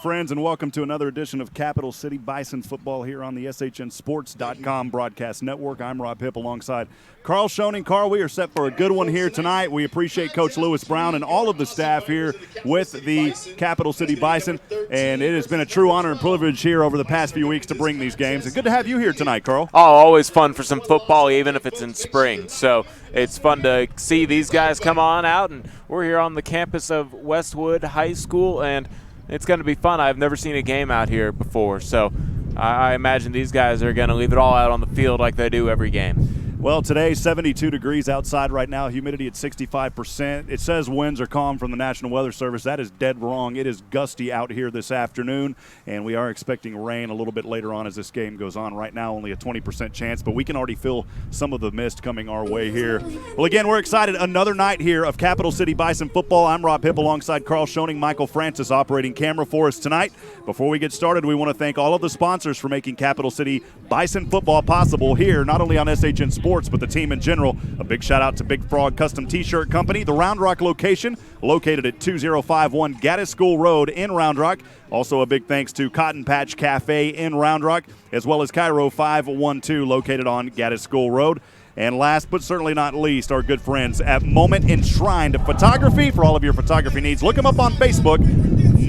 friends, and welcome to another edition of Capital City Bison football here on the SHNSports.com broadcast network. I'm Rob Hipp alongside Karl Schoening. Karl, we are set for a good one here tonight. We appreciate Coach Lewis Brown and all of the staff here with the Capital City Bison, and it has been a true honor and privilege here over the past few weeks to bring these games. And good to have you here tonight, Karl. Oh, always fun for some football, even if it's in spring. So it's fun to see these guys come on out, and we're here on the campus of Westwood High School, and it's going to be fun. I've never seen a game out here before, so I imagine these guys are going to leave it all out on the field like they do every game. Well, today, 72 degrees outside right now, humidity at 65%. It says winds are calm from the National Weather Service. That is dead wrong. It is gusty out here this afternoon, and we are expecting rain a little bit later on as this game goes on. Right now, only a 20% chance, but we can already feel some of the mist coming our way here. Well, again, we're excited. Another night here of Capital City Bison football. I'm Rob Hipp alongside Karl Schoening, Michael Francis operating camera for us tonight. Before we get started, we want to thank all of the sponsors for making Capital City Bison football possible here, not only on SHN Sports, but the team in general. A big shout out to Big Frog Custom T-Shirt Company, the Round Rock location, located at 2051 Gaddis School Road in Round Rock. Also a big thanks to Cotton Patch Cafe in Round Rock, as well as Cairo 512, located on Gaddis School Road. And last but certainly not least, our good friends at Moment Enshrined Photography. For all of your photography needs, look them up on Facebook.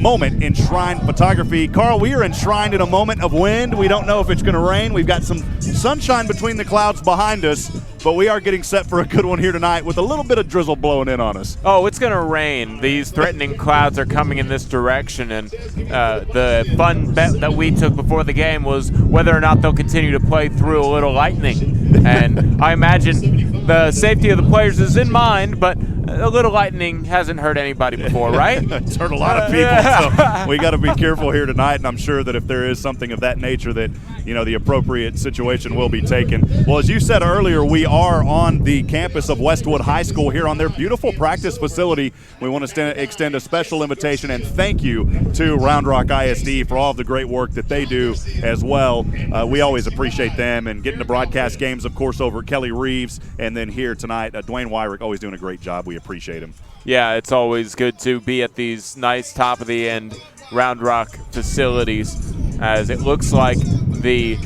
Moment Enshrined Photography. Karl, we are enshrined in a moment of wind. We don't know if it's going to rain. We've got some sunshine between the clouds behind us, but we are getting set for a good one here tonight with a little bit of drizzle blowing in on us. Oh, it's going to rain. These threatening clouds are coming in this direction, and the fun bet that we took before the game was whether or not they'll continue to play through a little lightning. And I imagine the safety of the players is in mind, but a little lightning hasn't hurt anybody before, right? It's hurt a lot of people, so we got to be careful here tonight, and I'm sure that if there is something of that nature that, you know, the appropriate situation will be taken. Well, as you said earlier, we are on the campus of Westwood High School here on their beautiful practice facility. We want to extend a special invitation and thank you to Round Rock ISD for all of the great work that they do as well. We always appreciate them, and getting to broadcast games, of course, over Kelly Reeves, and then here tonight, Dwayne Wyrick always doing a great job. We appreciate him. Yeah, it's always good to be at these nice top-of-the-end Round Rock facilities, as it looks like the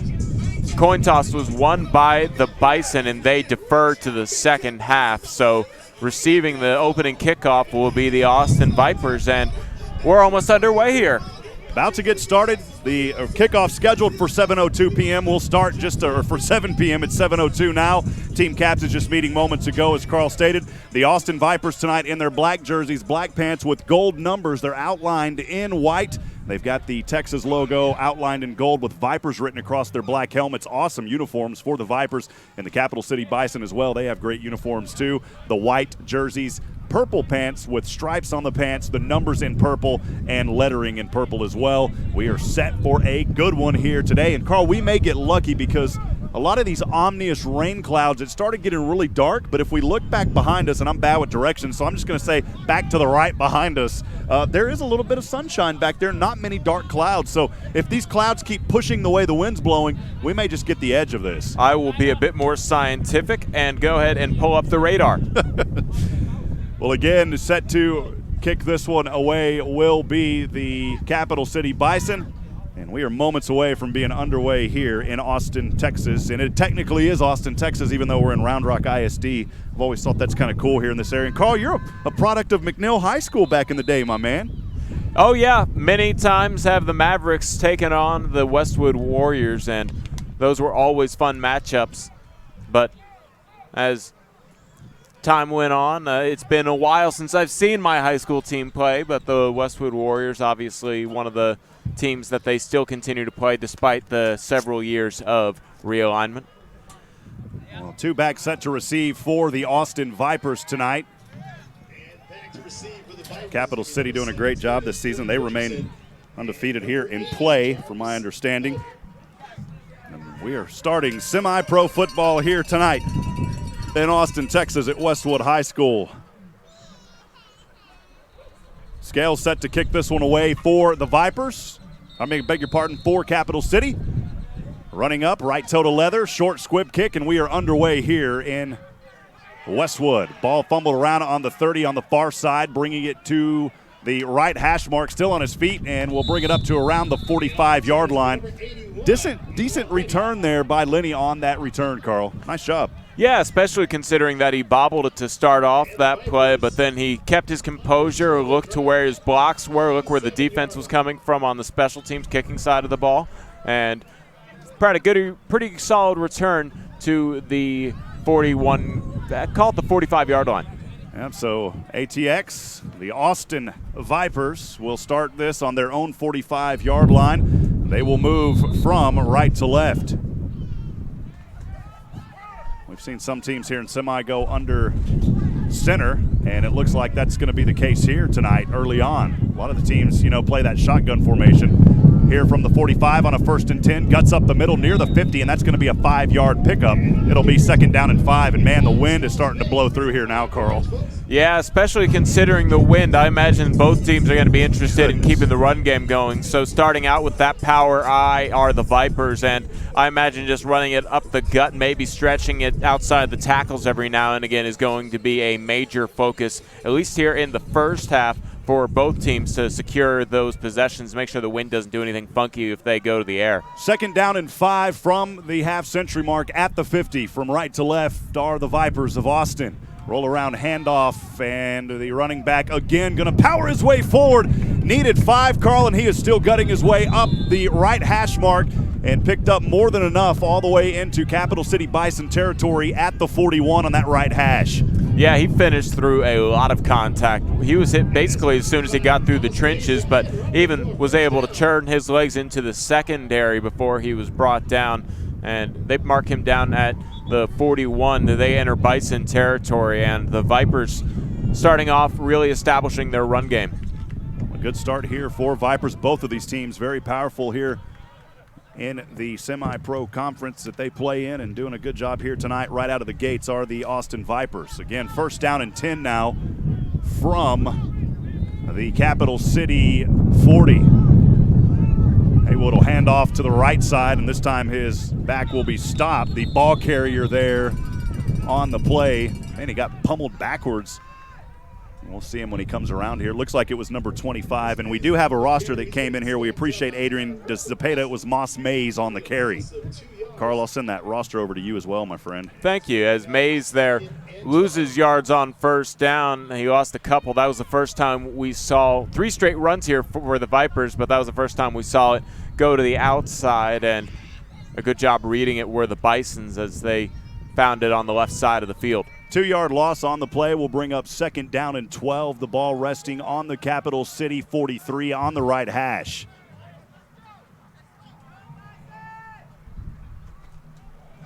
coin toss was won by the Bison, and they deferred to the second half. So receiving the opening kickoff will be the Austin Vipers, and we're almost underway here. About to get started. The kickoff scheduled for 7:02 p.m. We'll start for 7 p.m. It's 7:02 now. Team Caps is just meeting moments ago, as Karl stated. The Austin Vipers tonight in their black jerseys, black pants with gold numbers. They're outlined in white. They've got the Texas logo outlined in gold with Vipers written across their black helmets. Awesome uniforms for the Vipers, and the Capital City Bison as well. They have great uniforms too. The white jerseys, purple pants with stripes on the pants, the numbers in purple, and lettering in purple as well. We are set for a good one here today. And Karl, we may get lucky because a lot of these ominous rain clouds, it started getting really dark, but if we look back behind us, and I'm bad with directions, so I'm just going to say back to the right behind us, there is a little bit of sunshine back there, not many dark clouds. So if these clouds keep pushing the way the wind's blowing, we may just get the edge of this. I will be a bit more scientific and go ahead and pull up the radar. Well, again, set to kick this one away will be the Capital City Bison. And we are moments away from being underway here in Austin, Texas. And it technically is Austin, Texas, even though we're in Round Rock ISD. I've always thought that's kind of cool here in this area. And Karl, you're a product of McNeil High School back in the day, my man. Oh, yeah. Many times have the Mavericks taken on the Westwood Warriors, and those were always fun matchups. But as time went on, it's been a while since I've seen my high school team play, but the Westwood Warriors, obviously one of the teams that they still continue to play despite the several years of realignment. Well, two back set to receive for the Austin Vipers tonight. Capital City doing a great job this season. They remain undefeated here in play, from my understanding. And we are starting semi-pro football here tonight in Austin, Texas at Westwood High School. Scales set to kick this one away for the Vipers. Beg your pardon, for Capital City. Running up, right toe to leather, short squib kick, and we are underway here in Westwood. Ball fumbled around on the 30 on the far side, bringing it to the right hash mark, still on his feet, and we'll bring it up to around the 45-yard line. Decent return there by Lenny on that return, Karl. Nice job. Yeah, especially considering that he bobbled it to start off that play, but then he kept his composure, looked to where his blocks were, look where the defense was coming from on the special teams kicking side of the ball, and pretty solid return to the 41, call it the 45-yard line. Yep, so ATX, the Austin Vipers, will start this on their own 45-yard line. They will move from right to left. We've seen some teams here in semi go under center, and it looks like that's going to be the case here tonight early on. A lot of the teams, play that shotgun formation. Here from the 45 on a 1st and 10, guts up the middle near the 50, and that's going to be a 5-yard pickup. It'll be 2nd down and 5, and man, the wind is starting to blow through here now, Karl. Yeah, especially considering the wind. I imagine both teams are going to be interested in keeping the run game going. So starting out with that power eye are the Vipers, and I imagine just running it up the gut, maybe stretching it outside the tackles every now and again is going to be a major focus, at least here in the first half, for both teams to secure those possessions, make sure the wind doesn't do anything funky if they go to the air. 2nd down and 5 from the half-century mark at the 50. From right to left are the Vipers of Austin. Roll around handoff, and the running back again going to power his way forward. Needed 5, Karl, and he is still gutting his way up the right hash mark and picked up more than enough all the way into Capital City Bison territory at the 41 on that right hash. Yeah, he finished through a lot of contact. He was hit basically as soon as he got through the trenches, but even was able to turn his legs into the secondary before he was brought down, and they mark him down at the 41. They enter Bison territory, and the Vipers starting off really establishing their run game. A good start here for Vipers. Both of these teams very powerful here in the semi-pro conference that they play in, and doing a good job here tonight right out of the gates are the Austin Vipers. Again, 1st down and 10 now from the Capital City 40. Haywood will hand off to the right side, and this time his back will be stopped. The ball carrier there on the play, and he got pummeled backwards. We'll see him when he comes around here. Looks like it was number 25, and we do have a roster that came in here. We appreciate Adrian Zepeda. It was Moss Mays on the carry. Karl, I'll send that roster over to you as well, my friend. Thank you. As Mays there loses yards on 1st down, he lost a couple. That was the first time we saw 3 straight runs here for the Vipers, but that was the first time we saw it go to the outside, and a good job reading it were the Bisons as they found it on the left side of the field. 2-yard loss on the play will bring up 2nd down and 12. The ball resting on the Capital City 43 on the right hash.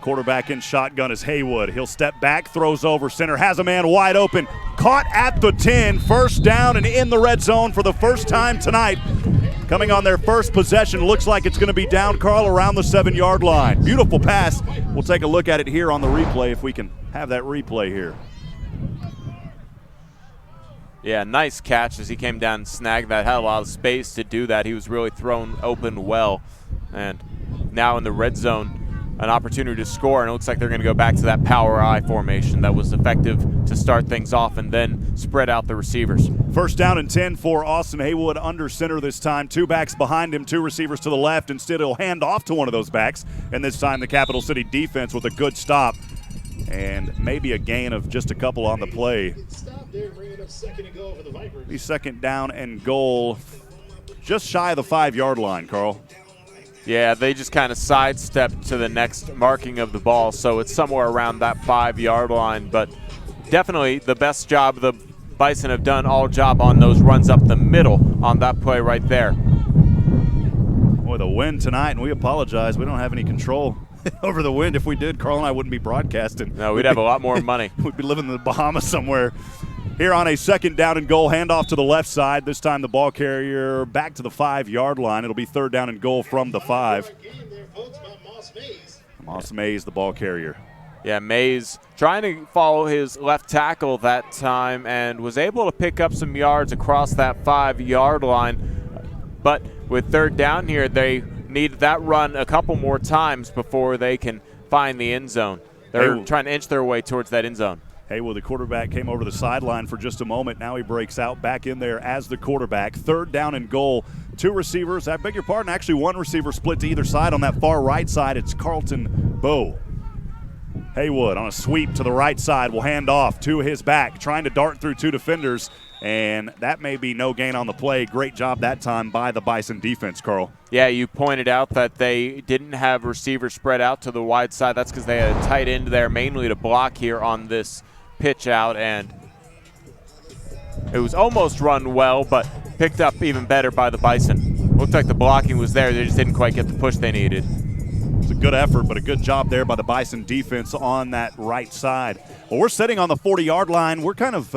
Quarterback in shotgun is Haywood. He'll step back, throws over center, has a man wide open. Caught at the 10, 1st down and in the red zone for the first time tonight. Coming on their first possession, looks like it's going to be down, Karl, around the 7-yard line. Beautiful pass. We'll take a look at it here on the replay if we can have that replay here. Yeah, nice catch as he came down and snagged that. Had a lot of space to do that. He was really thrown open well. And now in the red zone, an opportunity to score, and it looks like they're going to go back to that power I formation that was effective to start things off and then spread out the receivers. 1st down and 10 for Austin Haywood under center this time. 2 backs behind him, 2 receivers to the left. Instead, he'll hand off to one of those backs, and this time the Capital City defense with a good stop and maybe a gain of just a couple on the play. The 2nd down and goal just shy of the 5-yard line, Karl. Yeah, they just kind of sidestepped to the next marking of the ball, so it's somewhere around that 5-yard line. But definitely the best job the Bison have done all job on those runs up the middle on that play right there. Boy, the wind tonight, and we apologize. We don't have any control over the wind. If we did, Karl and I wouldn't be broadcasting. No, we'd have a lot more money. We'd be living in the Bahamas somewhere. Here on a 2nd down and goal, handoff to the left side. This time the ball carrier back to the 5-yard line. It'll be 3rd down and goal from the 5. Moss Mays, the ball carrier. Yeah, Mays trying to follow his left tackle that time and was able to pick up some yards across that 5-yard line. But with 3rd down here, they need that run a couple more times before they can find the end zone. They're trying to inch their way towards that end zone. Haywood, the quarterback, came over the sideline for just a moment. Now he breaks out back in there as the quarterback. 3rd down and goal. 2 receivers. I beg your pardon, actually 1 receiver split to either side. On that far right side, it's Carlton Bowe. Haywood on a sweep to the right side will hand off to his back, trying to dart through 2 defenders, and that may be no gain on the play. Great job that time by the Bison defense, Karl. Yeah, you pointed out that they didn't have receivers spread out to the wide side. That's because they had a tight end there mainly to block here on this pitch out, and it was almost run well, but picked up even better by the Bison. Looked like the blocking was there. They just didn't quite get the push they needed. It's a good effort, but a good job there by the Bison defense on that right side. Well, we're sitting on the 40-yard line. We're kind of,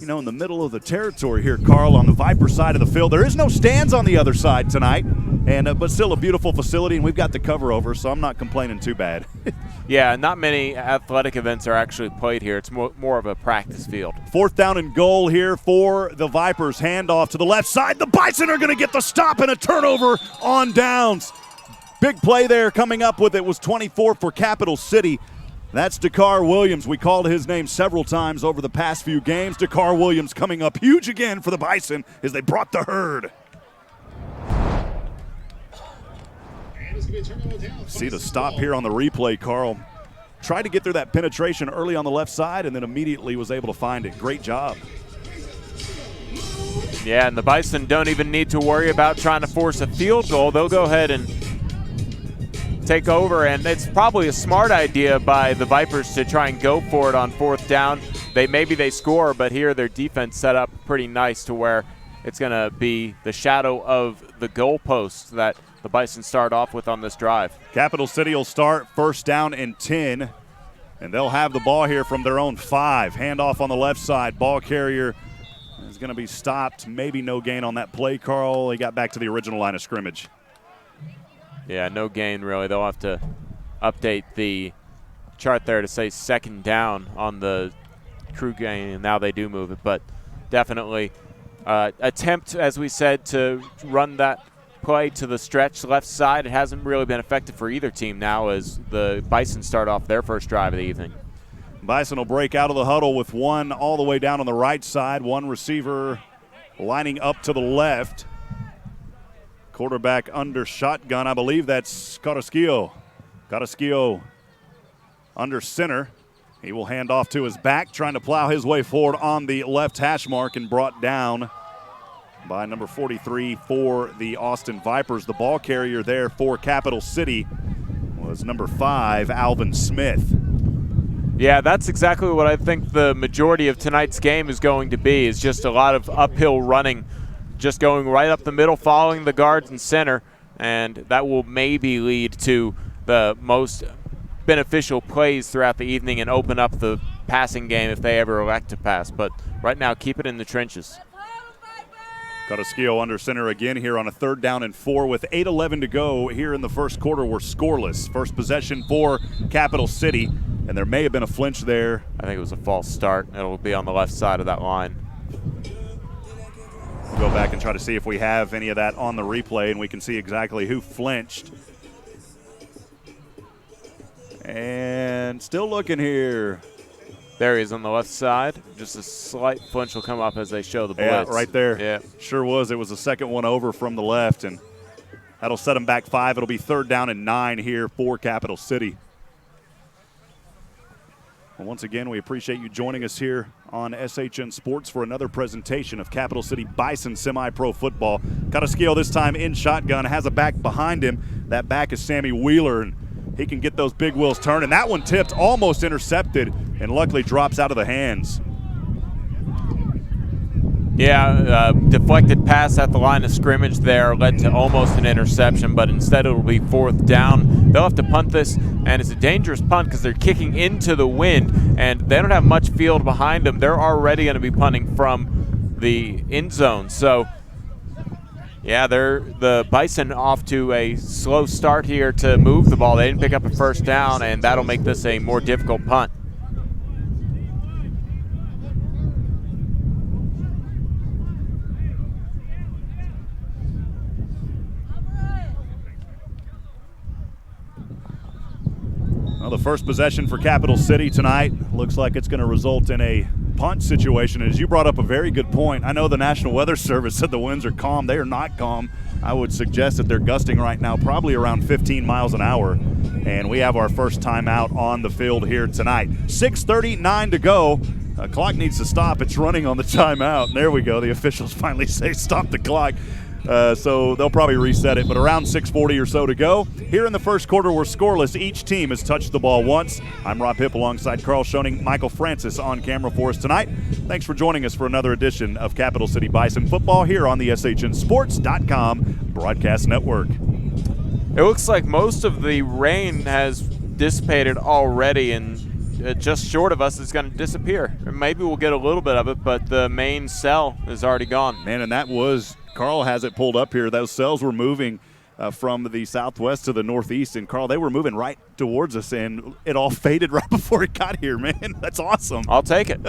in the middle of the territory here, Karl, on the Viper side of the field. There is no stands on the other side tonight, and but still a beautiful facility, and we've got the cover over, so I'm not complaining too bad. Yeah, not many athletic events are actually played here. It's more of a practice field. 4th down and goal here for the Vipers. Handoff to the left side. The Bison are going to get the stop and a turnover on downs. Big play there coming up with it was 24 for Capital City. That's Dakar Williams. We called his name several times over the past few games. Dakar Williams coming up huge again for the Bison as they brought the herd. See the stop here on the replay, Karl. Tried to get through that penetration early on the left side and then immediately was able to find it. Great job. Yeah, and the Bison don't even need to worry about trying to force a field goal. They'll go ahead and take over, and it's probably a smart idea by the Vipers to try and go for it on 4th down. Maybe they score, but here their defense set up pretty nice to where it's going to be the shadow of the goalpost that the Bison start off with on this drive. Capital City will start 1st down and 10, and they'll have the ball here from their own 5. Handoff on the left side. Ball carrier is going to be stopped. Maybe no gain on that play, Karl. He got back to the original line of scrimmage. Yeah, no gain really. They'll have to update the chart there to say 2nd down on the crew gain, and now they do move it. But definitely attempt, as we said, to run that play to the stretch left side. It hasn't really been effective for either team now as the Bison start off their first drive of the evening. Bison will break out of the huddle with 1 all the way down on the right side. 1 receiver lining up to the left. Quarterback under shotgun. I believe that's Carrasquillo. Carrasquillo under center. He will hand off to his back, trying to plow his way forward on the left hash mark and brought down by number 43 for the Austin Vipers. The ball carrier there for Capital City was number 5, Alvin Smith. Yeah, that's exactly what I think the majority of tonight's game is going to be, is just a lot of uphill running, just going right up the middle, following the guards and center, and that will maybe lead to the most beneficial plays throughout the evening and open up the passing game if they ever elect to pass. But right now, keep it in the trenches. Carrasquillo under center again here on a 3rd down and 4 with 8:11 to go here in the first quarter. We're scoreless. First possession for Capital City, and there may have been a flinch there. I think it was a false start. It'll be on the left side of that line. We'll go back and try to see if we have any of that on the replay, and we can see exactly who flinched. And still looking here. There he is on the left side. Just a slight flinch will come up as they show the blitz. Yeah, right there. Yeah. Sure was. It was the second one over from the left, and that'll set them back 5. It'll be 3rd down and 9 here for Capital City. Well, once again, we appreciate you joining us here on SHN Sports for another presentation of Capital City Bison Semi-Pro Football. Carrasquillo this time in shotgun, has a back behind him. That back is Sammy Wheeler, and he can get those big wheels turned. And that one tipped, almost intercepted, and luckily drops out of the hands. Yeah, deflected pass at the line of scrimmage there led to almost an interception, but instead it'll be 4th down. They'll have to punt this, and it's a dangerous punt because they're kicking into the wind, and they don't have much field behind them. They're already going to be punting from the end zone. So, yeah, the Bison off to a slow start here to move the ball. They didn't pick up a 1st down, and that'll make this a more difficult punt. Well, the first possession for Capital City tonight looks like it's going to result in a punt situation. As you brought up a very good point, I know the National Weather Service said the winds are calm. They are not calm. I would suggest that they're gusting right now probably around 15 miles an hour. And we have our first timeout on the field here tonight. 6:39 to go. Clock needs to stop. It's running on the timeout. And there we go. The officials finally say stop the clock. So they'll probably reset it, but around 6:40 or so to go. Here in the first quarter, we're scoreless. Each team has touched the ball once. I'm Rob Hipp alongside Karl Schoening, Michael Francis on camera for us tonight. Thanks for joining us for another edition of Capital City Bison football here on the SHNSports.com broadcast network. It looks like most of the rain has dissipated already, and just short of us is going to disappear. Maybe we'll get a little bit of it, but the main cell is already gone. Man, and that was – Karl has it pulled up here. Those cells were moving from the southwest to the northeast, and Karl, they were moving right towards us, and it all faded right before it got here, man. That's awesome. I'll take it.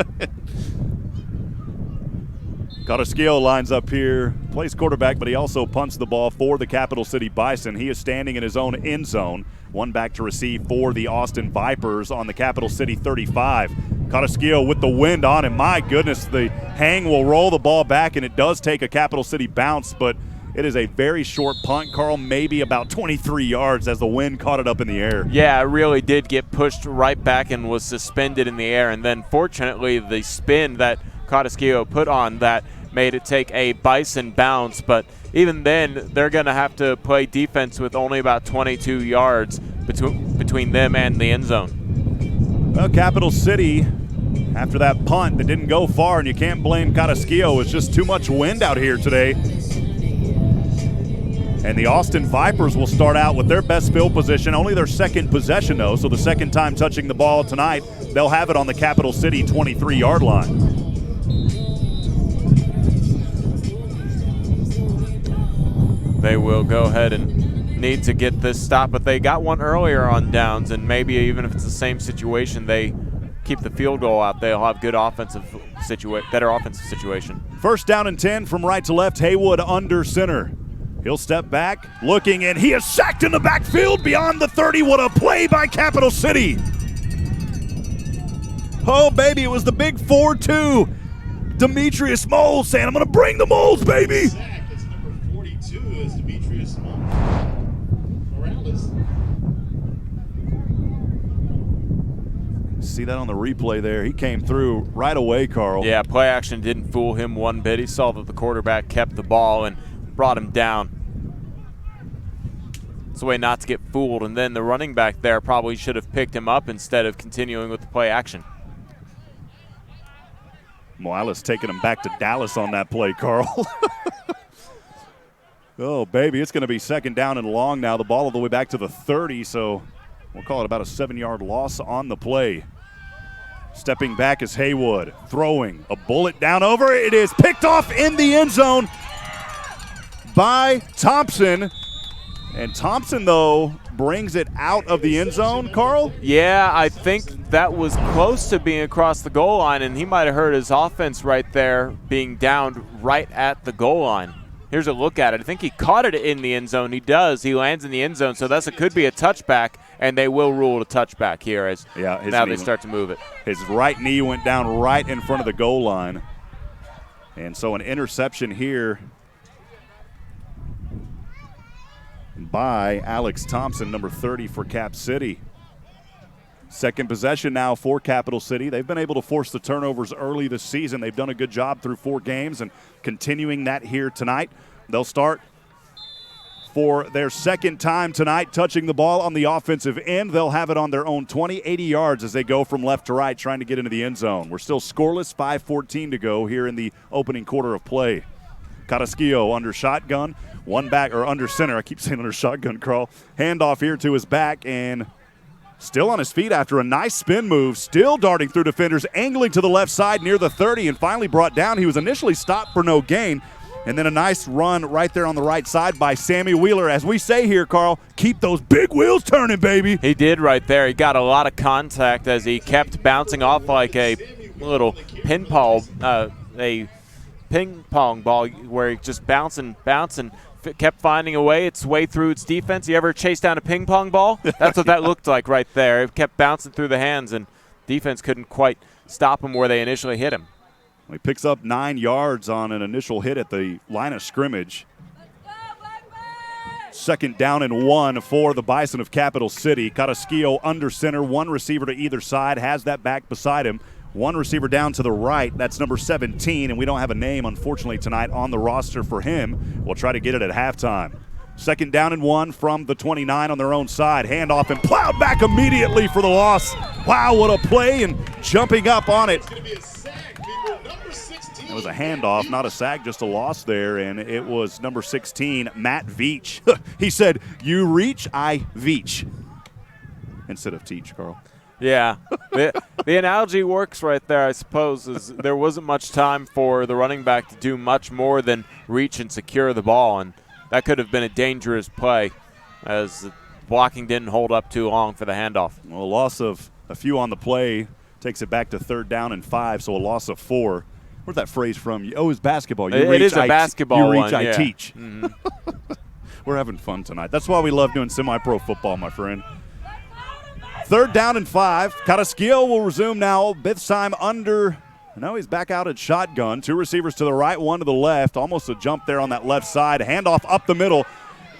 Karl lines up here, plays quarterback, but he also punts the ball for the Capital City Bison. He is standing in his own end zone. One back to receive for the Austin Vipers on the Capital City 35. Karl with the wind on him. My goodness, the hang will roll the ball back, and it does take a Capital City bounce, but it is a very short punt, Karl, maybe about 23 yards as the wind caught it up in the air. Yeah, it really did get pushed right back and was suspended in the air, and then fortunately the spin that Karl put on that made it take a Bison bounce, but even then they're going to have to play defense with only about 22 yards between them and the end zone. Well, Capital City, after that punt that didn't go far, and you can't blame Karl, it's just too much wind out here today. And the Austin Vipers will start out with their best field position, only their second possession though, so the second time touching the ball tonight, they'll have it on the Capital City 23-yard line. They will go ahead and need to get this stop, but they got one earlier on downs, and maybe even if it's the same situation, they keep the field goal out, they'll have good better offensive situation. First down and 10 from right to left. Haywood under center. He'll step back, looking, and he is sacked in the backfield beyond the 30. What a play by Capital City. Oh, baby, it was the big 4-2. Demetrius Moles saying, I'm going to bring the Moles, baby. It's number 42 is Demetrius Morales. See that on the replay there. He came through right away, Karl. Yeah, play action didn't fool him one bit. He saw that the quarterback kept the ball and brought him down. It's a way not to get fooled, and then the running back there probably should have picked him up instead of continuing with the play action. Morales taking him back to Dallas on that play, Karl. Oh, baby, it's going to be second down and long now. The ball all the way back to the 30, so we'll call it about a 7-yard loss on the play. Stepping back is Haywood, throwing a bullet down over. It is picked off in the end zone by Thompson. And Thompson, though, brings it out of the end zone, Karl? Yeah, I think that was close to being across the goal line, and he might have hurt his offense right there being downed right at the goal line. Here's a look at it. I think he caught it in the end zone. He does. He lands in the end zone, so it could be a touchback, and they will rule a touchback here as now they start to move it. His right knee went down right in front of the goal line. And so an interception here by Alex Thompson, number 30 for Cap City. Second possession now for Capital City. They've been able to force the turnovers early this season. They've done a good job through 4 games and continuing that here tonight. They'll start for their second time tonight touching the ball on the offensive end. They'll have it on their own 20, 80 yards as they go from left to right trying to get into the end zone. We're still scoreless, 5:14 to go here in the opening quarter of play. Karl under shotgun, one back, or under center. I keep saying under shotgun, Karl. Handoff here to his back, and still on his feet after a nice spin move, still darting through defenders, angling to the left side near the 30, and finally brought down. He was initially stopped for no gain, and then a nice run right there on the right side by Sammy Wheeler. As we say here, Karl, keep those big wheels turning, baby. He did right there. He got a lot of contact as he kept bouncing off like a little ping pong ball where he just bouncing, kept finding a way, its way through its defense. You ever chase down a ping pong ball? That's what that looked like right there. It kept bouncing through the hands, and defense couldn't quite stop him where they initially hit him. He picks up 9 yards on an initial hit at the line of scrimmage. 2nd down and 1 for the Bison of Capital City. Carrasquillo under center, 1 receiver to either side, has that back beside him. 1 receiver down to the right, that's number 17, and we don't have a name, unfortunately, tonight on the roster for him. We'll try to get it at halftime. 2nd down and 1 from the 29 on their own side. Handoff and plowed back immediately for the loss. Wow, what a play, and jumping up on it. It was a handoff, not a sack, just a loss there, and it was number 16, Matt Veach. He said, "You reach, I veach," instead of teach, Karl. Yeah, the analogy works right there, I suppose, is there wasn't much time for the running back to do much more than reach and secure the ball, and that could have been a dangerous play as the blocking didn't hold up too long for the handoff. Well, a loss of a few on the play takes it back to 3rd down and 5, so a loss of 4. Where's that phrase from? Oh, it's basketball. It is a basketball You reach, one, I yeah. teach. Mm-hmm. We're having fun tonight. That's why we love doing semi-pro football, my friend. 3rd down and 5. Carrasquillo will resume now. Bithsheim under. No, he's back out at shotgun. 2 receivers to the right, 1 to the left. Almost a jump there on that left side. Handoff up the middle.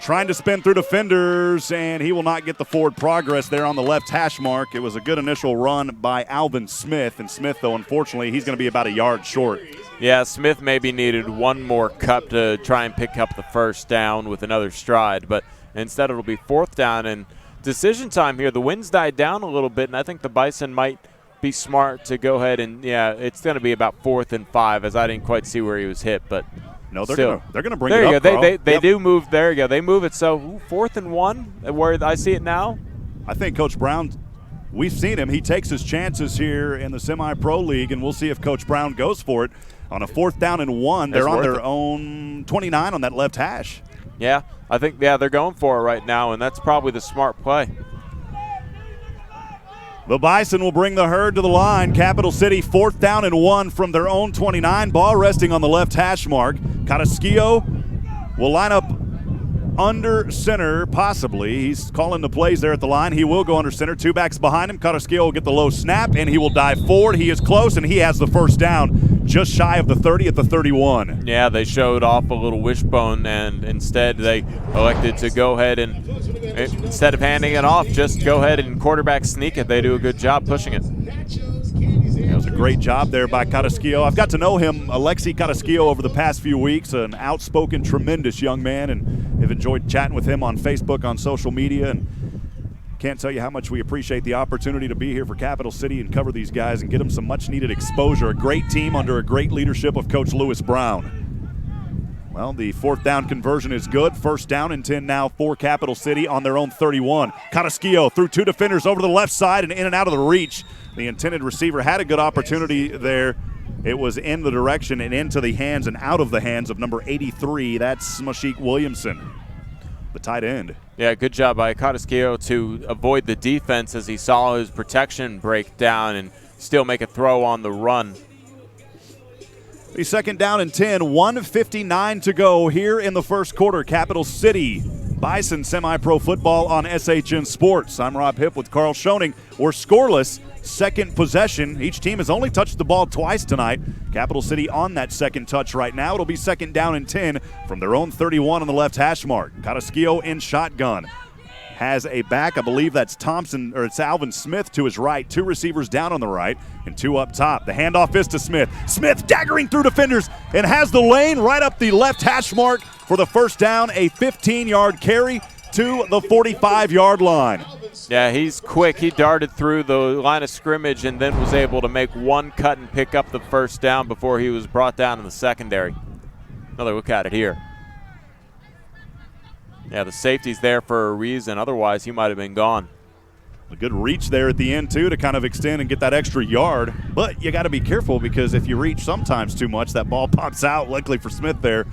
Trying to spin through defenders, and he will not get the forward progress there on the left hash mark. It was a good initial run by Alvin Smith. And Smith, though, unfortunately, he's going to be about a yard short. Yeah, Smith maybe needed 1 more cut to try and pick up the 1st down with another stride, but instead it'll be 4th down. And decision time here. The winds died down a little bit, and I think the Bison might be smart to go ahead and, yeah, it's going to be about 4th and 5, as I didn't quite see where he was hit, but no, they're still. They're gonna bring there it you up. go. They Yep. do move. There you go. They move it. So 4th and 1, where I see it now. I think Coach Brown, we've seen him. He takes his chances here in the semi-pro league, and we'll see if Coach Brown goes for it. On a 4th down and 1, they're on their own 29 on that left hash. Yeah, I think, yeah, they're going for it right now, and that's probably the smart play. The Bison will bring the herd to the line. Capital City, 4th down and 1 from their own 29. Ball resting on the left hash mark. Carrasquillo will line up under center, possibly. He's calling the plays there at the line. He will go under center. 2 backs behind him. Carrasquillo will get the low snap, and he will dive forward. He is close, and he has the 1st down, just shy of the 30 at the 31. Yeah, they showed off a little wishbone, and instead they elected to go ahead and, instead of handing it off, just go ahead and quarterback sneak it. They do a good job pushing it. It was a great job there by Carrasquillo. I've got to know him, Alexi Carrasquillo, over the past few weeks. An outspoken, tremendous young man, and have enjoyed chatting with him on Facebook, on social media, and can't tell you how much we appreciate the opportunity to be here for Capital City and cover these guys and get them some much-needed exposure. A great team under a great leadership of Coach Lewis Brown. Well, the 4th down conversion is good. 1st down and 10 now for Capital City on their own 31. Carrasquillo through 2 defenders over to the left side and in and out of the reach. The intended receiver had a good opportunity there. It was in the direction and into the hands and out of the hands of number 83. That's Mashik Williamson, the tight end. Yeah, good job by Carrasquillo to avoid the defense as he saw his protection break down and still make a throw on the run. The 2nd down and 10, 1:59 to go here in the 1st quarter. Capital City, Bison semi-pro football on SHN Sports. I'm Rob Hipp with Karl Schoening. We're scoreless. 2nd possession. Each team has only touched the ball twice tonight. Capital City on that 2nd touch right now. It'll be 2nd down and 10 from their own 31 on the left hash mark. Carrasquillo in shotgun. Has a back, I believe that's Thompson, or it's Alvin Smith to his right. 2 receivers down on the right and 2 up top. The handoff is to Smith. Smith daggering through defenders and has the lane right up the left hash mark for the 1st down. A 15-yard carry to the 45-yard line. Yeah, he's quick. He darted through the line of scrimmage and then was able to make 1 cut and pick up the 1st down before he was brought down in the secondary. Another look at it here. Yeah, the safety's there for a reason. Otherwise, he might have been gone. A good reach there at the end, too, to kind of extend and get that extra yard. But you got to be careful because if you reach sometimes too much, that ball pops out. Luckily for Smith there,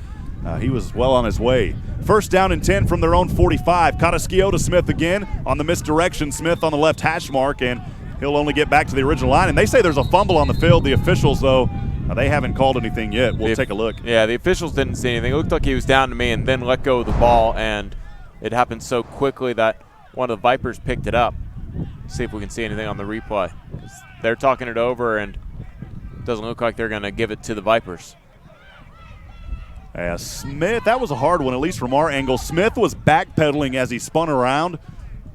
he was well on his way. 1st down and 10 from their own 45. Carrasquillo to Smith again on the misdirection. Smith on the left hash mark, and he'll only get back to the original line. And they say there's a fumble on the field. The officials, though, They haven't called anything yet. We'll take a look. Yeah, the officials didn't see anything. It looked like he was down to me and then let go of the ball, and it happened so quickly that one of the Vipers picked it up. See if we can see anything on the replay. They're talking it over, and it doesn't look like they're going to give it to the Vipers. Smith, that was a hard one, at least from our angle. Smith was backpedaling as he spun around.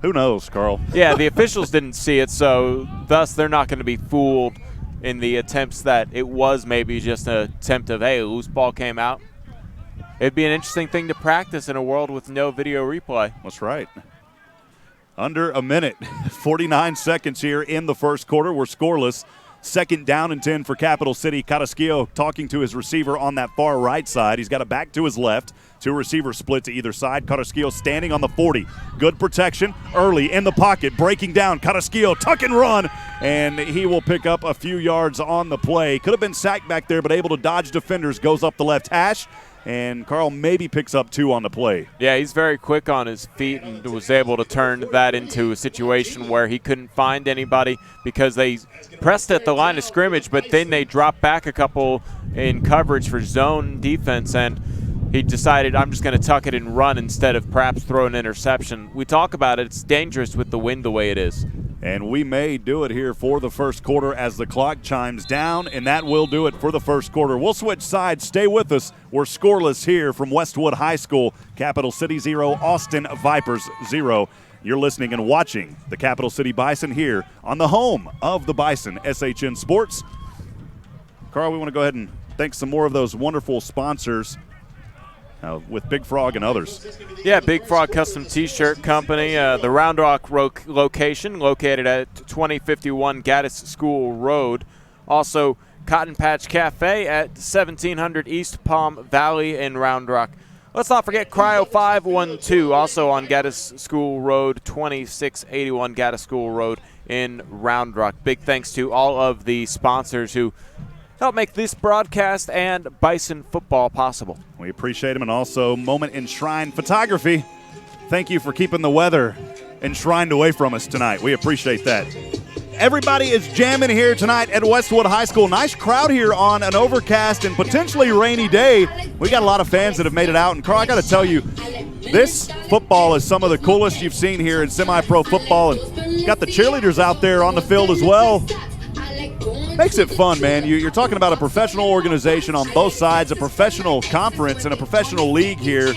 Who knows, Karl? Yeah, the officials didn't see it, so thus they're not going to be fooled in the attempts that it was maybe just an attempt of, hey, a loose ball came out. It'd be an interesting thing to practice in a world with no video replay. That's right. Under a minute, 49 seconds here in the first quarter. We're scoreless. Second down and 10 for Capital City. Carrasquillo talking to his receiver on that far right side. He's got it back to his left. Two receivers split to either side. Carrasquillo standing on the 40. Good protection early in the pocket. Breaking down. Carrasquillo tuck and run. And he will pick up a few yards on the play. Could have been sacked back there, but able to dodge defenders. Goes up the left hash. And Karl maybe picks up 2 on the play. Yeah, he's very quick on his feet and was able to turn that into a situation where he couldn't find anybody because they pressed at the line of scrimmage, but then they dropped back a couple in coverage for zone defense, and he decided, I'm just going to tuck it and run instead of perhaps throw an interception. We talk about it. It's dangerous with the wind the way it is. And we may do it here for the first quarter as the clock chimes down, and that will do it for the first quarter. We'll switch sides. Stay with us. We're scoreless here from Westwood High School. Capital City 0, Austin Vipers 0. You're listening and watching the Capital City Bison here on the home of the Bison, SHN Sports. Karl, we want to go ahead and thank some more of those wonderful sponsors with Big Frog and others. Yeah, Big Frog Custom T-Shirt Company, the Round Rock location located at 2051 Gaddis School Road. Also, Cotton Patch Cafe at 1700 East Palm Valley in Round Rock. Let's not forget Cryo 512, also on Gaddis School Road, 2681 Gaddis School Road in Round Rock. Big thanks to all of the sponsors who help make this broadcast and Bison football possible. We appreciate them, and also Moment Enshrined Photography. Thank you for keeping the weather enshrined away from us tonight. We appreciate that. Everybody is jamming here tonight at Westwood High School. Nice crowd here on an overcast and potentially rainy day. We got a lot of fans that have made it out. And Karl, I got to tell you, this football is some of the coolest you've seen here in semi-pro football. And got the cheerleaders out there on the field as well. Makes it fun, man. You're talking about a professional organization on both sides, a professional conference and a professional league here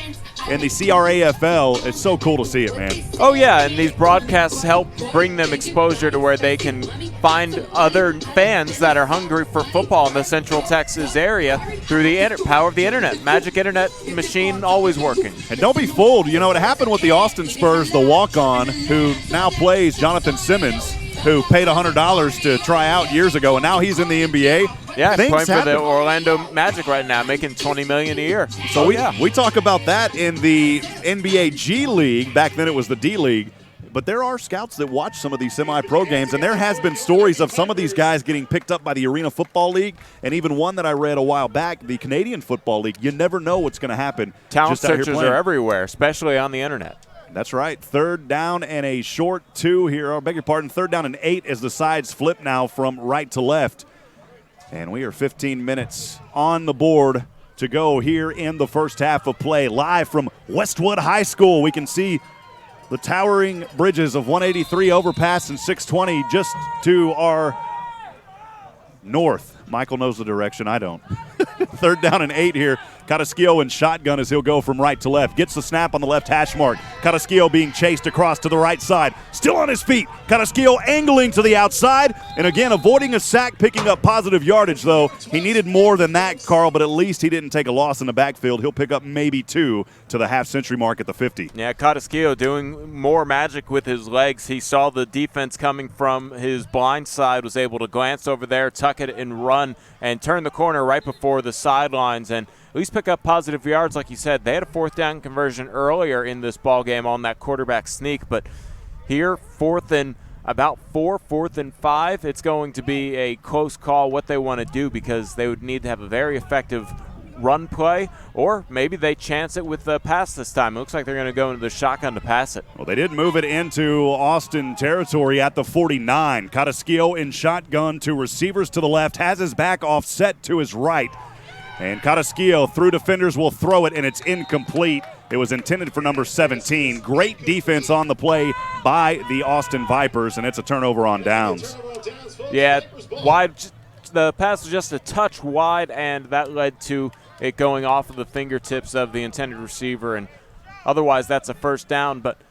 in the CRAFL. It's so cool to see it, man. Oh, yeah, and these broadcasts help bring them exposure to where they can find other fans that are hungry for football in the Central Texas area through the power of the internet. Magic internet machine always working. And don't be fooled. You know, it happened with the Austin Spurs, the walk-on, who now plays Jonathan Simmons, who paid $100 to try out years ago, and now he's in the NBA. Yeah, he's playing for the Orlando Magic right now, making $20 million a year. So we talk about that in the NBA G League. Back then it was the D League. But there are scouts that watch some of these semi-pro games, and there has been stories of some of these guys getting picked up by the Arena Football League, and even one that I read a while back, the Canadian Football League. You never know what's going to happen. Talent searchers are everywhere, especially on the internet. That's right. Third down and a short 2 here. I beg your pardon. Third down and 8 as the sides flip now from right to left. And we are 15 minutes on the board to go here in the first half of play. Live from Westwood High School, we can see the towering bridges of 183 overpass and 620 just to our north. Michael knows the direction. I don't. Third down and 8 here. Carrasquillo in shotgun as he'll go from right to left. Gets the snap on the left hash mark. Carrasquillo being chased across to the right side. Still on his feet. Carrasquillo angling to the outside. And again, avoiding a sack, picking up positive yardage, though. He needed more than that, Karl, but at least he didn't take a loss in the backfield. He'll pick up maybe 2 to the half-century mark at the 50. Yeah, Carrasquillo doing more magic with his legs. He saw the defense coming from his blind side, was able to glance over there, tuck it and run, and turn the corner right before the sidelines, and at least pick up positive yards. Like you said, they had a 4th down conversion earlier in this ball game on that quarterback sneak, but here, 4th and about 4, 4th and 5, it's going to be a close call what they want to do, because they would need to have a very effective run play, or maybe they chance it with the pass this time. It looks like they're going to go into the shotgun to pass it. Well, they did move it into Austin territory at the 49. Carrasquillo in shotgun to receivers to the left, has his back offset to his right. And Carrasquillo through defenders will throw it, and it's incomplete. It was intended for number 17. Great defense on the play by the Austin Vipers, and it's a turnover on downs. Yeah, wide. The pass was just a touch wide, and that led to it going off of the fingertips of the intended receiver. And otherwise, that's a first down. But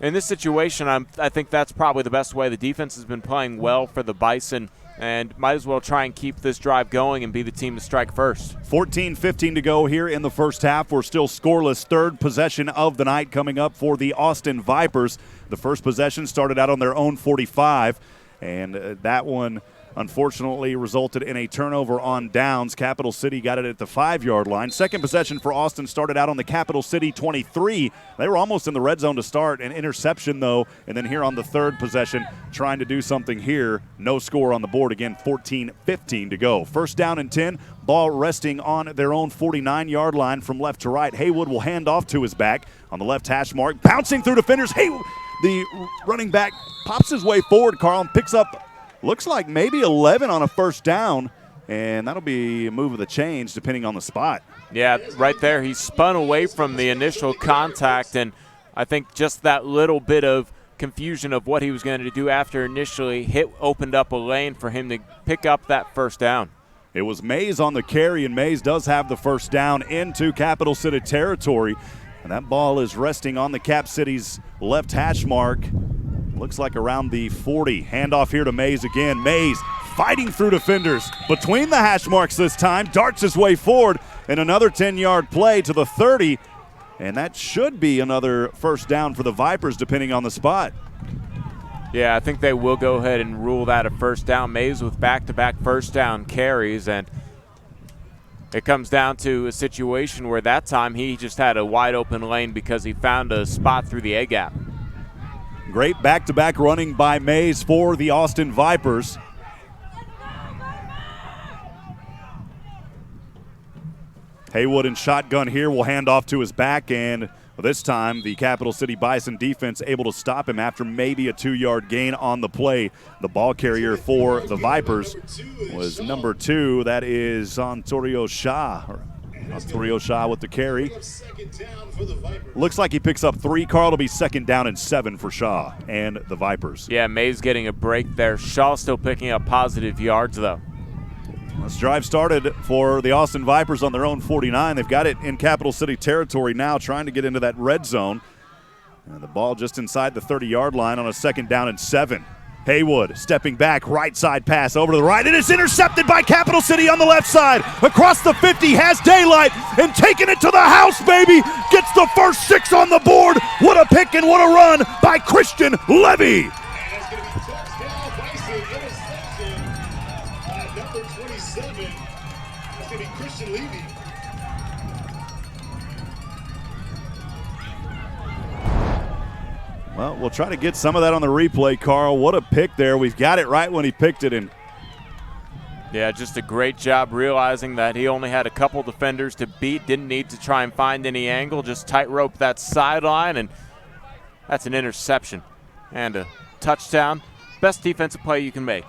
in this situation, I think that's probably the best way. The defense has been playing well for the Bison, and might as well try and keep this drive going and be the team to strike first. 14-15 to go here in the first half. We're still scoreless. Third possession of the night coming up for the Austin Vipers. The first possession started out on their own 45, and that one unfortunately resulted in a turnover on downs. Capital City got it at the 5-yard line. Second possession for Austin started out on the Capital City 23. They were almost in the red zone to start. An interception, though, and then here on the third possession, trying to do something here. No score on the board. Again, 14-15 to go. First down and 10. Ball resting on their own 49-yard line from left to right. Haywood will hand off to his back on the left hash mark. Bouncing through defenders. Haywood, the running back, pops his way forward, Karl, and picks up looks like maybe 11 on a first down, and that'll be a move of the change depending on the spot. Yeah, right there. He spun away from the initial contact, and I think just that little bit of confusion of what he was going to do after initially hit opened up a lane for him to pick up that first down. It was Mays on the carry, and Mays does have the first down into Capital City territory, and that ball is resting on the Cap City's left hash mark. Looks like around the 40. Handoff here to Mays again. Mays fighting through defenders between the hash marks this time. Darts his way forward, and another 10-yard play to the 30. And that should be another first down for the Vipers depending on the spot. Yeah, I think they will go ahead and rule that a first down. Mays with back-to-back first down carries, and it comes down to a situation where that time he just had a wide open lane because he found a spot through the A-gap. Great back-to-back running by Mays for the Austin Vipers. Haywood in shotgun here will hand off to his back, and this time the Capital City Bison defense able to stop him after maybe a 2-yard gain on the play. The ball carrier for the Vipers was number 2. That is Antonio Shaw. Antonio Shaw with the carry. Looks like he picks up 3. Karl, will be second down and 7 for Shaw and the Vipers. Yeah, Mays getting a break there. Shaw still picking up positive yards, though. This drive started for the Austin Vipers on their own 49. They've got it in Capital City territory now, trying to get into that red zone. And the ball just inside the 30-yard line on a second down and 7. Haywood stepping back, right side pass over to the right. It is intercepted by Capital City on the left side. Across the 50, has daylight, and taking it to the house, baby. Gets the first 6 on the board. What a pick and what a run by Christian Levy. That's going to be touchdown, Bison, interception. Number 27. That's going to be Christian Levy. Well, we'll try to get some of that on the replay, Karl. What a pick there. We've got it right when he picked it in. Yeah, just a great job realizing that he only had a couple defenders to beat, didn't need to try and find any angle, just tightrope that sideline, and that's an interception and a touchdown. Best defensive play you can make.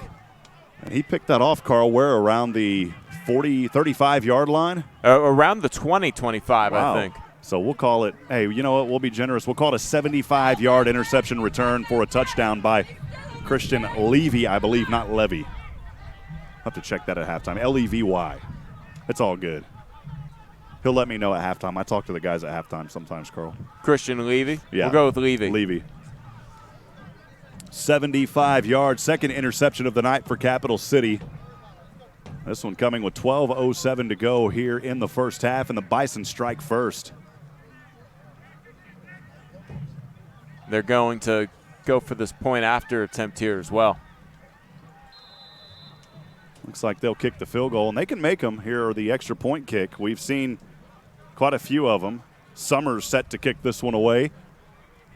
And he picked that off, Karl, where? Around the 40, 35-yard line? Around the 20, 25, wow. I think. So we'll call it, hey, you know what, we'll be generous. We'll call it a 75-yard interception return for a touchdown by Christian Levy, I believe, not Levy. I'll have to check that at halftime. Levy. It's all good. He'll let me know at halftime. I talk to the guys at halftime sometimes, Karl. Christian Levy? Yeah. We'll go with Levy. Levy. 75 yards, second interception of the night for Capital City. This one coming with 12:07 to go here in the first half, and the Bison strike first. They're going to go for this point after attempt here as well. Looks like they'll kick the field goal, and they can make them here, or the extra point kick. We've seen quite a few of them. Summers set to kick this one away,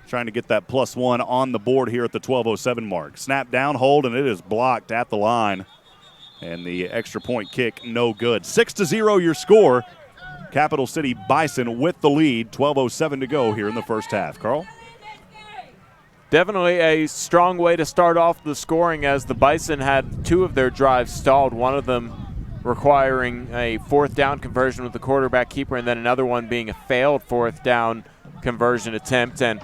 trying to get that +1 on the board here at the 12:07 mark. Snap down, hold, and it is blocked at the line. And the extra point kick, no good. 6-0 your score. Capital City Bison with the lead. 12:07 to go here in the first half. Karl? Definitely a strong way to start off the scoring, as the Bison had 2 of their drives stalled, one of them requiring a 4th down conversion with the quarterback keeper, and then another one being a failed 4th down conversion attempt. And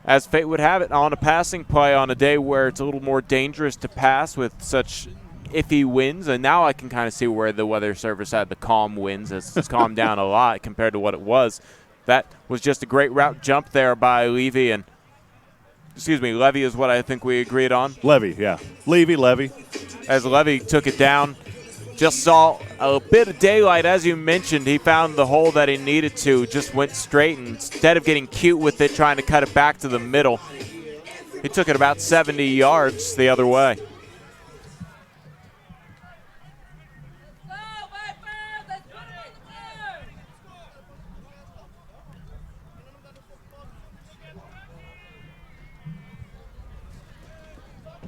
as fate would have it, on a passing play on a day where it's a little more dangerous to pass with such iffy winds, and now I can kind of see where the Weather Service had the calm winds. It's calmed down a lot compared to what it was. That was just a great route jump there by Levy, and Levy is what I think we agreed on. Levy, yeah. Levy. As Levy took it down, just saw a bit of daylight. As you mentioned, he found the hole that he needed to, just went straight, and instead of getting cute with it, trying to cut it back to the middle, he took it about 70 yards the other way.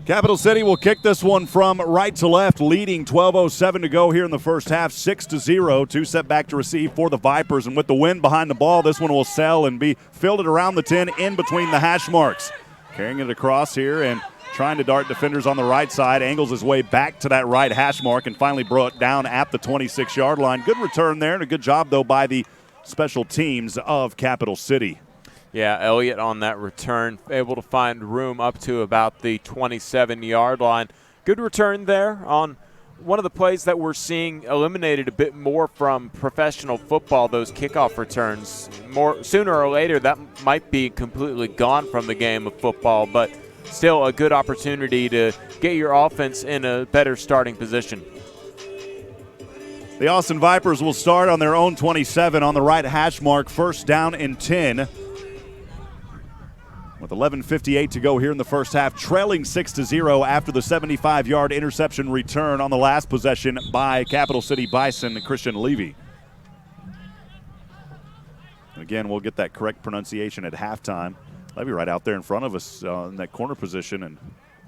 Capital City will kick this one from right to left, leading 12:07 to go here in the first half, 6-0. 2 set back to receive for the Vipers, and with the wind behind the ball, this one will sell and be fielded around the 10 in between the hash marks. Carrying it across here and trying to dart defenders on the right side, angles his way back to that right hash mark and finally brought down at the 26-yard line. Good return there, and a good job, though, by the special teams of Capital City. Yeah, Elliott on that return, able to find room up to about the 27-yard line. Good return there on one of the plays that we're seeing eliminated a bit more from professional football, those kickoff returns. Sooner or later, that might be completely gone from the game of football, but still a good opportunity to get your offense in a better starting position. The Austin Vipers will start on their own 27 on the right hash mark, 1st down and 10. With 11:58 to go here in the first half, trailing 6-0 after the 75-yard interception return on the last possession by Capital City Bison and Christian Levy. Again, we'll get that correct pronunciation at halftime. Levy right out there in front of us in that corner position, and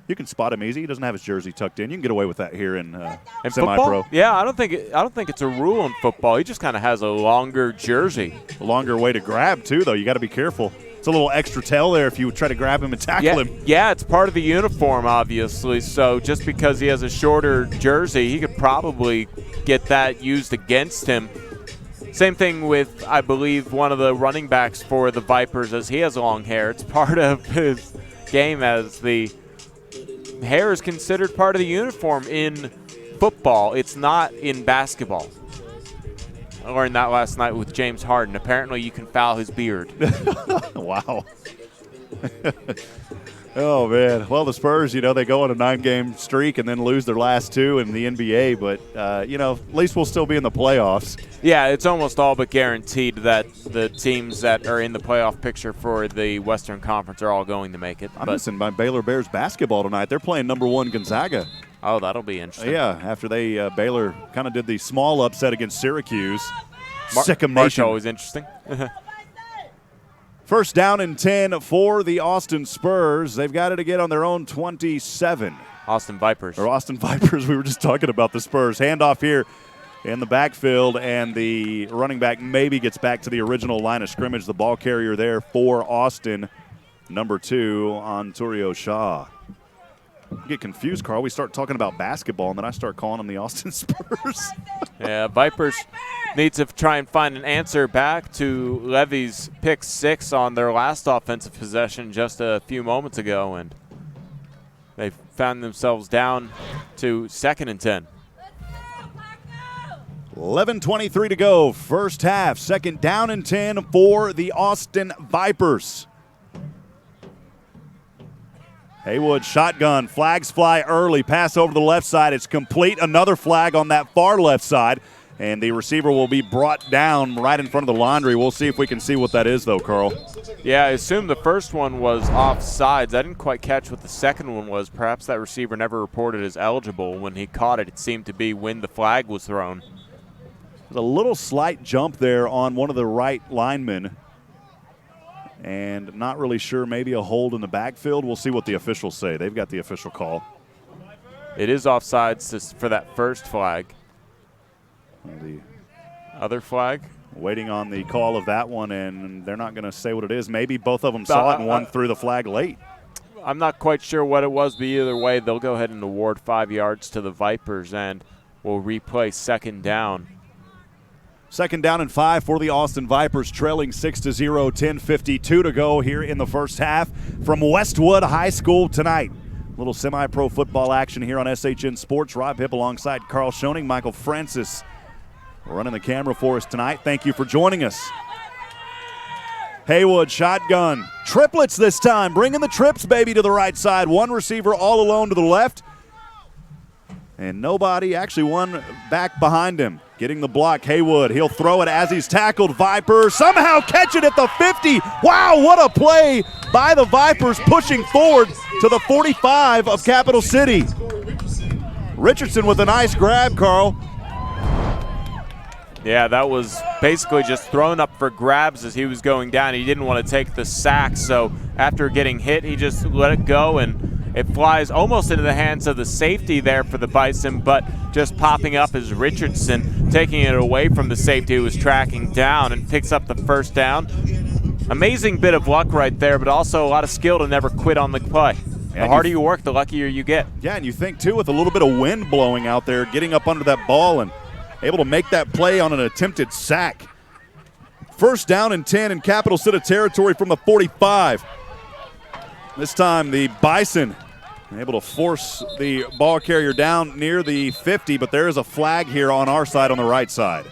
you can spot him easy. He doesn't have his jersey tucked in. You can get away with that here in semi-pro. Football? Yeah, I don't think it's a rule in football. He just kind of has a longer jersey. A longer way to grab, too, though. You got to be careful. It's a little extra tail there if you try to grab him and tackle him. Yeah, it's part of the uniform, obviously. So just because he has a shorter jersey, he could probably get that used against him. Same thing with, I believe, one of the running backs for the Vipers, as he has long hair. It's part of his game, as the hair is considered part of the uniform in football. It's not in basketball. I learned that last night with James Harden. Apparently, you can foul his beard. Wow. Oh, man. Well, the Spurs, they go on a 9-game streak and then lose their last 2 in the NBA. But, at least we'll still be in the playoffs. Yeah, it's almost all but guaranteed that the teams that are in the playoff picture for the Western Conference are all going to make it. I'm missing my Baylor Bears basketball tonight. They're playing number 1 Gonzaga. Oh, that'll be interesting. Yeah, after they Baylor kind of did the small upset against Syracuse. Sick'em March Nation. always interesting. 1st down and 10 for the Austin Spurs. They've got it again on their own 27. Austin Vipers. Or Austin Vipers. We were just talking about the Spurs. Handoff here in the backfield, and the running back maybe gets back to the original line of scrimmage. The ball carrier there for Austin, number 2, Ontario Shaw. I get confused, Karl. We start talking about basketball, and then I start calling them the Austin Spurs. Yeah, Vipers need to try and find an answer back to Levy's pick 6 on their last offensive possession just a few moments ago, and they found themselves down to 2nd and 10. 11:23 to go, first half. 2nd down and 10 for the Austin Vipers. Haywood shotgun, flags fly early, pass over to the left side. It's complete. Another flag on that far left side, and the receiver will be brought down right in front of the laundry. We'll see if we can see what that is, though, Karl. Yeah, I assume the first one was offsides. I didn't quite catch what the second one was. Perhaps that receiver never reported as eligible. When he caught it, it seemed to be when the flag was thrown. There's a little slight jump there on one of the right linemen. And not really sure, maybe a hold in the backfield. We'll see what the officials say. They've got the official call. It is offsides for that first flag. The Other flag. Waiting on the call of that one, and they're not going to say what it is. Maybe both of them saw it and one threw the flag late. I'm not quite sure what it was, but either way, they'll go ahead and award 5 yards to the Vipers, and we'll replay second down. Second down and 5 for the Austin Vipers, trailing 6-0, 10:52 to go here in the first half from Westwood High School tonight. Little semi-pro football action here on SHN Sports. Rob Hipp alongside Karl Schoening, Michael Francis running the camera for us tonight. Thank you for joining us. Haywood shotgun. Triplets this time, bringing the trips, baby, to the right side. One receiver all alone to the left. And nobody, actually one back behind him. Getting the block, Haywood. He'll throw it as he's tackled. Vipers somehow catch it at the 50. Wow, what a play by the Vipers, pushing forward to the 45 of Capital City. Richardson with a nice grab, Karl. Yeah, that was basically just thrown up for grabs as he was going down. He didn't want to take the sack, so after getting hit, he just let it go, and it flies almost into the hands of the safety there for the Bison, but just popping up is Richardson, taking it away from the safety who was tracking down, and picks up the first down. Amazing bit of luck right there, but also a lot of skill to never quit on the play. The harder you work, the luckier you get. Yeah, and you think, too, with a little bit of wind blowing out there, getting up under that ball and able to make that play on an attempted sack. First down and 10 in Capital City territory from the 45. This time the Bison able to force the ball carrier down near the 50, but there is a flag here on our side on the right side.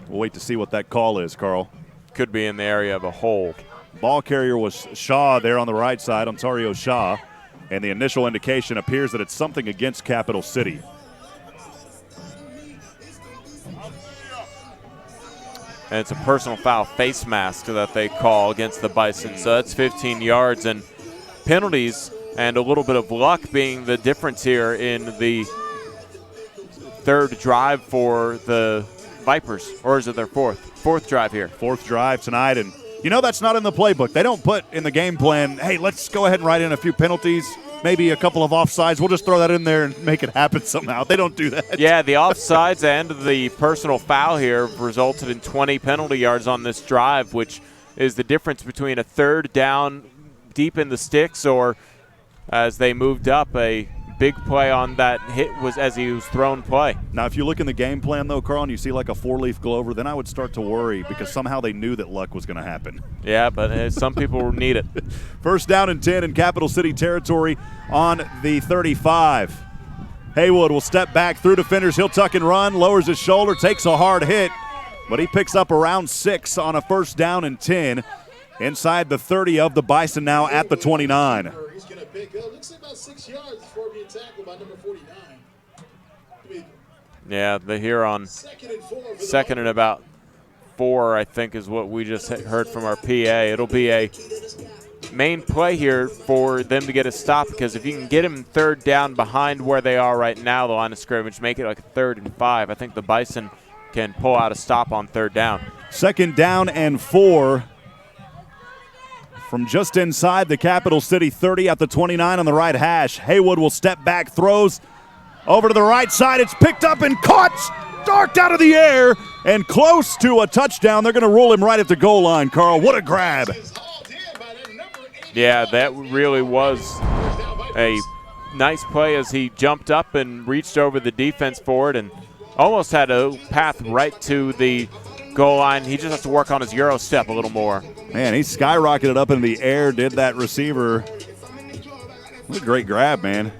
We'll wait to see what that call is, Karl. Could be in the area of a hole. Ball carrier was Shaw there on the right side, Ontario Shaw, and the initial indication appears that it's something against Capital City. And it's a personal foul face mask that they call against the Bison. So that's 15 yards, and penalties and a little bit of luck being the difference here in the third drive for the Vipers. Or is it their fourth? Fourth drive here. Fourth drive tonight, and you know that's not in the playbook. They don't put in the game plan, hey, let's go ahead and write in a few penalties, maybe a couple of offsides. We'll just throw that in there and make it happen somehow. They don't do that. Yeah, the offsides and the personal foul here resulted in 20 penalty yards on this drive, which is the difference between a third down deep in the sticks or, as they moved up, a big play on that hit was as he was thrown play. Now, if you look in the game plan, though, Karl, and you see like a four-leaf clover, then I would start to worry because somehow they knew that luck was going to happen. Yeah, but some people need it. First down and 10 in Capital City territory on the 35. Haywood will step back through defenders. He'll tuck and run, lowers his shoulder, takes a hard hit, but he picks up around 6 on a first down and 10 inside the 30 of the Bison, now at the 29. He's going to pick up, looks like about 6 yards before being tackled by number 49. Yeah, they're here on second and about 4, I think, is what we just heard from our PA. It'll be a main play here for them to get a stop, because if you can get him third down behind where they are right now, the line of scrimmage, make it like a 3rd and 5, I think the Bison can pull out a stop on third down. Second down and 4 from just inside the Capital City 30 at the 29 on the right hash. Haywood will step back, throws over to the right side. It's picked up and caught, darked out of the air, and close to a touchdown. They're going to roll him right at the goal line, Karl. What a grab. Yeah, that really was a nice play as he jumped up and reached over the defense for it and almost had a path right to the goal line. He just has to work on his Euro step a little more. Man, he skyrocketed up in the air, did that receiver. What a great grab, man.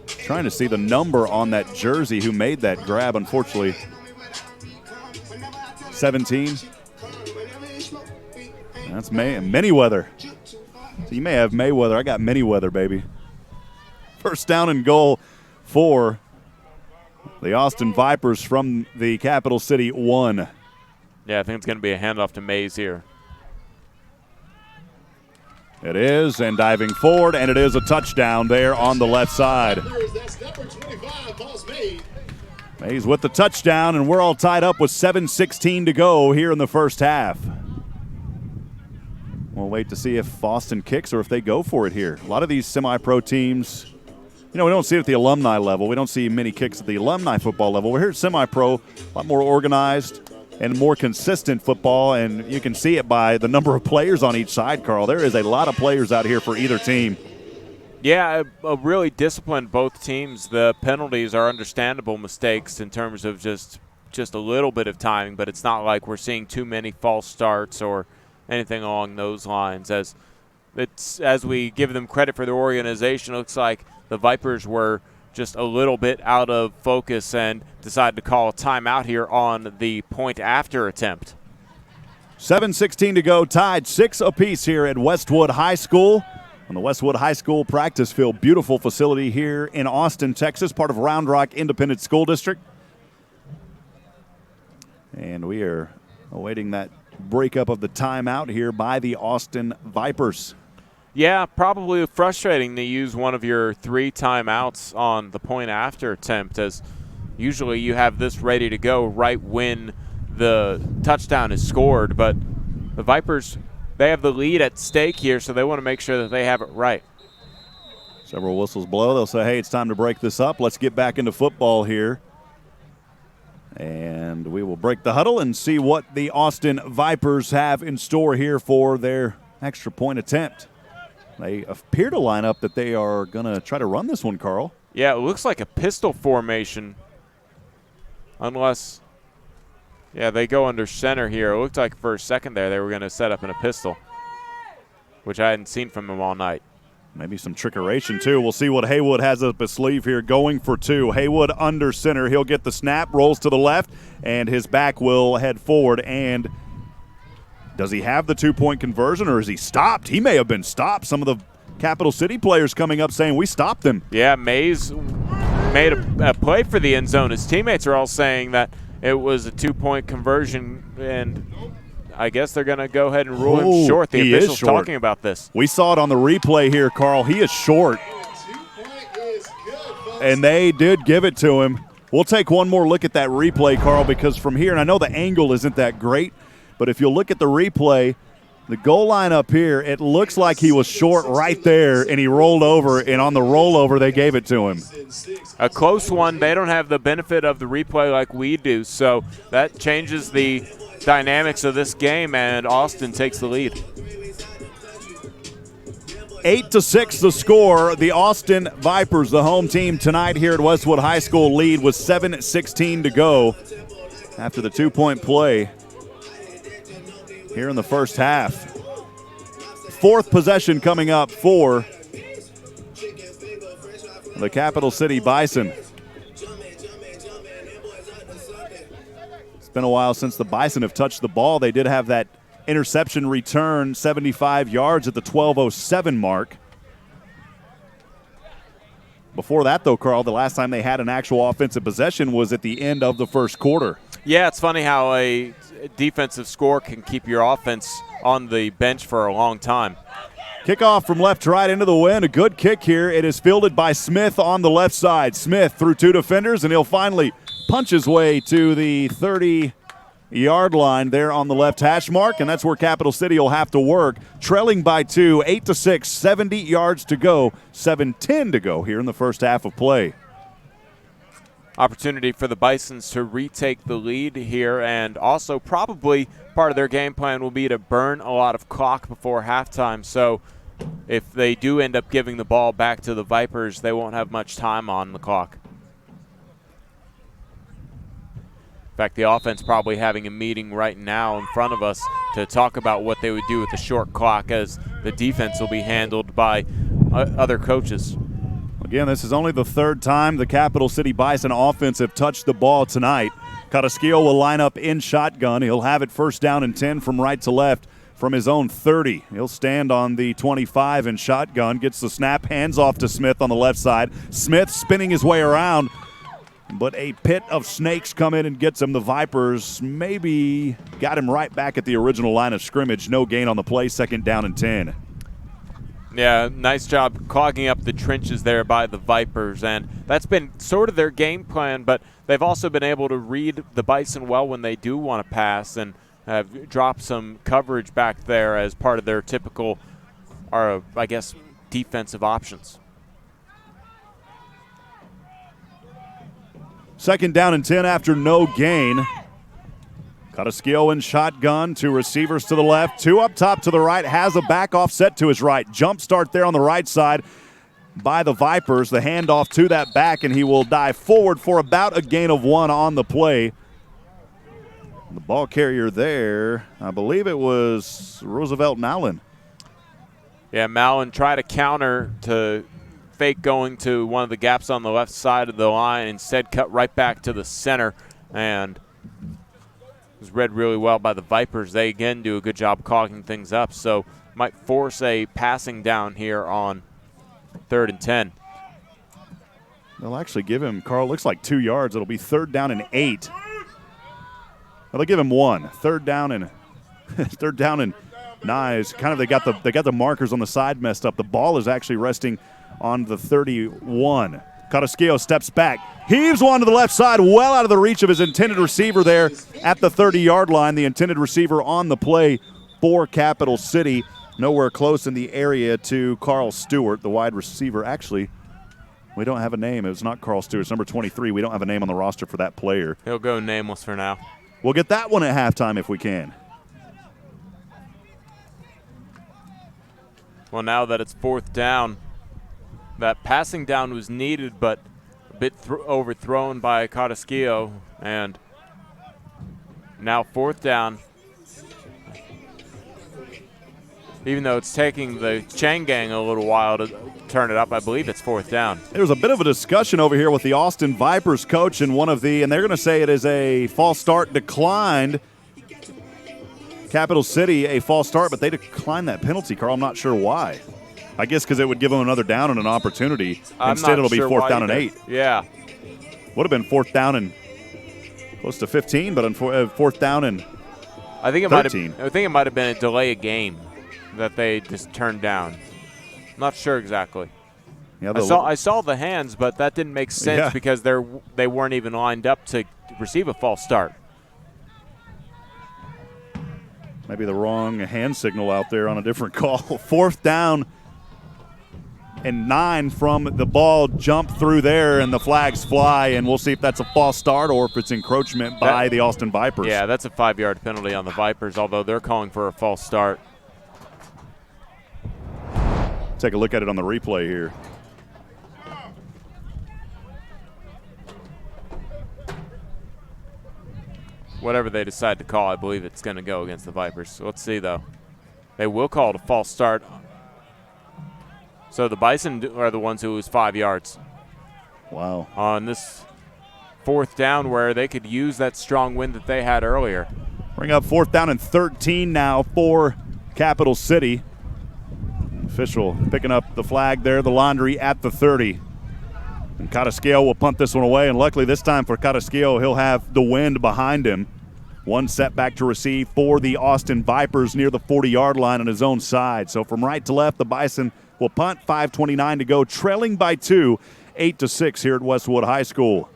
Trying to see the number on that jersey who made that grab, unfortunately. 17. That's Manyweather. So you may have Mayweather. I got Manyweather, baby. First down and goal for the Austin Vipers from the Capital City 1. Yeah, I think it's going to be a handoff to Mays here. It is, and diving forward, and it is a touchdown there on the left side. Mays with the touchdown, and we're all tied up with 7:16 to go here in the first half. We'll wait to see if Austin kicks or if they go for it here. A lot of these semi-pro teams we don't see it at the alumni level. We don't see many kicks at the alumni football level. We're here at semi-pro, a lot more organized and more consistent football, and you can see it by the number of players on each side, Karl. There is a lot of players out here for either team. Yeah, a really disciplined both teams. The penalties are understandable mistakes in terms of just a little bit of timing, but it's not like we're seeing too many false starts or anything along those lines. As we give them credit for their organization, it looks like the Vipers were just a little bit out of focus and decided to call a timeout here on the point after attempt. 7:16 to go, tied 6 apiece here at Westwood High School. On the Westwood High School practice field, beautiful facility here in Austin, Texas, part of Round Rock Independent School District. And we are awaiting that breakup of the timeout here by the Austin Vipers. Yeah, probably frustrating to use one of your 3 timeouts on the point after attempt, as usually you have this ready to go right when the touchdown is scored. But the Vipers, they have the lead at stake here, so they want to make sure that they have it right. Several whistles blow. They'll say, hey, it's time to break this up. Let's get back into football here. And we will break the huddle and see what the Austin Vipers have in store here for their extra point attempt. They appear to line up that they are going to try to run this one, Karl. Yeah, it looks like a pistol formation. Unless, yeah, they go under center here. It looked like for a second there they were going to set up in a pistol, which I hadn't seen from them all night. Maybe some trickeration, too. We'll see what Haywood has up his sleeve here, going for 2. Haywood under center. He'll get the snap, rolls to the left, and his back will head forward. And does he have the 2-point conversion, or is he stopped? He may have been stopped. Some of the Capital City players coming up saying we stopped him. Yeah, Mays made a play for the end zone. His teammates are all saying that it was a 2-point conversion, and I guess they're going to go ahead and rule him short. The official's talking about this. We saw it on the replay here, Karl. He is short. And they did give it to him. We'll take one more look at that replay, Karl, because from here, and I know the angle isn't that great, but if you look at the replay, the goal line up here, it looks like he was short right there, and he rolled over, and on the rollover, they gave it to him. A close one. They don't have the benefit of the replay like we do, so that changes the dynamics of this game, and Austin takes the lead. 8-6 the score. The Austin Vipers, the home team tonight here at Westwood High School, lead with 7:16 to go after the 2-point play here in the first half. 4th possession coming up for the Capital City Bison. It's been a while since the Bison have touched the ball. They did have that interception return, 75 yards at the 12:07 mark. Before that, though, Karl, the last time they had an actual offensive possession was at the end of the first quarter. Yeah, it's funny how a defensive score can keep your offense on the bench for a long time. Kickoff from left to right into the wind. A good kick here. It is fielded by Smith on the left side. Smith through 2 defenders, and he'll finally punch his way to the 30-yard line there on the left hash mark, and that's where Capital City will have to work. Trailing by 2, 8-6, 70 yards to go, 7:10 to go here in the first half of play. Opportunity for the Bisons to retake the lead here, and also probably part of their game plan will be to burn a lot of clock before halftime. So if they do end up giving the ball back to the Vipers, they won't have much time on the clock. In fact, the offense probably having a meeting right now in front of us to talk about what they would do with the short clock, as the defense will be handled by other coaches. Again, this is only the 3rd time the Capital City Bison offense have touched the ball tonight. Carrasquillo will line up in shotgun. He'll have it 1st down and 10 from right to left from his own 30. He'll stand on the 25 in shotgun, gets the snap, hands off to Smith on the left side. Smith spinning his way around, but a pit of snakes come in and gets him. The Vipers maybe got him right back at the original line of scrimmage. No gain on the play, 2nd down and 10. Yeah, nice job clogging up the trenches there by the Vipers, and that's been sort of their game plan, but they've also been able to read the Bison well when they do want to pass, and have dropped some coverage back there as part of their typical, or I guess, defensive options. 2nd down and 10 after no gain. Carrasquillo in shotgun, 2 receivers to the left, 2 up top to the right, has a back offset to his right. Jump start there on the right side by the Vipers. The handoff to that back, and he will dive forward for about a gain of 1 on the play. The ball carrier there, I believe it was Roosevelt Mallon. Yeah, Mallon tried to counter to fake going to one of the gaps on the left side of the line, instead cut right back to the center, and was read really well by the Vipers. They again do a good job clogging things up, so might force a passing down here on 3rd and 10. They'll actually give him, Karl, looks like 2 yards. It'll be 3rd down and 8. Well, they'll give him 1. 3rd down and 3rd down and 9. Kind of they got the markers on the side messed up. The ball is actually resting on the 31. Carrasquillo steps back, heaves one to the left side, well out of the reach of his intended receiver there at the 30-yard line. The intended receiver on the play for Capital City. Nowhere close in the area to Carl Stewart, the wide receiver. Actually, we don't have a name. It's not Carl Stewart. It's number 23. We don't have a name on the roster for that player. He'll go nameless for now. We'll get that one at halftime if we can. Well, now that it's 4th down, that passing down was needed, but a bit overthrown by Carrasquillo. And now 4th down. Even though it's taking the Chang gang a little while to turn it up, I believe it's 4th down. There was a bit of a discussion over here with the Austin Vipers coach and and they're going to say it is a false start declined. Capital City, a false start, but they declined that penalty, Karl. I'm not sure why. I guess because it would give them another down and an opportunity. Instead, it'll be 4th down and 8. Yeah. Would have been 4th down and close to 15, but 4th down and I think 13. it might have been a delay of game that they just turned down. Not sure exactly. Yeah, I saw the hands, but that didn't make sense because they weren't even lined up to receive a false start. Maybe the wrong hand signal out there on a different call. 4th down and 9 from the ball jump through there, and the flags fly, and we'll see if that's a false start or if it's encroachment by the Austin Vipers. Yeah, that's a 5-yard penalty on the Vipers, although they're calling for a false start. Take a look at it on the replay here. Whatever they decide to call, I believe it's going to go against the Vipers. So let's see, though. They will call it a false start. So the Bison are the ones who lose 5 yards. Wow. On this 4th down where they could use that strong wind that they had earlier. Bring up 4th down and 13 now for Capital City. Official picking up the flag there, the laundry at the 30. And Carrasquillo will punt this one away, and luckily this time for Carrasquillo, he'll have the wind behind him. 1 setback to receive for the Austin Vipers near the 40-yard line on his own side. So from right to left, the Bison will punt, 5:29 to go, trailing by 2, 8-6 here at Westwood High School.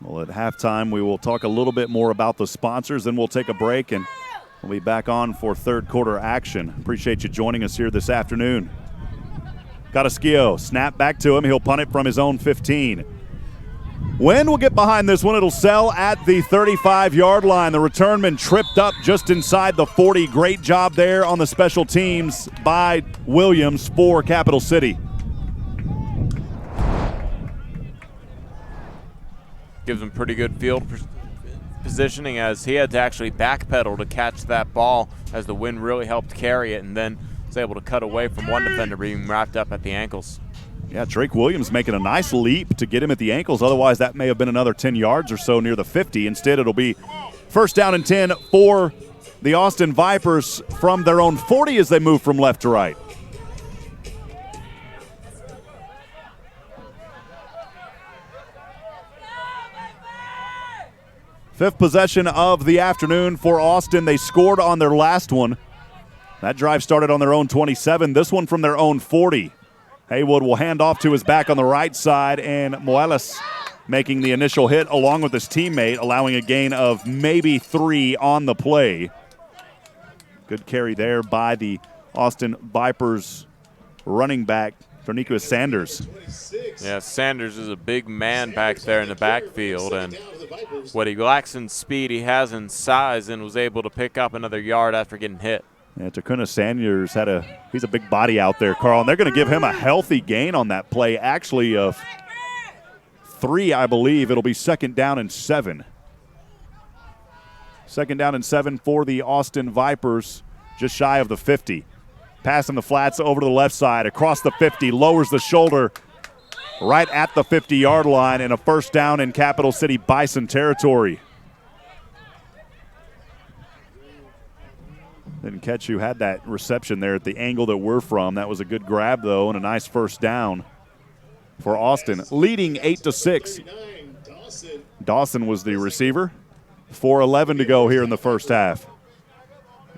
Well, at halftime, we will talk a little bit more about the sponsors, then we'll take a break, and we'll be back on for 3rd quarter action. Appreciate you joining us here this afternoon. Carrasquillo, snap back to him. He'll punt it from his own 15. Wind will get behind this one. It'll sell at the 35-yard line. The returnman tripped up just inside the 40. Great job there on the special teams by Williams for Capital City. Gives him pretty good field positioning, as he had to actually backpedal to catch that ball as the wind really helped carry it, and then was able to cut away from one defender being wrapped up at the ankles. Yeah, Drake Williams making a nice leap to get him at the ankles. Otherwise, that may have been another 10 yards or so near the 50. Instead, it'll be 1st down and 10 for the Austin Vipers from their own 40 as they move from left to right. Fifth possession of the afternoon for Austin. They scored on their last one. That drive started on their own 27. This one from their own 40. Haywood will hand off to his back on the right side, and Morales making the initial hit along with his teammate, allowing a gain of maybe 3 on the play. Good carry there by the Austin Vipers running back, Torniquez Sanders. Yeah, Sanders is a big man back there in the backfield, and what he lacks in speed, he has in size, and was able to pick up another yard after getting hit. Yeah, Torniquez Sanders he's a big body out there, Karl, and they're going to give him a healthy gain on that play, actually of 3, I believe. It'll be 2nd down and 7. 2nd down and 7 for the Austin Vipers, just shy of the 50. Pass in the flats over to the left side, across the 50, lowers the shoulder right at the 50-yard line, and a 1st down in Capital City Bison territory. Didn't catch who had that reception there at the angle that we're from. That was a good grab, though, and a nice 1st down for Austin, leading 8-6. Dawson was the receiver. 4:11 to go here in the 1st half.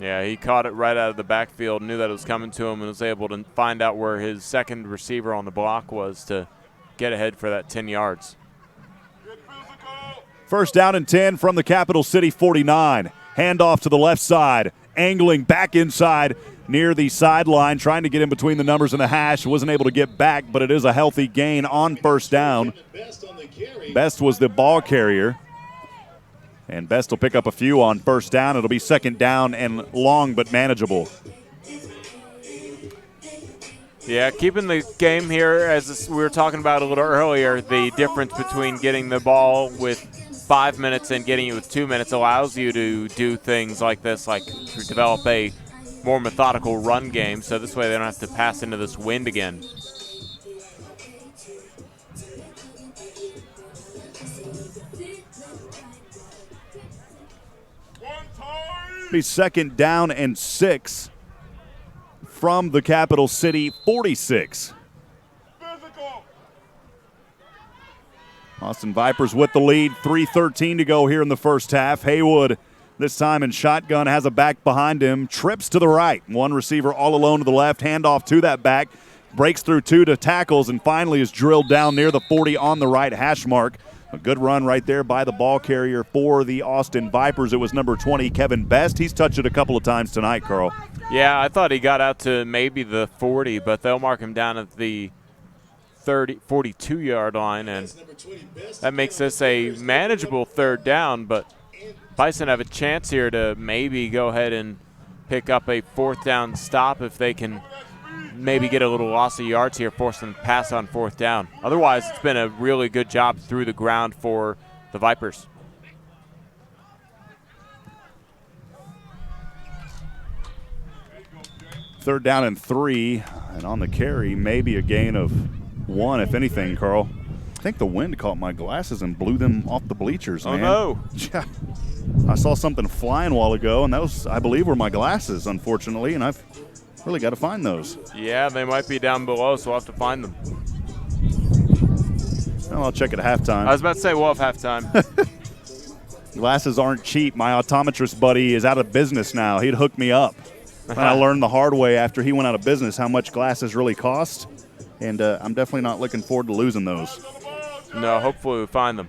Yeah, he caught it right out of the backfield, knew that it was coming to him, and was able to find out where his second receiver on the block was to get ahead for that 10 yards. 1st down and 10 from the Capital City 49. Handoff to the left side, angling back inside near the sideline, trying to get in between the numbers and the hash. Wasn't able to get back, but it is a healthy gain on 1st down. Best was the ball carrier. And Best will pick up a few on 1st down. It'll be 2nd down and long but manageable. Yeah, keeping the game here, as we were talking about a little earlier, the difference between getting the ball with 5 minutes and getting it with 2 minutes allows you to do things like this, like to develop a more methodical run game, so this way they don't have to pass into this wind again. Be 2nd down and 6 from the Capital City 46. Austin Vipers with the lead, 3:13 to go here in the 1st half. Haywood, this time in shotgun, has a back behind him, trips to the right. One receiver all alone to the left, handoff to that back, breaks through 2 to tackles, and finally is drilled down near the 40 on the right hash mark. A good run right there by the ball carrier for the Austin Vipers. It was number 20, Kevin Best. He's touched it a couple of times tonight, Karl. Yeah, I thought he got out to maybe the 40, but they'll mark him down at the 42-yard line, and that makes this a manageable 3rd down, but Bison have a chance here to maybe go ahead and pick up a 4th down stop if they can maybe get a little loss of yards here, force them to pass on 4th down. Otherwise, it's been a really good job through the ground for the Vipers. Third down and 3, and on the carry, maybe a gain of 1, if anything, Karl. I think the wind caught my glasses and blew them off the bleachers, man. Oh, no. Yeah. I saw something flying a while ago, and those, I believe, were my glasses, unfortunately, and I've really got to find those. Yeah, they might be down below, so we'll have to find them. Well, I'll check at halftime. I was about to say we'll have halftime. Glasses aren't cheap. My optometrist buddy is out of business now. He'd hook me up. And I learned the hard way after he went out of business how much glasses really cost, and I'm definitely not looking forward to losing those. No, hopefully we find them.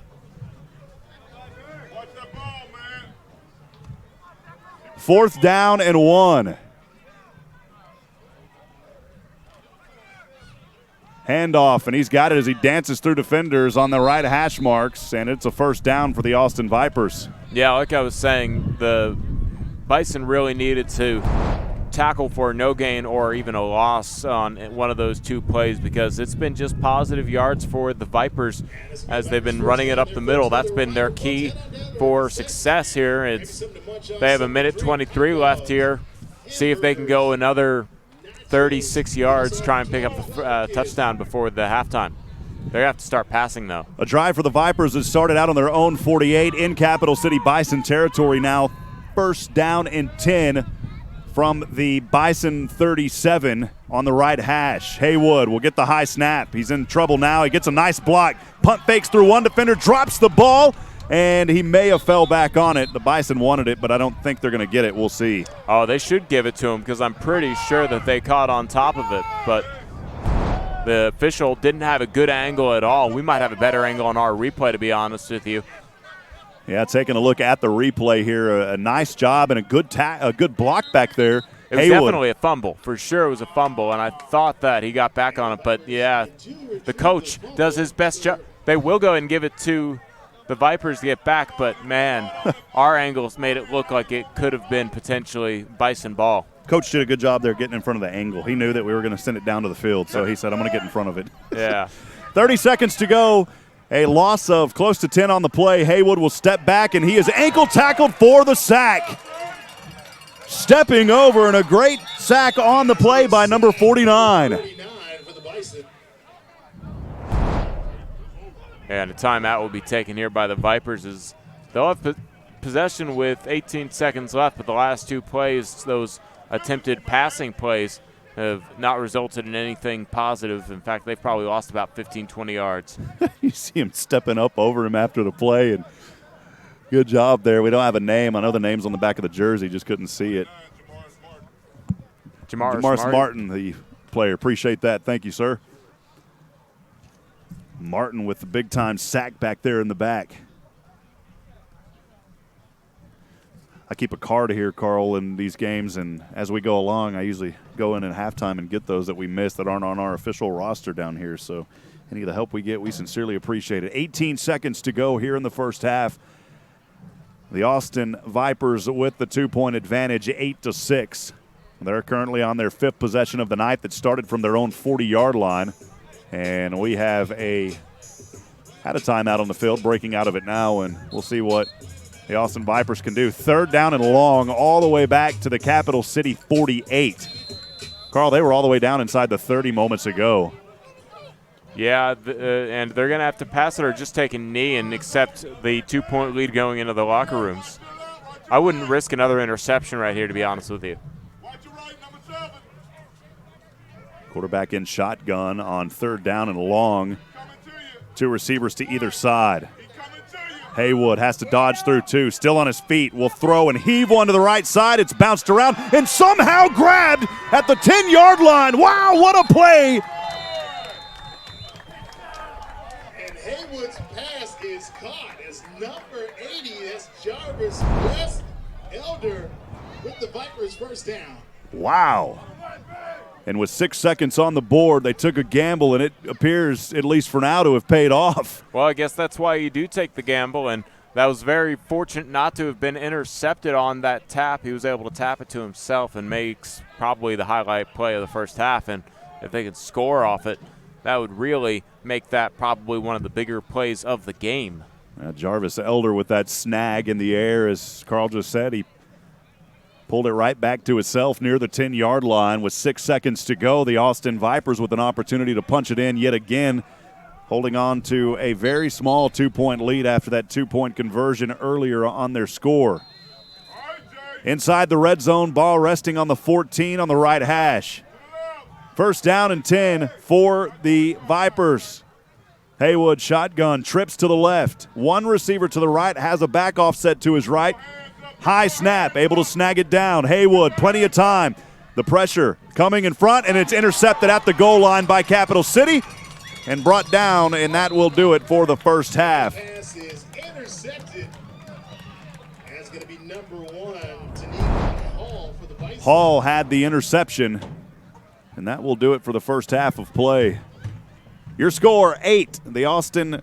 Fourth down and 1. Handoff, and he's got it as he dances through defenders on the right hash marks, and it's a 1st down for the Austin Vipers. Yeah, like I was saying, the Bison really needed to tackle for no gain or even a loss on one of those 2 plays, because it's been just positive yards for the Vipers as they've been running it up the middle. That's been their key for success here. They have a minute 23 left here. See if they can go another 36 yards, try and pick up the touchdown before the halftime. They have to start passing, though. A drive for the Vipers has started out on their own 48 in Capital City Bison territory now. 1st down and 10 from the Bison 37 on the right hash. Haywood will get the high snap. He's in trouble now. He gets a nice block. Punt fakes through one defender, drops the ball, and he may have fell back on it. The Bison wanted it, but I don't think they're going to get it. We'll see. Oh, they should give it to him, because I'm pretty sure that they caught on top of it, but the official didn't have a good angle at all. We might have a better angle on our replay, to be honest with you. Yeah, taking a look at the replay here, a nice job and a good block back there It was Haywood. definitely a fumble. For sure it was a fumble, and I thought that he got back on it. But, yeah, the coach does his best job. They will go and give it to the Vipers to get back, but, man, our angles made it look like it could have been potentially Bison ball. Coach did a good job there getting in front of the angle. He knew that we were going to send it down to the field, so he said, I'm going to get in front of it. Yeah. 30 seconds to go. A loss of close to 10 on the play. Haywood will step back, and he is ankle tackled for the sack. Stepping over, and a great sack on the play by number 49. 49 for the Bison. And a timeout will be taken here by the Vipers as they'll have possession with 18 seconds left, but the last two plays, those attempted passing plays, have not resulted in anything positive. In fact, they've probably lost about 15, 20 yards. You see him stepping up over him after the play, and good job there. We don't have a name. I know the name's on the back of the jersey, just couldn't see it. Jamaris Martin, the player. Appreciate that. Thank you, sir. Martin with the big-time sack back there in the back. I keep a card here, Karl, in these games, and as we go along, I usually go in at halftime and get those that we missed that aren't on our official roster down here. So any of the help we get, we sincerely appreciate it. 18 seconds to go here in the first half. The Austin Vipers with the 2-point advantage, 8-6. They're currently on their 5th possession of the night that started from their own 40-yard line. And we have had a timeout on the field, breaking out of it now, and we'll see what the Austin Vipers can do. 3rd down and long, all the way back to the Capital City 48. Karl, they were all the way down inside the 30 moments ago. Yeah, and they're going to have to pass it or just take a knee and accept the 2-point lead going into the locker rooms. I wouldn't risk another interception right here, to be honest with you. Quarterback in shotgun on 3rd down and long. 2 receivers to either side. Haywood has to dodge through 2. Still on his feet. Will throw and heave one to the right side. It's bounced around and somehow grabbed at the 10-yard line. Wow, what a play. And Haywood's pass is caught as number 80. That's Jarvis West Elder with the Vipers' first down. Wow. And with 6 seconds on the board, they took a gamble, and it appears, at least for now, to have paid off. Well, I guess that's why you do take the gamble, and that was very fortunate not to have been intercepted on that tap. He was able to tap it to himself and makes probably the highlight play of the first half. And if they could score off it, that would really make that probably one of the bigger plays of the game. Jarvis Elder with that snag in the air, as Karl just said, he pulled it right back to itself near the 10-yard line with 6 seconds to go. The Austin Vipers with an opportunity to punch it in yet again, holding on to a very small 2-point lead after that 2-point conversion earlier on their score. Inside the red zone, ball resting on the 14 on the right hash. 1st down and 10 for the Vipers. Haywood shotgun, trips to the left. 1 receiver to the right, has a back offset to his right. High snap, able to snag it down. Haywood, plenty of time. The pressure coming in front, and it's intercepted at the goal line by Capital City and brought down, and that will do it for the first half. Pass is intercepted. That's going to be number 1, Tanika Hall for the Bison. Hall had the interception, and that will do it for the first half of play. Your score, 8. The Austin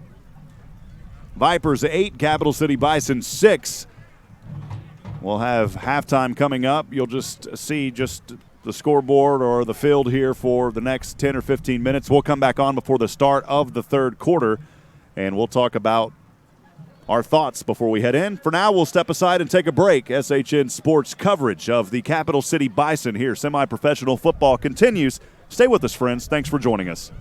Vipers 8, Capital City Bison 6. We'll have halftime coming up. You'll just see the scoreboard or the field here for the next 10 or 15 minutes. We'll come back on before the start of the 3rd quarter, and we'll talk about our thoughts before we head in. For now, we'll step aside and take a break. SHN Sports coverage of the Capital City Bison here. Semi-professional football continues. Stay with us, friends. Thanks for joining us.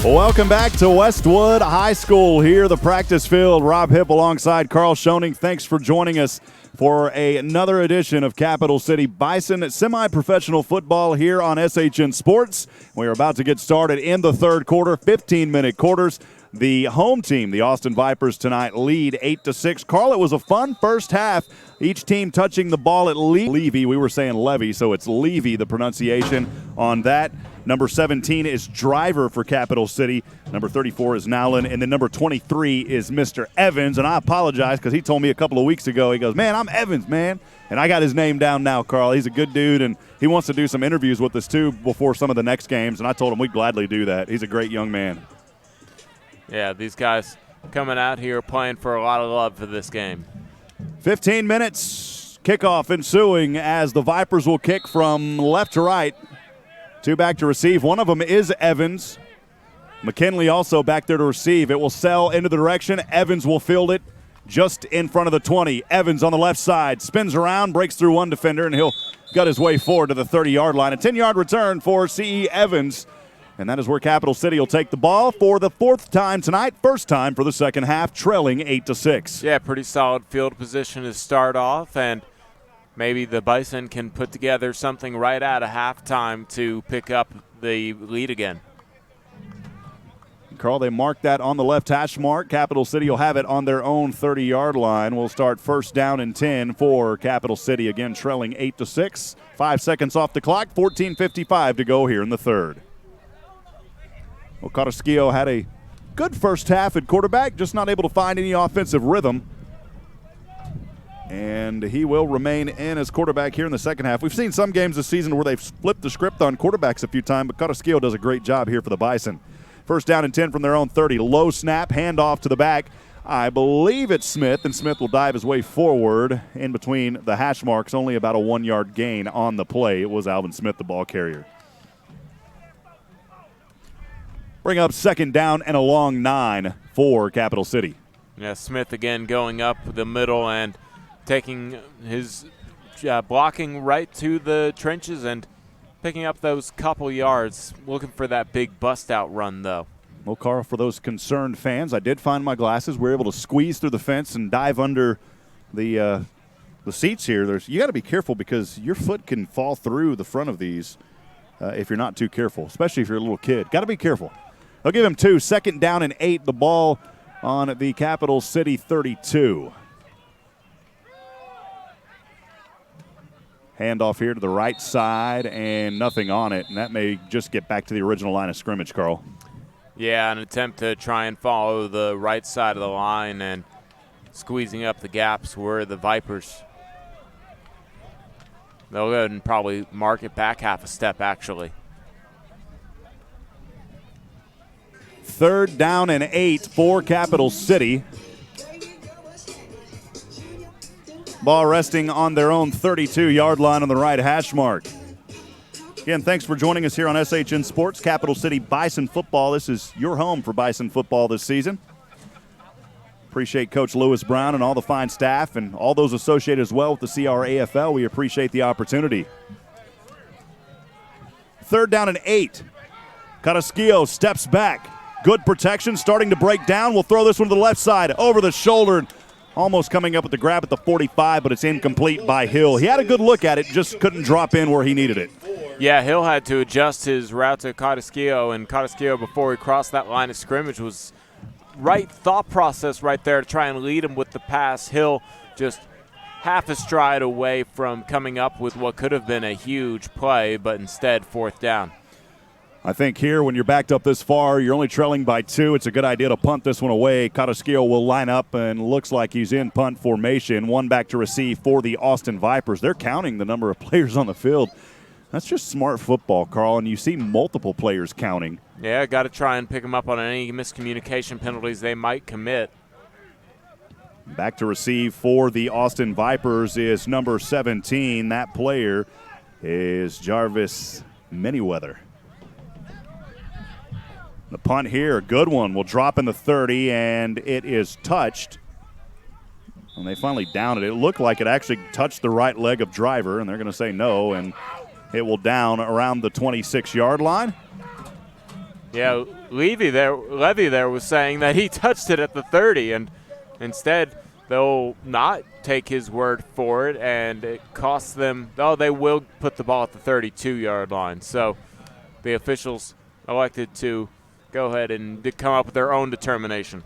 Welcome back to Westwood High School here, the practice field. Rob Hipp alongside Karl Schoening. Thanks for joining us for another edition of Capital City Bison semi-professional football here on SHN Sports. We're about to get started in the third quarter, 15-minute quarters. The home team, the Austin Vipers, tonight lead 8-6. Karl, it was a fun first half. Each team touching the ball at Levy. We were saying Levy, so it's Levy, the pronunciation on that. Number 17 is Driver for Capital City. Number 34 is Nowlin. And then number 23 is Mr. Evans. And I apologize because he told me a couple of weeks ago, he goes, man, I'm Evans, man. And I got his name down now, Karl. He's a good dude, and he wants to do some interviews with us, too, before some of the next games. And I told him we'd gladly do that. He's a great young man. Yeah, these guys coming out here playing for a lot of love for this game. 15 minutes, kickoff ensuing as the Vipers will kick from left to right. Two back to receive. One of them is Evans. McKinley also back there to receive. It will sell into the direction. Evans will field it just in front of the 20. Evans on the left side. Spins around, breaks through one defender, and he'll gut his way forward to the 30-yard line. A 10-yard return for C.E. Evans. And that is where Capital City will take the ball for the fourth time tonight. First time for the second half, trailing 8-6. Yeah, pretty solid field position to start off, and maybe the Bison can put together something right out of halftime to pick up the lead again. Karl, they mark that on the left hash mark. Capital City will have it on their own 30-yard line. We'll start first down and 10 for Capital City, again trailing 8-6. 5 seconds off the clock, 14:55 to go here in the third. Well, Carrasquillo had a good first half at quarterback, just not able to find any offensive rhythm. And he will remain in as quarterback here in the second half. We've seen some games this season where they've flipped the script on quarterbacks a few times, but Carrasquillo does a great job here for the Bison. First down and 10 from their own 30. Low snap, handoff to the back. I believe it's Smith, and Smith will dive his way forward in between the hash marks. Only about a 1-yard gain on the play. It was Alvin Smith, the ball carrier. Bring up second down and a long 9 for Capital City. Yeah, Smith again going up the middle and taking his blocking right to the trenches and picking up those couple yards. Looking for that big bust-out run, though. Well, Karl, for those concerned fans, I did find my glasses. We were able to squeeze through the fence and dive under the seats here. You got to be careful because your foot can fall through the front of these if you're not too careful, especially if you're a little kid. Got to be careful. They'll give him 2. Second down and 8. The ball on the Capital City 32. Handoff here to the right side and nothing on it. And that may just get back to the original line of scrimmage, Karl. Yeah, an attempt to try and follow the right side of the line and squeezing up the gaps were the Vipers. They'll go ahead and probably mark it back half a step, actually. Third down and 8 for Capital City. Ball resting on their own 32-yard line on the right hash mark. Again, thanks for joining us here on SHN Sports, Capital City Bison football. This is your home for Bison football this season. Appreciate Coach Lewis Brown and all the fine staff and all those associated as well with the CRAFL. We appreciate the opportunity. Third down and 8. Carrasquillo steps back. Good protection, starting to break down. We'll throw this one to the left side, over the shoulder. Almost coming up with the grab at the 45, but it's incomplete by Hill. He had a good look at it, just couldn't drop in where he needed it. Yeah, Hill had to adjust his route to Carrasquillo, and Carrasquillo, before he crossed that line of scrimmage, was right thought process right there to try and lead him with the pass. Hill just half a stride away from coming up with what could have been a huge play, but instead fourth down. I think here, when you're backed up this far, you're only trailing by 2. It's a good idea to punt this one away. Carrasquillo will line up and looks like he's in punt formation. One back to receive for the Austin Vipers. They're counting the number of players on the field. That's just smart football, Karl, and you see multiple players counting. Yeah, got to try and pick them up on any miscommunication penalties they might commit. Back to receive for the Austin Vipers is number 17. That player is Jarvis Manyweather. The punt here, a good one, will drop in the 30, and it is touched. And they finally downed it. It looked like it actually touched the right leg of Driver, and they're going to say no, and it will down around the 26-yard line. Yeah, Levy there was saying that he touched it at the 30, and instead they'll not take his word for it, and it costs them. Oh, they will put the ball at the 32-yard line. So the officials elected to go ahead and come up with their own determination.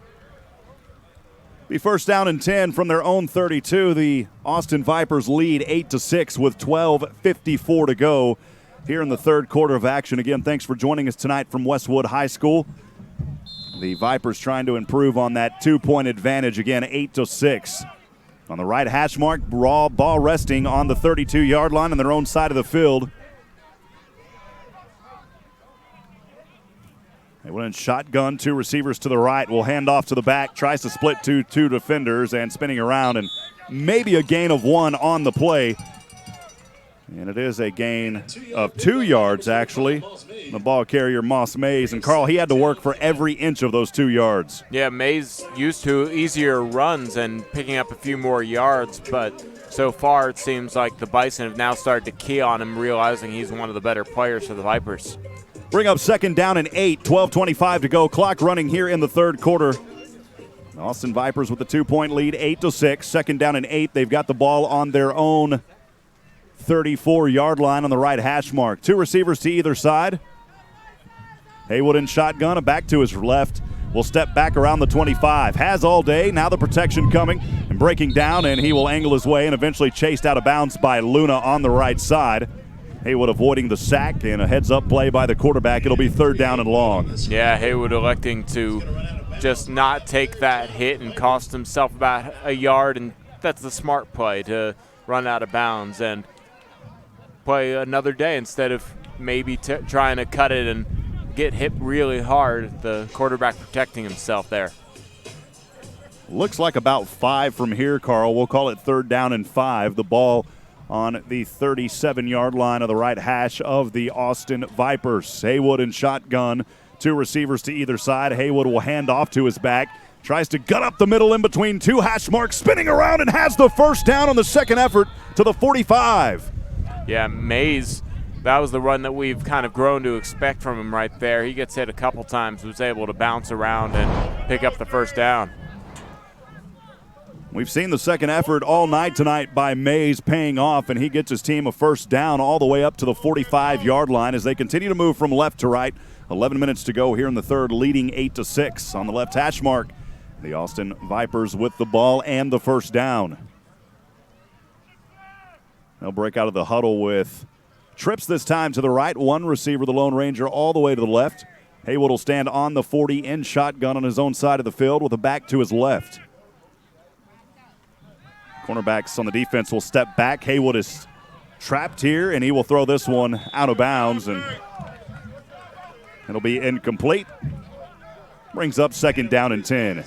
Be first down and 10 from their own 32. The Austin Vipers lead 8-6 with 12:54 to go here in the third quarter of action. Again, thanks for joining us tonight from Westwood High School. The Vipers trying to improve on that 2-point advantage. Again, 8-6. On the right hash mark, ball resting on the 32-yard line on their own side of the field. They went in shotgun, two receivers to the right, will hand off to the back, tries to split two defenders and spinning around, and maybe a gain of 1 on the play. And it is a gain of 2 yards, actually. The ball carrier, Moss Mays. And, Karl, he had to work for every inch of those 2 yards. Yeah, Mays used to easier runs and picking up a few more yards, but so far it seems like the Bison have now started to key on him, realizing he's one of the better players for the Vipers. Bring up second down and 8, 12:25 to go. Clock running here in the third quarter. The Austin Vipers with the 2-point lead, 8-6. Second down and 8. They've got the ball on their own 34-yard line on the right hash mark. Two receivers to either side. Haywood in shotgun, a back to his left. Will step back around the 25. Has all day. Now the protection coming and breaking down, and he will angle his way and eventually chased out of bounds by Luna on the right side. Haywood avoiding the sack and a heads-up play by the quarterback. It'll be third down and long. Yeah, Haywood electing to just not take that hit and cost himself about a yard, and that's the smart play to run out of bounds and play another day instead of maybe trying to cut it and get hit really hard. The quarterback protecting himself there. Looks like about 5 from here, Karl. We'll call it third down and 5. The ball on the 37-yard line of the right hash of the Austin Vipers. Haywood in shotgun, two receivers to either side. Haywood will hand off to his back. Tries to gut up the middle in between two hash marks, spinning around and has the first down on the second effort to the 45. Yeah, Mays, that was the run that we've kind of grown to expect from him right there. He gets hit a couple times, was able to bounce around and pick up the first down. We've seen the second effort all night tonight by Mays paying off, and he gets his team a first down all the way up to the 45-yard line as they continue to move from left to right. 11 minutes to go here in the third, leading 8-6 on the left hash mark. The Austin Vipers with the ball and the first down. They'll break out of the huddle with trips this time to the right. One receiver, the Lone Ranger, all the way to the left. Haywood will stand on the 40 in shotgun on his own side of the field with a back to his left. Cornerbacks on the defense will step back. Haywood is trapped here, and he will throw this one out of bounds, and it'll be incomplete. Brings up second down and 10.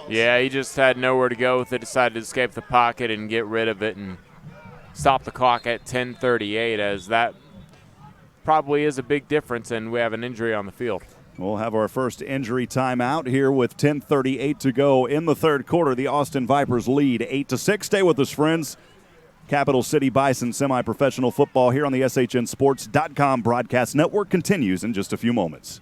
Yeah, he just had nowhere to go with it, decided to escape the pocket and get rid of it and stop the clock at 10:38, as that probably is a big difference, and we have an injury on the field. We'll have our first injury timeout here with 10:38 to go in the third quarter. The Austin Vipers lead 8-6. Stay with us, friends. Capital City Bison semi-professional football here on the SHNSports.com broadcast network continues in just a few moments.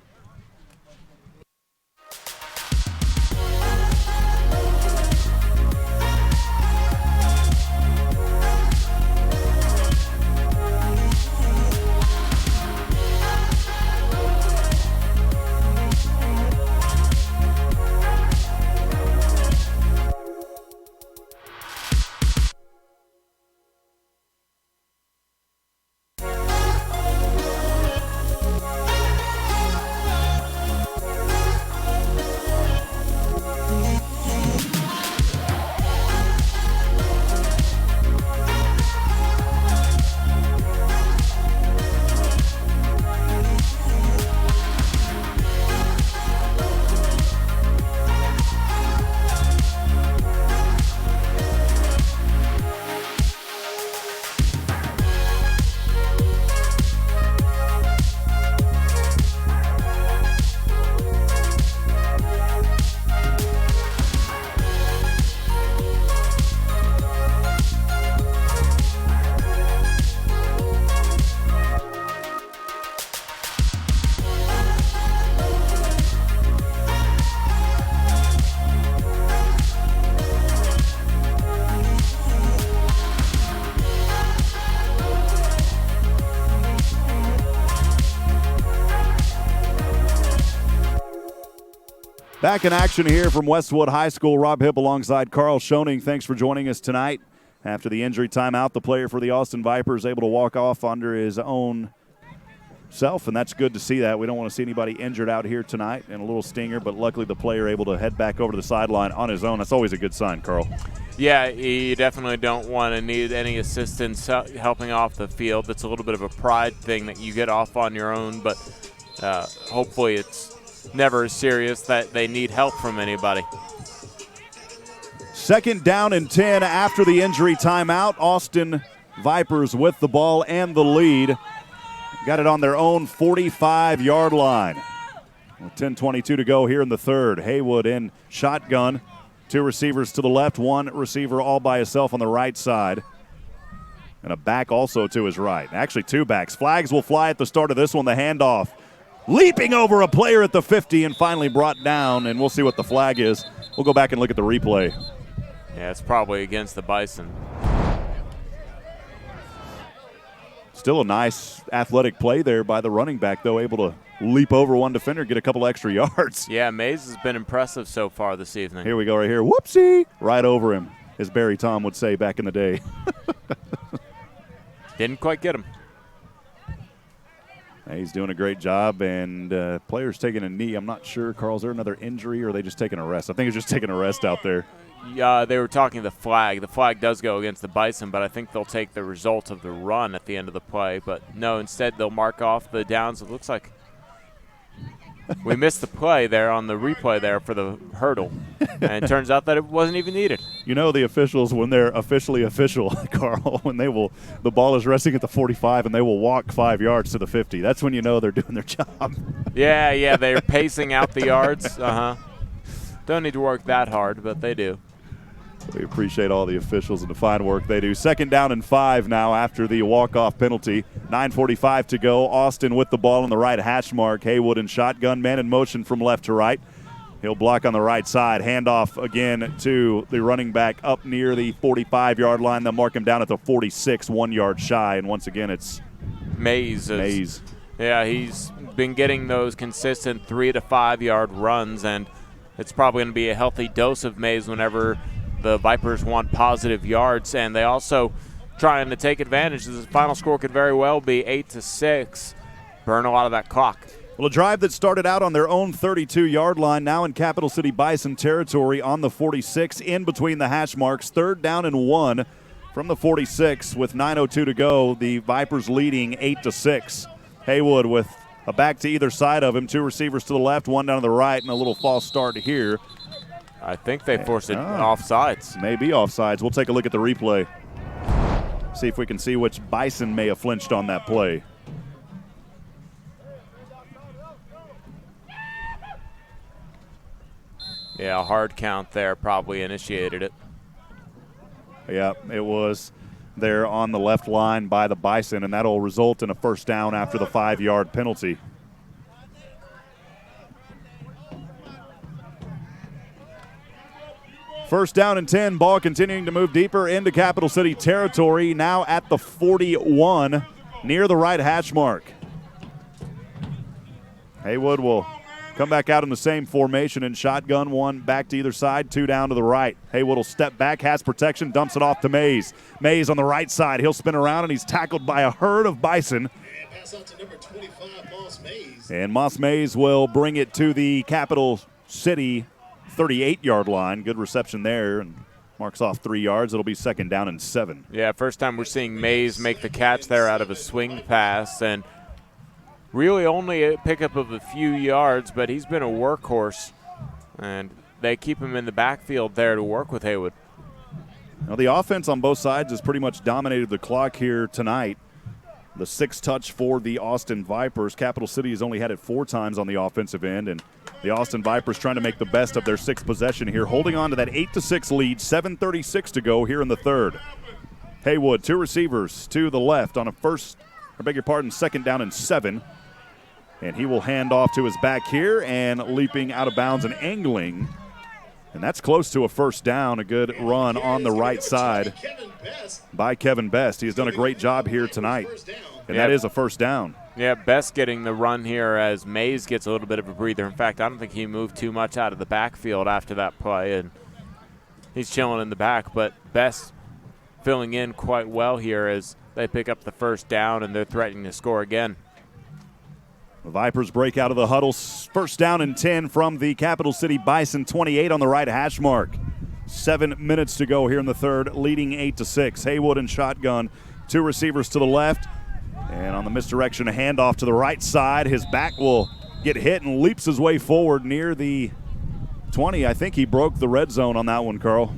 Back in action here from Westwood High School. Rob Hipp alongside Karl Schoening. Thanks for joining us tonight. After the injury timeout, the player for the Austin Vipers able to walk off under his own self, and that's good to see that. We don't want to see anybody injured out here tonight, and a little stinger, but luckily the player able to head back over to the sideline on his own. That's always a good sign, Karl. Yeah, you definitely don't want to need any assistance helping off the field. That's a little bit of a pride thing that you get off on your own, but hopefully it's never as serious that they need help from anybody. 2nd down and 10 after the injury timeout. Austin Vipers with the ball and the lead. Got it on their own 45-yard line. With 10:22 to go here in the third. Haywood in shotgun. 2 receivers to the left, 1 receiver all by himself on the right side. And a back also to his right. Actually, 2 backs. Flags will fly at the start of this one. The handoff. Leaping over a player at the 50 and finally brought down, and we'll see what the flag is. We'll go back and look at the replay. Yeah, it's probably against the Bison. Still a nice athletic play there by the running back, though, able to leap over one defender, get a couple extra yards. Yeah, Mays has been impressive so far this evening. Here we go right here. Whoopsie! Right over him, as Barry Tom would say back in the day. Didn't quite get him. He's doing a great job, and players taking a knee. I'm not sure, Karl, is there another injury, or are they just taking a rest? I think it's just taking a rest out there. Yeah, they were talking the flag. The flag does go against the Bison, but I think they'll take the result of the run at the end of the play. But no, instead they'll mark off the downs. It looks like we missed the play there on the replay there for the hurdle, and it turns out that it wasn't even needed. You know the officials, when they're officially official, Karl, when the ball is resting at the 45 and they will walk 5 yards to the 50. That's when you know they're doing their job. Yeah, they're pacing out the yards. Don't need to work that hard, but they do. We appreciate all the officials and the fine work they do. 2nd down and 5 now after the walk-off penalty. 9:45 to go. Austin with the ball on the right hash mark. Haywood in shotgun, man in motion from left to right. He'll block on the right side. Handoff again to the running back up near the 45-yard line. They'll mark him down at the 46, 1 yard shy. And once again, it's Mays. Yeah, he's been getting those consistent 3 to 5 yard runs, and it's probably going to be a healthy dose of Mays whenever the Vipers want positive yards, and they also trying to take advantage. The final score could very well be 8-6. Burn a lot of that clock. Well, a drive that started out on their own 32-yard line, now in Capital City Bison territory on the 46, in between the hash marks. 3rd down and 1 from the 46 with 9:02 to go. The Vipers leading 8-6. Haywood with a back to either side of him, 2 receivers to the left, 1 down to the right, and a little false start here. I think they forced it offsides. Maybe offsides. We'll take a look at the replay. See if we can see which Bison may have flinched on that play. Yeah, a hard count there probably initiated it. Yeah, it was there on the left line by the Bison, and that'll result in a 1st down after the 5-yard penalty. First down and 10, ball continuing to move deeper into Capital City territory, now at the 41, near the right hash mark. Haywood will come back out in the same formation in shotgun, 1 back to either side, 2 down to the right. Haywood will step back, has protection, dumps it off to Mays. Mays on the right side, he'll spin around, and he's tackled by a herd of Bison. And pass out to number 25, Moss Mays. And Moss Mays will bring it to the Capital City 38-yard line. Good reception there, and marks off 3 yards. It'll be 2nd down and 7. Yeah, first time we're seeing Mays make the catch there out of a swing pass, and really only a pickup of a few yards, but he's been a workhorse, and they keep him in the backfield there to work with Haywood. Now, the offense on both sides has pretty much dominated the clock here tonight. The 6th touch for the Austin Vipers. Capital City has only had it 4 times on the offensive end, and the Austin Vipers trying to make the best of their 6th possession here, holding on to that 8-6 lead, 7:36 to go here in the 3rd. Haywood, 2 receivers to the left on a 2nd down and 7. And he will hand off to his back here, and leaping out of bounds and angling. And that's close to a 1st down. A good run on the right side by Kevin Best. He has done a great job here tonight. And that is a 1st down. Yeah, Best getting the run here as Mays gets a little bit of a breather. In fact, I don't think he moved too much out of the backfield after that play, and he's chilling in the back. But Best filling in quite well here as they pick up the first down, and they're threatening to score again. The Vipers break out of the huddle. First down and 10 from the Capital City Bison, 28 on the right hash mark. 7 minutes to go here in the third, leading 8-6. Haywood in shotgun, 2 receivers to the left. And on the misdirection, a handoff to the right side. His back will get hit and leaps his way forward near the 20. I think he broke the red zone on that one, Karl.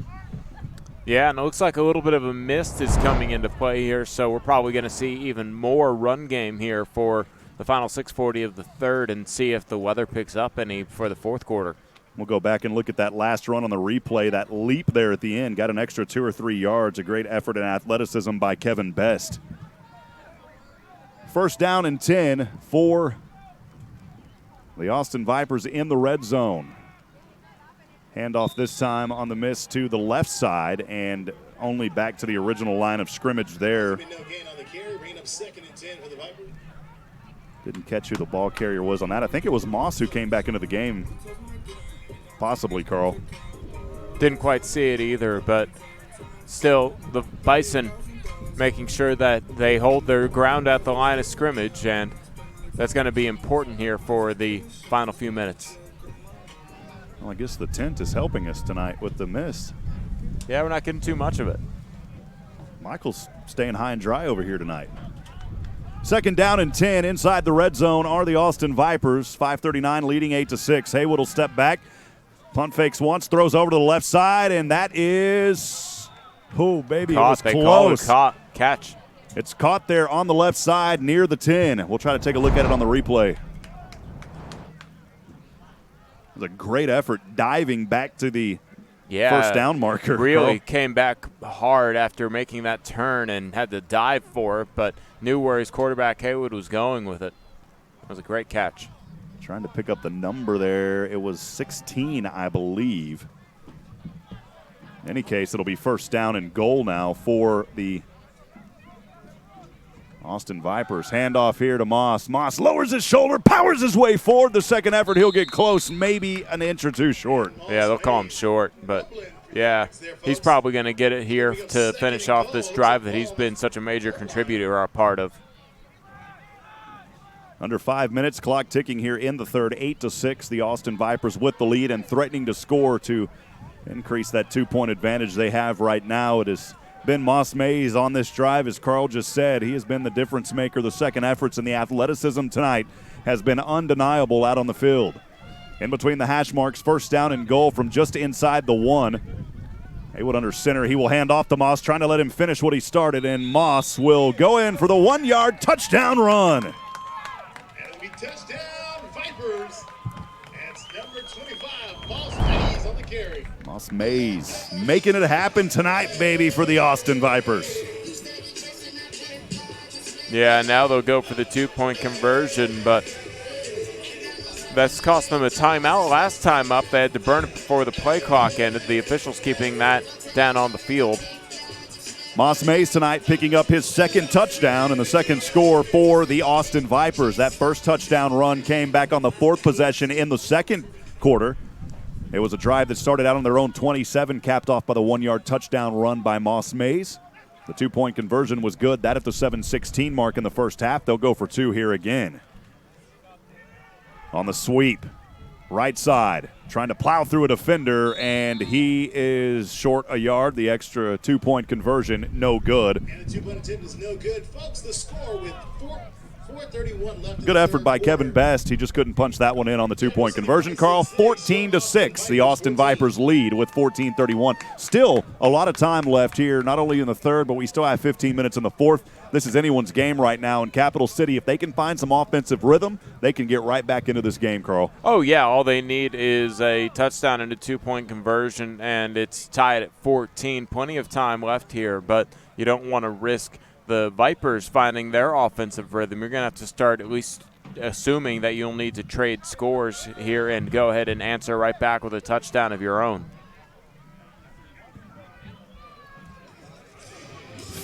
Yeah, and it looks like a little bit of a mist is coming into play here, so we're probably going to see even more run game here for the final 6:40 of the third and see if the weather picks up any for the fourth quarter. We'll go back and look at that last run on the replay. That leap there at the end got an extra 2 or 3 yards. A great effort and athleticism by Kevin Best. First down and 10 for the Austin Vipers in the red zone. Handoff this time on the miss to the left side and only back to the original line of scrimmage there. Didn't catch who the ball carrier was on that. I think it was Moss who came back into the game. Possibly, Karl. Didn't quite see it either, but still the Bison making sure that they hold their ground at the line of scrimmage, and that's going to be important here for the final few minutes. Well, I guess the tent is helping us tonight with the miss. Yeah, we're not getting too much of it. Michael's staying high and dry over here tonight. Second down and 10 inside the red zone are the Austin Vipers. 5:39 leading 8-6. Haywood will step back. Punt fakes once, throws over to the left side, and that is, oh, baby, caught. It was close. Caught. Catch. It's caught there on the left side near the 10. We'll try to take a look at it on the replay. It was a great effort diving back to the first down marker. Really came back hard after making that turn and had to dive for it, but knew where his quarterback Haywood was going with it. It was a great catch. Trying to pick up the number there. It was 16, I believe. In any case, it'll be first down and goal now for the Austin Vipers. Handoff here to Moss. Moss lowers his shoulder, powers his way forward. The second effort, he'll get close, maybe an inch or two short. Yeah, they'll call him short, but yeah, he's probably going to get it here to finish off this drive that he's been such a major contributor or a part of. Under 5 minutes, clock ticking here in the third, 8-6. The Austin Vipers with the lead and threatening to score to increase that 2-point advantage they have right now. It has been Moss Mays on this drive, as Karl just said. He has been the difference maker. The second efforts and the athleticism tonight has been undeniable out on the field. In between the hash marks, first down and goal from just inside the 1. Haywood under center. He will hand off to Moss, trying to let him finish what he started, and Moss will go in for the 1-yard touchdown run. Touchdown, Vipers. That's number 25, Moss Mays on the carry. Moss Mays making it happen tonight, baby, for the Austin Vipers. Yeah, now they'll go for the 2-point conversion, but that's cost them a timeout. Last time up, they had to burn it before the play clock ended. The officials keeping that down on the field. Moss Mays tonight picking up his second touchdown and the second score for the Austin Vipers. That first touchdown run came back on the 4th possession in the second quarter. It was a drive that started out on their own 27, capped off by the 1-yard touchdown run by Moss Mays. The 2-point conversion was good. That at the 7:16 mark in the first half. They'll go for 2 here again. On the sweep, right side, trying to plow through a defender, and he is short a yard. The extra 2-point conversion, no good. And the 2-point attempt is no good. Folks, the score with 4:31 left. Good effort by Kevin Best. He just couldn't punch that one in on the 2-point conversion. Karl, 14-6. The Austin Vipers lead with 14:31. Still a lot of time left here, not only in the third, but we still have 15 minutes in the fourth. This is anyone's game right now in Capital City. If they can find some offensive rhythm, they can get right back into this game, Karl. Oh, yeah. All they need is a touchdown and a 2-point conversion, and it's tied at 14. Plenty of time left here, but you don't want to risk the Vipers finding their offensive rhythm. You're going to have to start at least assuming that you'll need to trade scores here and go ahead and answer right back with a touchdown of your own.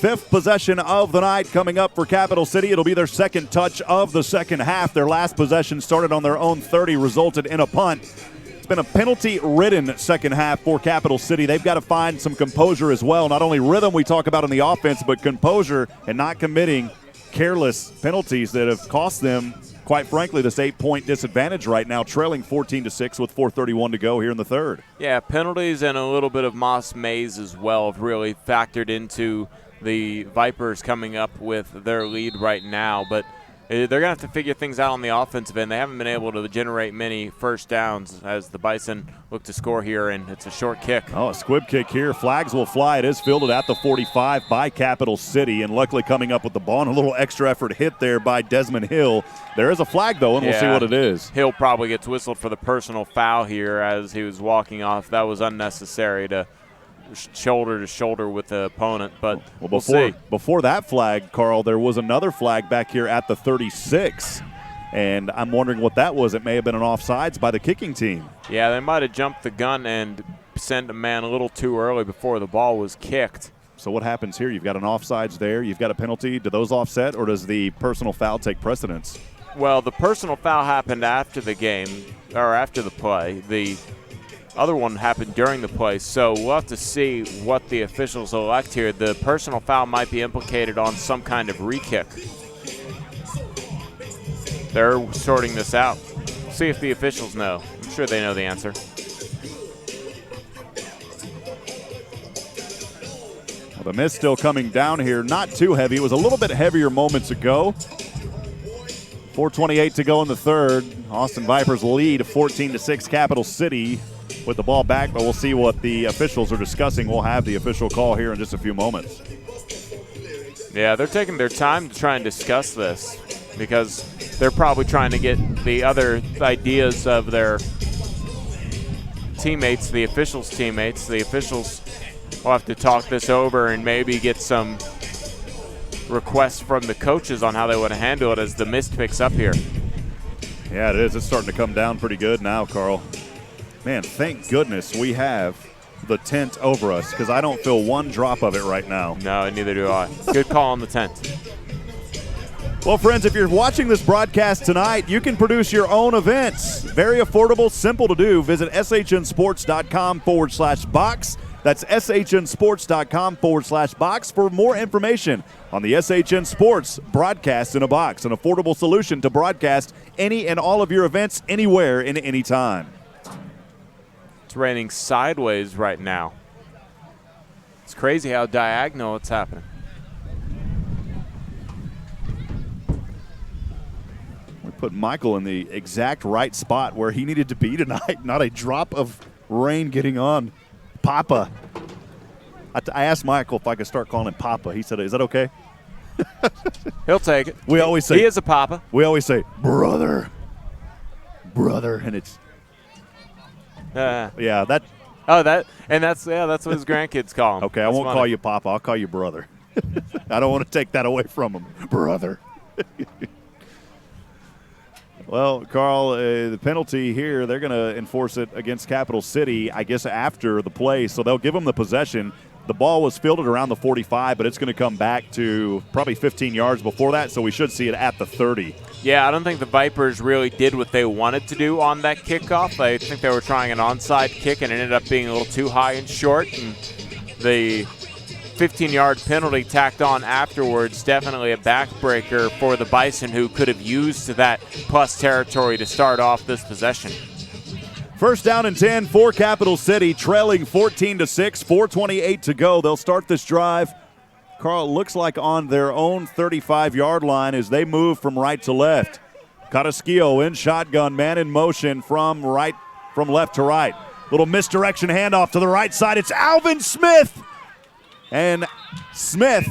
fifth possession of the night coming up for Capital City. It'll be their second touch of the second half. Their last possession started on their own 30, resulted in a punt. It's been a penalty-ridden second half for Capital City. They've got to find some composure as well. Not only rhythm we talk about in the offense, but composure and not committing careless penalties that have cost them, quite frankly, this 8-point disadvantage right now, trailing 14-6 with 4:31 to go here in the third. Yeah, penalties and a little bit of Moss Mays as well have really factored into the Vipers coming up with their lead right now. But they're going to have to figure things out on the offensive end. They haven't been able to generate many first downs as the Bison look to score here, and it's a short kick. Oh, a squib kick here. Flags will fly. It is fielded at the 45 by Capital City, and luckily coming up with the ball and a little extra effort hit there by Desmond Hill. There is a flag, though, and we'll see what it is. Hill probably gets whistled for the personal foul here as he was walking off. That was unnecessary to shoulder with the opponent, but we'll see. Before that flag, Carl, there was another flag back here at the 36, and I'm wondering what that was. It may have been an offsides by the kicking team. Yeah, they might have jumped the gun and sent a man a little too early before the ball was kicked. So what happens here? You've got an offsides there. You've got a penalty. Do those offset, or does the personal foul take precedence? Well, the personal foul happened after the game, or after the play. The other one happened during the play, so we'll have to see what the officials elect here. The personal foul might be implicated on some kind of re-kick. They're sorting this out. See if the officials know. I'm sure they know the answer. Well, the mist still coming down here. Not too heavy. It was a little bit heavier moments ago. 4:28 to go in the third. Austin Vipers lead 14-6 Capital City with the ball back, but we'll see what the officials are discussing. We'll have the official call here in just a few moments. Yeah, they're taking their time to try and discuss this because they're probably trying to get the other ideas of their teammates, the officials' teammates. The officials will have to talk this over and maybe get some requests from the coaches on how they want to handle it as the mist picks up here. Yeah, it is. It's starting to come down pretty good now, Carl. Man, thank goodness we have the tent over us because I don't feel one drop of it right now. No, neither do I. Good call on the tent. Well, friends, if you're watching this broadcast tonight, you can produce your own events. Very affordable, simple to do. Visit shnsports.com/box. That's shnsports.com/box for more information on the SHN Sports Broadcast in a Box, an affordable solution to broadcast any and all of your events anywhere and anytime. It's raining sideways right now. It's crazy how diagonal it's happening. We put Michael in the exact right spot where he needed to be tonight. Not a drop of rain getting on Papa. I asked Michael if I could start calling him Papa. He said, "Is that okay?" He'll take it. We always say he is a Papa. We always say brother, and it's yeah, that. Oh, that's what his grandkids call him. Okay, I won't call you Papa. I'll call you brother. I don't want to take that away from him, brother. Well, Carl, the penalty here, they're going to enforce it against Capital City, I guess, after the play. So they'll give them the possession. The ball was fielded around the 45, but it's going to come back to probably 15 yards before that, so we should see it at the 30. Yeah, I don't think the Vipers really did what they wanted to do on that kickoff. I think they were trying an onside kick and it ended up being a little too high and short. And the 15-yard penalty tacked on afterwards, definitely a backbreaker for the Bison, who could have used that plus territory to start off this possession. First down and 10 for Capital City, trailing 14-6, 4:28 to go. They'll start this drive. Karl, looks like on their own 35-yard line as they move from right to left. Carrasquillo in shotgun, man in motion from left to right. Little misdirection handoff to the right side. It's Alvin Smith. And Smith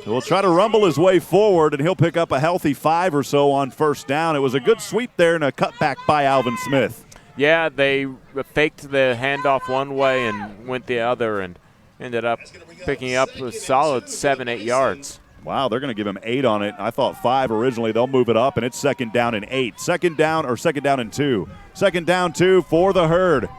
will try to rumble his way forward, and he'll pick up a healthy 5 or so on first down. It was a good sweep there and a cutback by Alvin Smith. Yeah, they faked the handoff one way and went the other and ended up picking up a solid 7-8 yards. Wow, they're going to give him 8 on it. I thought 5 originally. They'll move it up, and it's second down and 8. Second down and 2. Second down 2 for the Herd.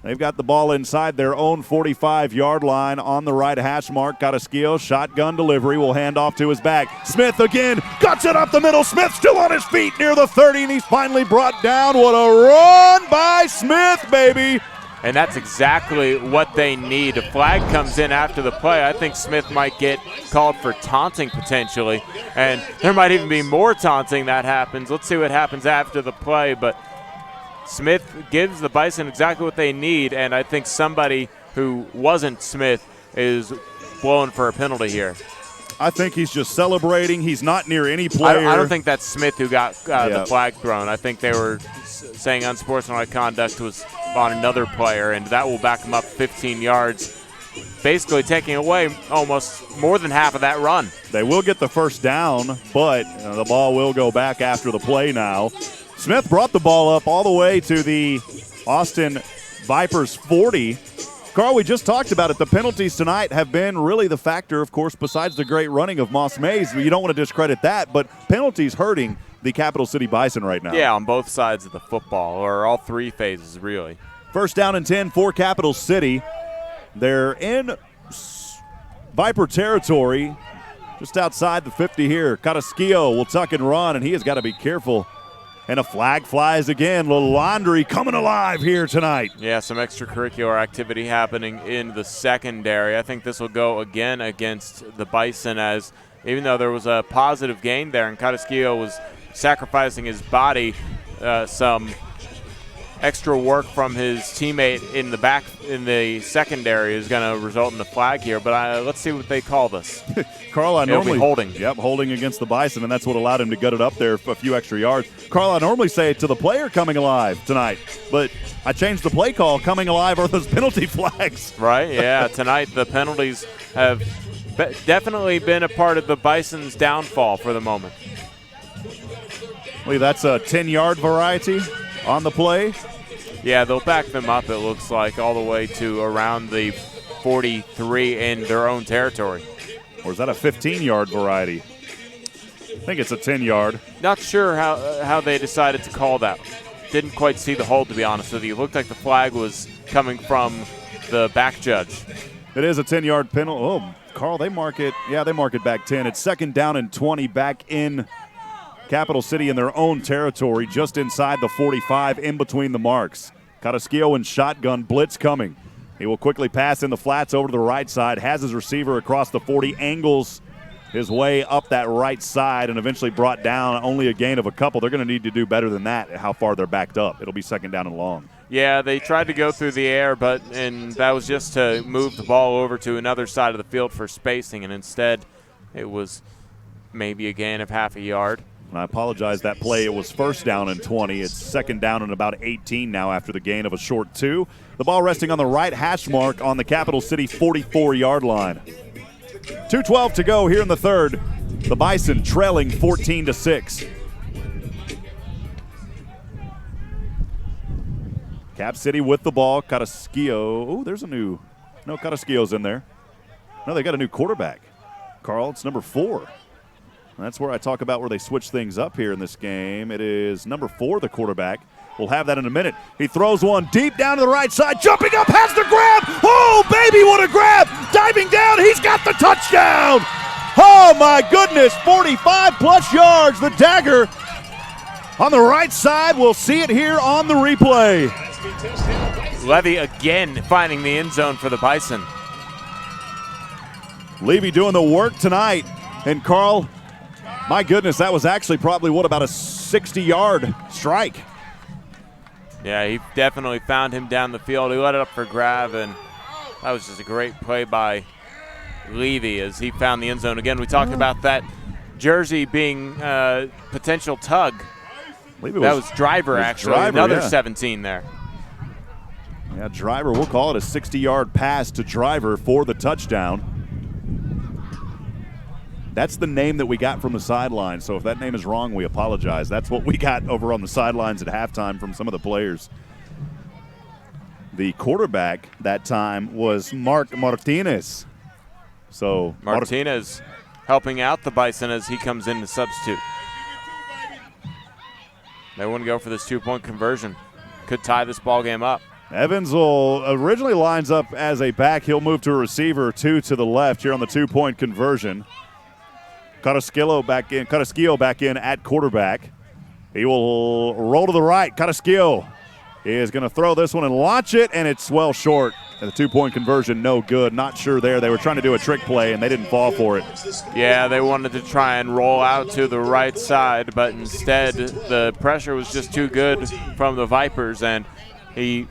They've got the ball inside their own 45-yard line on the right hash mark. Got a skill, shotgun delivery, will hand off to his back. Smith again, cuts it up the middle. Smith still on his feet near the 30, and he's finally brought down. What a run by Smith, baby. And that's exactly what they need. A flag comes in after the play. I think Smith might get called for taunting potentially, and there might even be more taunting that happens. Let's see what happens after the play, but Smith gives the Bison exactly what they need, and I think somebody who wasn't Smith is blowing for a penalty here. I think he's just celebrating. He's not near any player. I don't think that's Smith who got the flag thrown. I think they were saying unsportsmanlike conduct was on another player, and that will back him up 15 yards, basically taking away almost more than half of that run. They will get the first down, but the ball will go back after the play now. Smith brought the ball up all the way to the Austin Vipers 40. Karl, we just talked about it. The penalties tonight have been really the factor, of course, besides the great running of Moss Mays. You don't want to discredit that, but penalties hurting the Capital City Bison right now. Yeah, on both sides of the football, or all three phases, really. First down and 10 for Capital City. They're in Viper territory, just outside the 50 here. Carrasquillo will tuck and run, and he has got to be careful. And a flag flies again. Little Laundry coming alive here tonight. Yeah, some extracurricular activity happening in the secondary. I think this will go again against the Bison, as even though there was a positive gain there and Carrasquillo was sacrificing his body, some extra work from his teammate in the back in the secondary is going to result in a flag here. But let's see what they call this. Karl, I normally holding. Yep, holding against the Bison, and that's what allowed him to gut it up there for a few extra yards. Karl, I normally say to the player coming alive tonight, but I changed the play call. Coming alive are those penalty flags. Right, yeah. Tonight the penalties have definitely been a part of the Bison's downfall for the moment. I believe that's a 10-yard variety on the play. Yeah, they'll back them up, it looks like, all the way to around the 43 in their own territory. Or is that a 15-yard variety? I think it's a 10-yard. Not sure how they decided to call that. Didn't quite see the hold, to be honest with you. It looked like the flag was coming from the back judge. It is a 10-yard penalty. Oh, Karl, they mark it. Yeah, they mark it back 10. It's second down and 20 back in Capital City in their own territory, just inside the 45, in between the marks. Carrasquillo and shotgun blitz coming. He will quickly pass in the flats over to the right side, has his receiver across the 40, angles his way up that right side, and eventually brought down only a gain of a couple. They're going to need to do better than that, how far they're backed up. It'll be second down and long. Yeah, they tried to go through the air, and that was just to move the ball over to another side of the field for spacing, and instead it was maybe a gain of half a yard. And I apologize, that play, it was first down and 20. It's second down and about 18 now after the gain of a short 2. The ball resting on the right hash mark on the Capital City 44-yard line. 2:12 to go here in the third. The Bison trailing 14-6. Cap City with the ball. Carrasquillo. Oh, there's a new. No, Carrasquillo's in there. No, they got a new quarterback. Karl, it's number 4. That's where I talk about where they switch things up here in this game. It is number 4, the quarterback. We'll have that in a minute. He throws one deep down to the right side. Jumping up, has the grab. Oh, baby, what a grab. Diving down, he's got the touchdown. Oh, my goodness, 45-plus yards. The dagger on the right side. We'll see it here on the replay. Levy again finding the end zone for the Bison. Levy doing the work tonight. And Karl, my goodness, that was actually probably, about a 60-yard strike. Yeah, he definitely found him down the field. He let it up for grab, and that was just a great play by Levy as he found the end zone. Again, we talked about that jersey being potential tug. That was Driver, actually. Driver, another yeah. 17 there. Yeah, Driver, we'll call it a 60-yard pass to Driver for the touchdown. That's the name that we got from the sideline, so if that name is wrong, we apologize. That's what we got over on the sidelines at halftime from some of the players. The quarterback that time was Mark Martinez. So Martinez helping out the Bison as he comes in to substitute. They want to go for this 2-point conversion. Could tie this ball game up. Evans will originally lines up as a back. He'll move to a receiver, 2 to the left here on the 2-point conversion. Carrasquillo back in at quarterback. He will roll to the right. Carrasquillo is going to throw this one and launch it, and it's well short. And the 2-point conversion, no good. Not sure there. They were trying to do a trick play, and they didn't fall for it. Yeah, they wanted to try and roll out to the right side, but instead the pressure was just too good from the Vipers, and he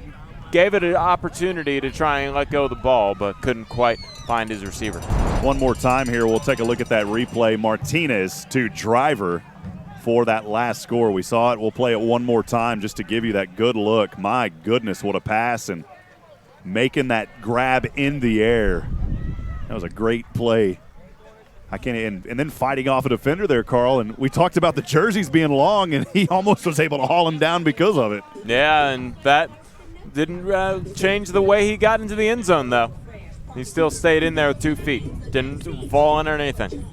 gave it an opportunity to try and let go of the ball, but couldn't quite find his receiver. One more time here, we'll take a look at that replay. Martinez to Driver for that last score. We saw it. We'll play it one more time just to give you that good look. My goodness, what a pass, and making that grab in the air. That was a great play. And then fighting off a defender there, Karl. And we talked about the jerseys being long, and he almost was able to haul him down because of it. Yeah, and that didn't change the way he got into the end zone, though. He still stayed in there with 2 feet. Didn't fall in or anything.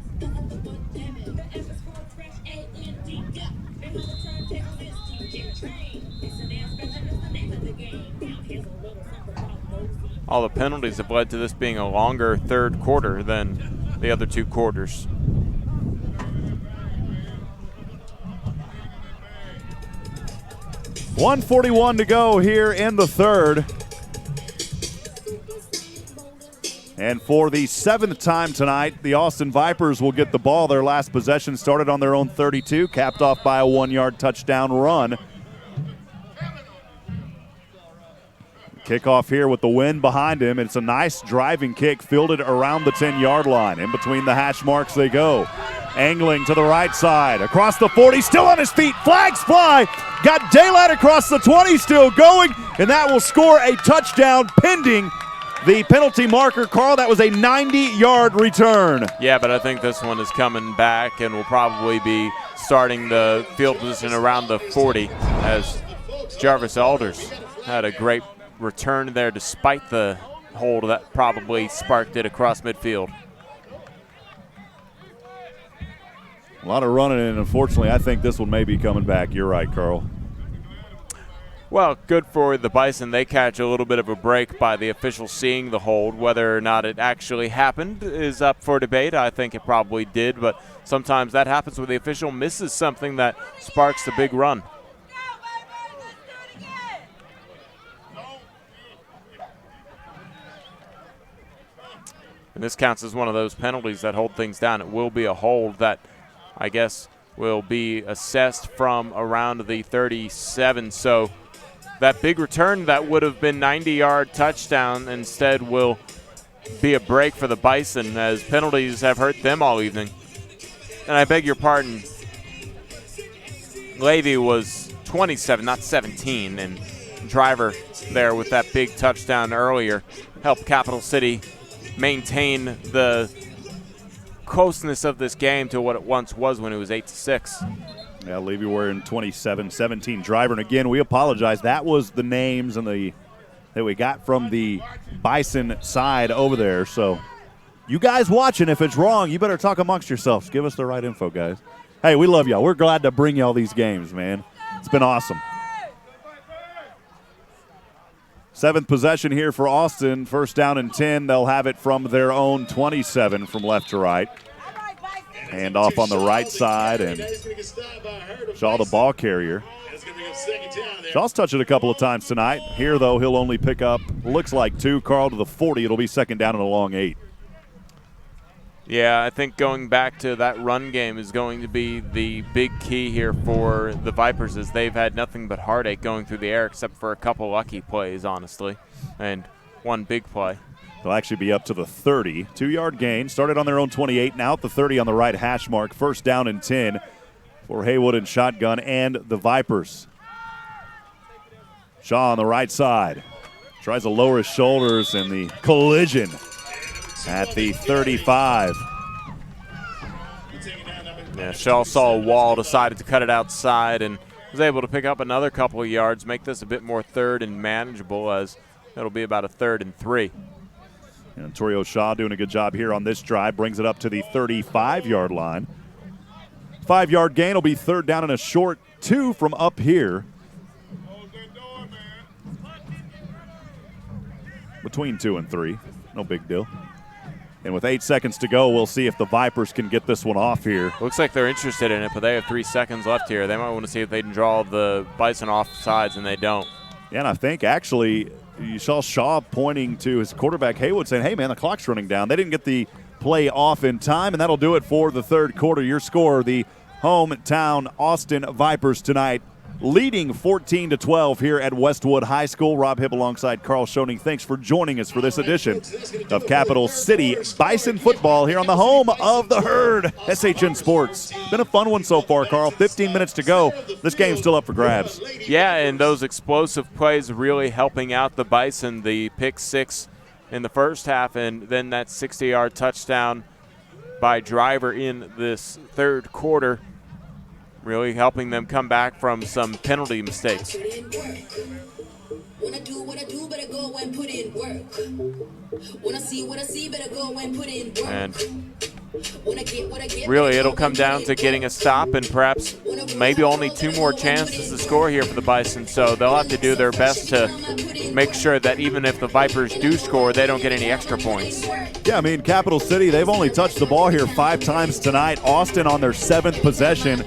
All the penalties have led to this being a longer third quarter than the other 2 quarters. .141 to go here in the third. And for the 7th time tonight, the Austin Vipers will get the ball. Their last possession started on their own 32, capped off by a 1-yard touchdown run. Kickoff here with the wind behind him. It's a nice driving kick fielded around the 10-yard line. In between the hash marks they go. Angling to the right side. Across the 40, still on his feet. Flags fly. Got daylight across the 20, still going. And that will score a touchdown pending the penalty marker. Karl, that was a 90-yard return. Yeah, but I think this one is coming back and will probably be starting the field position around the 40 as Jarvis Alders had a great return there despite the hold that probably sparked it across midfield. A lot of running, and unfortunately, I think this one may be coming back. You're right, Karl. Well, good for the Bison. They catch a little bit of a break by the official seeing the hold. Whether or not it actually happened is up for debate. I think it probably did, but sometimes that happens when the official misses something that sparks the big run. And this counts as one of those penalties that hold things down. It will be a hold that I guess will be assessed from around the 37. So that big return that would have been 90-yard touchdown instead will be a break for the Bison, as penalties have hurt them all evening. And I beg your pardon, Levy was 27, not 17, and Driver there with that big touchdown earlier helped Capital City maintain the closeness of this game to what it once was when it was 8-6. Yeah, Levy wearing 27-17 Driver. And again, we apologize. That was the names and that we got from the Bison side over there. So you guys watching, if it's wrong, you better talk amongst yourselves. Give us the right info, guys. Hey, we love y'all. We're glad to bring y'all these games, man. It's been awesome. 7th possession here for Austin. 1st down and 10. They'll have it from their own 27 from left to right. Hand off on the right side, and Shaw, the ball carrier. Shaw's touched it a couple of times tonight. Here, though, he'll only pick up, looks like 2. Karl to the 40. It'll be 2nd down and a long 8. Yeah, I think going back to that run game is going to be the big key here for the Vipers, as they've had nothing but heartache going through the air except for a couple lucky plays, honestly, and one big play. They'll actually be up to the 30. 2-yard gain. Started on their own 28, now at the 30 on the right hash mark. 1st down and 10 for Haywood and shotgun and the Vipers. Shaw on the right side. Tries to lower his shoulders, and the collision at the 35. Yeah, Shaw saw a wall, decided to cut it outside, and was able to pick up another couple of yards, make this a bit more 3rd and manageable, as it'll be about a 3rd and 3. And Torio Shaw doing a good job here on this drive, brings it up to the 35-yard line. 5-yard gain will be 3rd down and a short 2 from up here. between 2 and 3. No big deal. And with 8 seconds to go, we'll see if the Vipers can get this one off here. Looks like they're interested in it, but they have 3 seconds left here. They might want to see if they can draw the Bison off sides, and they don't. Yeah, and I think actually you saw Shaw pointing to his quarterback Haywood saying, hey, man, the clock's running down. They didn't get the play off in time, and that'll do it for the third quarter. Your score, the hometown Austin Vipers tonight, leading 14-12 here at Westwood High School. Rob Hipp alongside Karl Schoening. Thanks for joining us for this edition of Capital City Bison football here on the home of the herd, SHN Sports. Been a fun one so far, Karl. 15 minutes to go. This game's still up for grabs. Yeah, and those explosive plays really helping out the Bison. The pick 6 in the first half, and then that 60-yard touchdown by Driver in this third quarter, really helping them come back from some penalty mistakes. When I do what I do, better go and put in work. When I see what I see, better go and put in work. And really, it'll come down to getting a stop and perhaps maybe only 2 more chances to score here for the Bison. So they'll have to do their best to make sure that even if the Vipers do score, they don't get any extra points. Yeah, I mean, Capital City, they've only touched the ball here 5 times tonight. Austin on their 7th possession.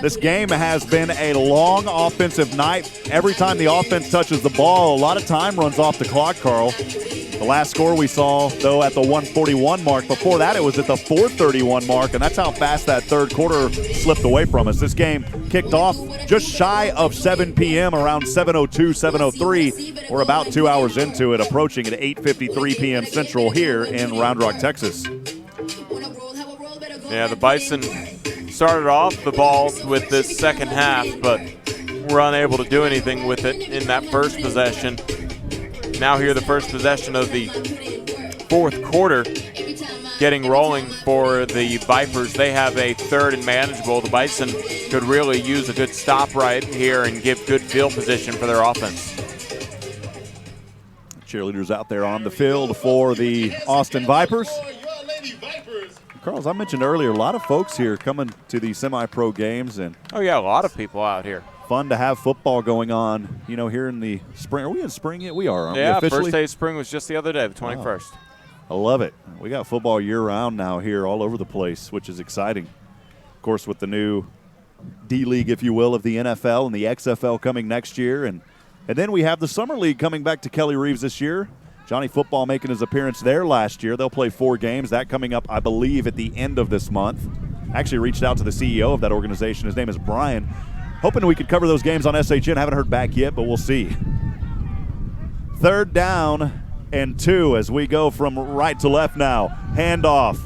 This game has been a long offensive night. Every time the offense touches the ball, a lot of time runs off the clock, Karl. The last score we saw, though, at the 1:41 mark. Before that, it was at the 4:31 mark, and that's how fast that third quarter slipped away from us. This game kicked off just shy of 7 p.m., around 7:02, 7:03. We're about 2 hours into it, approaching at 8:53 p.m. Central here in Round Rock, Texas. Yeah, the Bison started off the ball with this second half, but were unable to do anything with it in that first possession. Now here, the first possession of the fourth quarter, getting rolling for the Vipers. They have a 3rd and manageable. The Bison could really use a good stop right here and give good field position for their offense. Cheerleaders out there on the field for the Austin Vipers. Karl, as I mentioned earlier, a lot of folks here coming to the semi-pro games. And oh, yeah, a lot of people out here. Fun to have football going on, you know, here in the spring. Are we in spring yet? We are, aren't we, officially? officially? First day of spring was just the other day, the 21st. I love it. We got football year-round now here all over the place, which is exciting. Of course, with the new D-League, if you will, of the NFL and the XFL coming next year. And then we have the Summer League coming back to Kelly Reeves this year. Johnny Football making his appearance there last year. They'll play 4 games. That coming up, I believe, at the end of this month. Actually reached out to the CEO of that organization. His name is Brian. Hoping we could cover those games on SHN. Haven't heard back yet, but we'll see. 3rd down and 2 as we go from right to left now. Handoff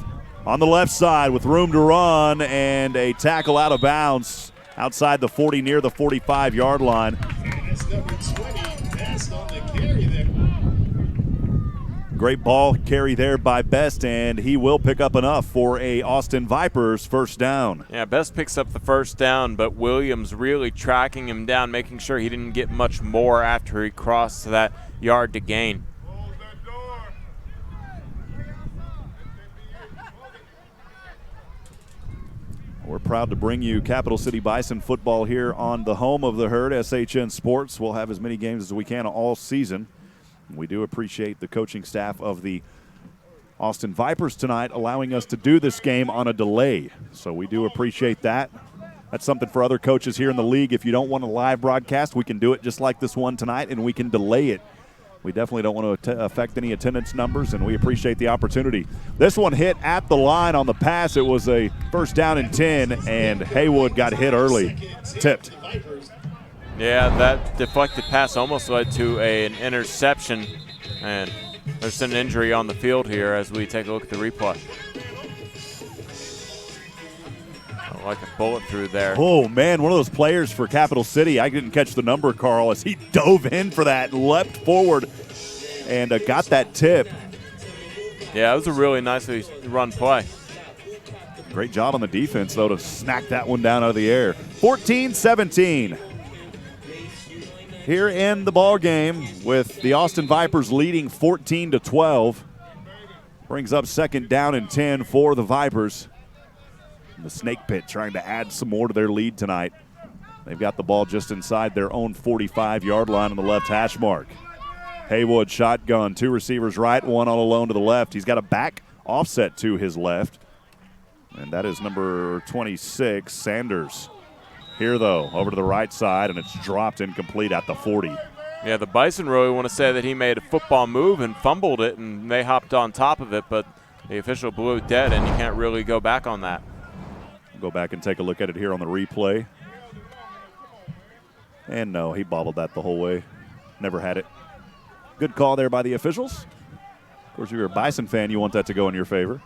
on the left side with room to run and a tackle out of bounds outside the 40 near the 45-yard line. That's number 20. That's on the carry there. Great ball carry there by Best, and he will pick up enough for a Austin Vipers first down. Yeah, Best picks up the first down, but Williams really tracking him down, making sure he didn't get much more after he crossed that yard to gain. We're proud to bring you Capital City Bison football here on the home of the herd, SHN Sports. We'll have as many games as we can all season. We do appreciate the coaching staff of the Austin Vipers tonight allowing us to do this game on a delay. So we do appreciate that. That's something for other coaches here in the league. If you don't want a live broadcast, we can do it just like this one tonight, and we can delay it. We definitely don't want to affect any attendance numbers, and we appreciate the opportunity. This one hit at the line on the pass. It was a 1st down and 10, and Haywood got hit early, tipped. Yeah, that deflected pass almost led to an interception, and there's an injury on the field here as we take a look at the replay. Like a bullet through there. Oh, man, one of those players for Capital City. I didn't catch the number, Karl, as he dove in for that, leapt forward, and got that tip. Yeah, it was a really nicely run play. Great job on the defense, though, to snack that one down out of the air. 14-17. Here in the ball game with the Austin Vipers leading 14-12. Brings up 2nd down and 10 for the Vipers. The Snake Pit trying to add some more to their lead tonight. They've got the ball just inside their own 45-yard line on the left hash mark. Haywood shotgun, 2 receivers right, 1 all alone to the left. He's got a back offset to his left. And that is number 26, Sanders. Here, though, over to the right side, and it's dropped incomplete at the 40. Yeah, the Bison really want to say that he made a football move and fumbled it, and they hopped on top of it, but the official blew it dead, and you can't really go back on that. Go back and take a look at it here on the replay. And no, he bobbled that the whole way. Never had it. Good call there by the officials. Of course, if you're a Bison fan, you want that to go in your favor.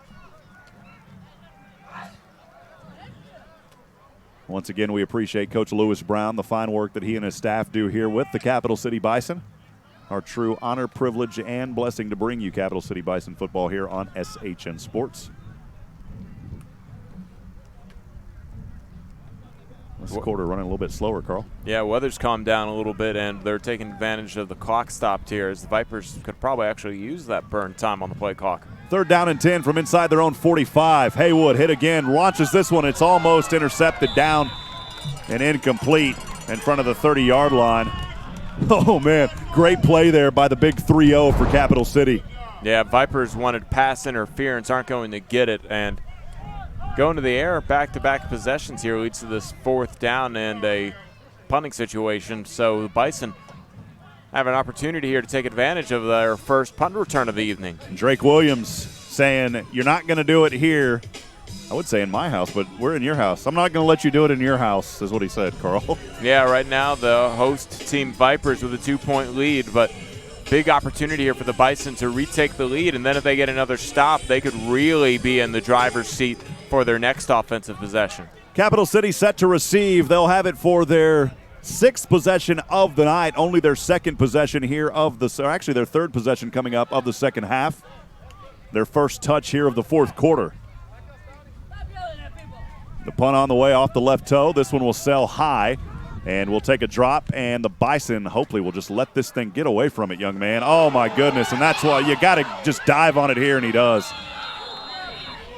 Once again, we appreciate Coach Lewis Brown, the fine work that he and his staff do here with the Capital City Bison. Our true honor, privilege, and blessing to bring you Capital City Bison football here on SHN Sports. This quarter running a little bit slower, Carl. Yeah, weather's calmed down a little bit, and they're taking advantage of the clock stopped here, as the Vipers could probably actually use that burn time on the play clock. 3rd down and 10 from inside their own 45. Haywood hit again, launches this one. It's almost intercepted, down and incomplete in front of the 30-yard line. Oh, man, great play there by the big 3-0 for Capital City. Yeah, Vipers wanted pass interference, aren't going to get it, and going to the air, back-to-back possessions here leads to this 4th down and a punting situation. So the Bison have an opportunity here to take advantage of their first punt return of the evening. Drake Williams saying, you're not going to do it here. I would say in my house, but we're in your house. I'm not going to let you do it in your house, is what he said, Karl. Yeah, right now the host team Vipers with a 2-point lead, but big opportunity here for the Bison to retake the lead, and then if they get another stop, they could really be in the driver's seat for their next offensive possession. Capital City set to receive. They'll have it for their 6th possession of the night, only their 2nd possession here of the, or actually their 3rd possession coming up of the second half. Their first touch here of the 4th quarter. The punt on the way off the left toe. This one will sail high, and we'll take a drop, and the Bison hopefully will just let this thing get away from it, young man. Oh, my goodness, and that's why you got to just dive on it here, and he does.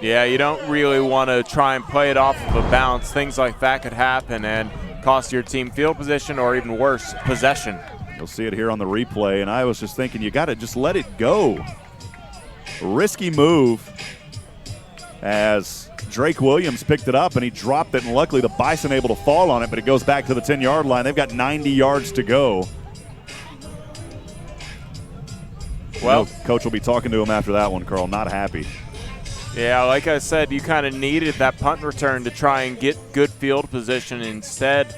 Yeah, you don't really want to try and play it off of a bounce. Things like that could happen and cost your team field position or even worse, possession. You'll see it here on the replay, and I was just thinking you got to just let it go. Risky move as Drake Williams picked it up, and he dropped it, and luckily the Bison able to fall on it, but it goes back to the 10-yard line. They've got 90 yards to go. Well, Coach will be talking to him after that one, Karl. Not happy. Yeah, like I said, you kind of needed that punt return to try and get good field position. Instead,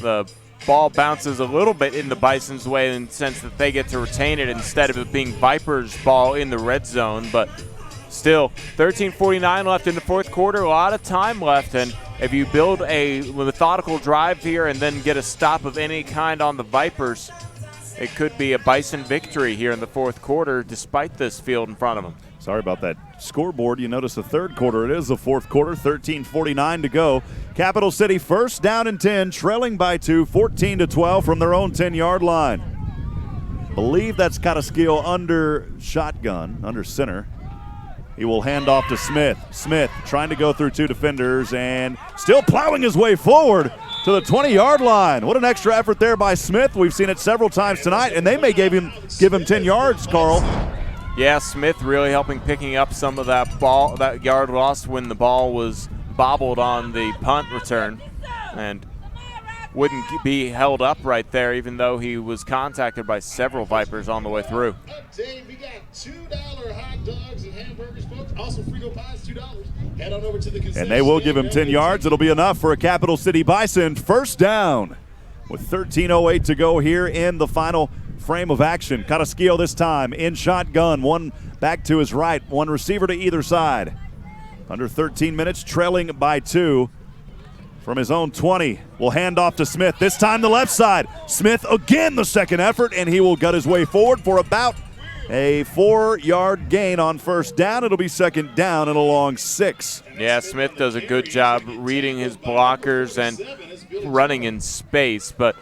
the ball bounces a little bit in the Bison's way in the sense that they get to retain it instead of it being Vipers' ball in the red zone. But still, 13:49 left in the 4th quarter, a lot of time left. And if you build a methodical drive here and then get a stop of any kind on the Vipers, it could be a Bison victory here in the 4th quarter despite this field in front of them. Sorry about that scoreboard. You notice the 3rd quarter. It is the 4th quarter, 13:49 to go. Capital City 1st down and 10, trailing by 2, 14-12 from their own 10-yard line. Believe that's Kataskiel under shotgun, under center. He will hand off to Smith. Smith trying to go through 2 defenders and still plowing his way forward to the 20-yard line. What an extra effort there by Smith. We've seen it several times tonight, and they may give him 10 yards, Karl. Yeah, Smith really helping picking up some of that ball, that yard loss when the ball was bobbled on the punt return, and wouldn't be held up right there even though he was contacted by several Vipers on the way through. Dave, we got $2 hot dogs and hamburgers, folks. Also, Frigo Pies, $2. Head on over to the concession. And they will give him 10 yards. It'll be enough for a Capital City Bison 1st down with 13:08 to go here in the final frame of action. Kataskiel this time in shotgun, 1 back to his right, 1 receiver to either side. Under 13 minutes, trailing by 2 from his own 20. Will hand off to Smith, this time the left side. Smith again the 2nd effort, and he will gut his way forward for about a 4-yard gain on 1st down. It'll be 2nd down and a long 6. Yeah, Smith does a good job reading his blockers and running in space, but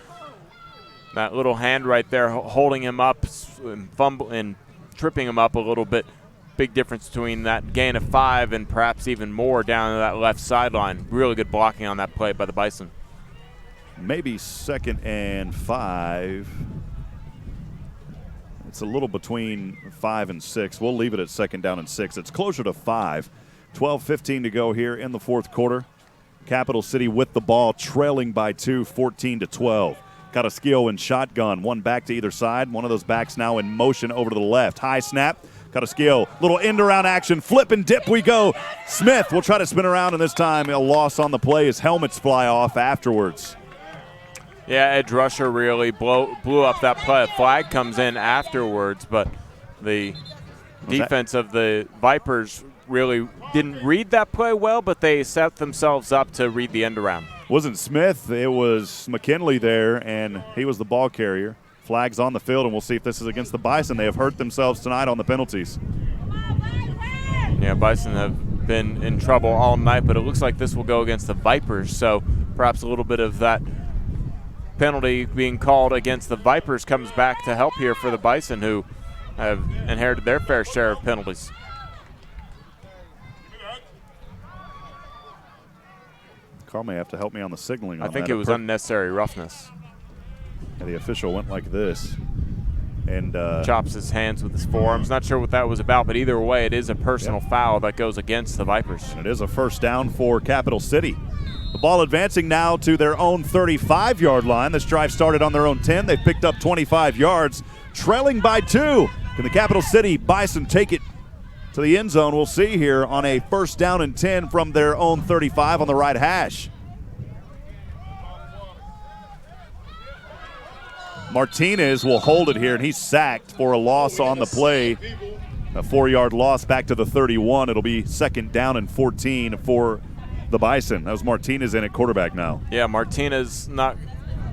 that little hand right there holding him up and tripping him up a little bit. Big difference between that gain of 5 and perhaps even more down to that left sideline. Really good blocking on that play by the Bison. Maybe 2nd and 5. It's a little between 5 and 6. We'll leave it at 2nd down and 6. It's closer to 5. 12:15 to go here in the 4th quarter. Capital City with the ball, trailing by 2, 14-12. Carrasquillo in shotgun, one back to either side. One of those backs now in motion over to the left. High snap. Carrasquillo, little end-around action. Flip and dip we go. Smith will try to spin around, and this time a loss on the play as helmets fly off afterwards. Yeah, edge rusher really blew up that play. A flag comes in afterwards, but the defense of the Vipers really didn't read that play well, but they set themselves up to read the end around. Wasn't Smith, it was McKinley there, and he was the ball carrier. Flags on the field, and we'll see if this is against the Bison. They have hurt themselves tonight on the penalties. Yeah, Bison have been in trouble all night, but it looks like this will go against the Vipers, so perhaps a little bit of that penalty being called against the Vipers comes back to help here for the Bison, who have inherited their fair share of penalties. Karl may have to help me on the signaling. I think it was unnecessary roughness. Yeah, the official went like this and chops his hands with his forearms. Not sure what that was about, but either way, it is a personal foul that goes against the Vipers. And it is a 1st down for Capital City. The ball advancing now to their own 35-yard line. This drive started on their own 10. They've picked up 25 yards, trailing by 2. Can the Capital City Bison take it to the end zone? We'll see here on a 1st down and 10 from their own 35 on the right hash. Martinez will hold it here, and he's sacked for a loss on the play. A 4-yard loss back to the 31. It'll be 2nd down and 14 for the Bison. That was Martinez in at quarterback now. Yeah, Martinez not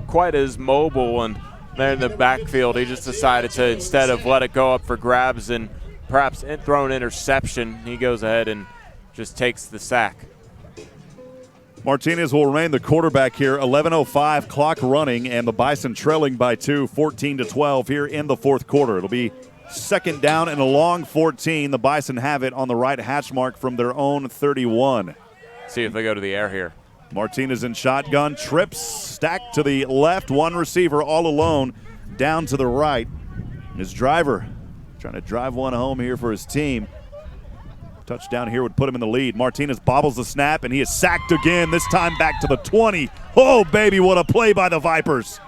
quite as mobile, and there in the backfield, he just decided to, instead of let it go up for grabs and perhaps throw an interception, he goes ahead and just takes the sack. Martinez will remain the quarterback here. 11:05 clock running, and the Bison trailing by 2, 14-12 here in the 4th quarter. It'll be 2nd down and a long 14. The Bison have it on the right hash mark from their own 31. See if they go to the air here. Martinez in shotgun, trips, stacked to the left, one receiver all alone, down to the right. His driver trying to drive one home here for his team. Touchdown here would put him in the lead. Martinez bobbles the snap, and he is sacked again, this time back to the 20. Oh, baby, what a play by the Vipers.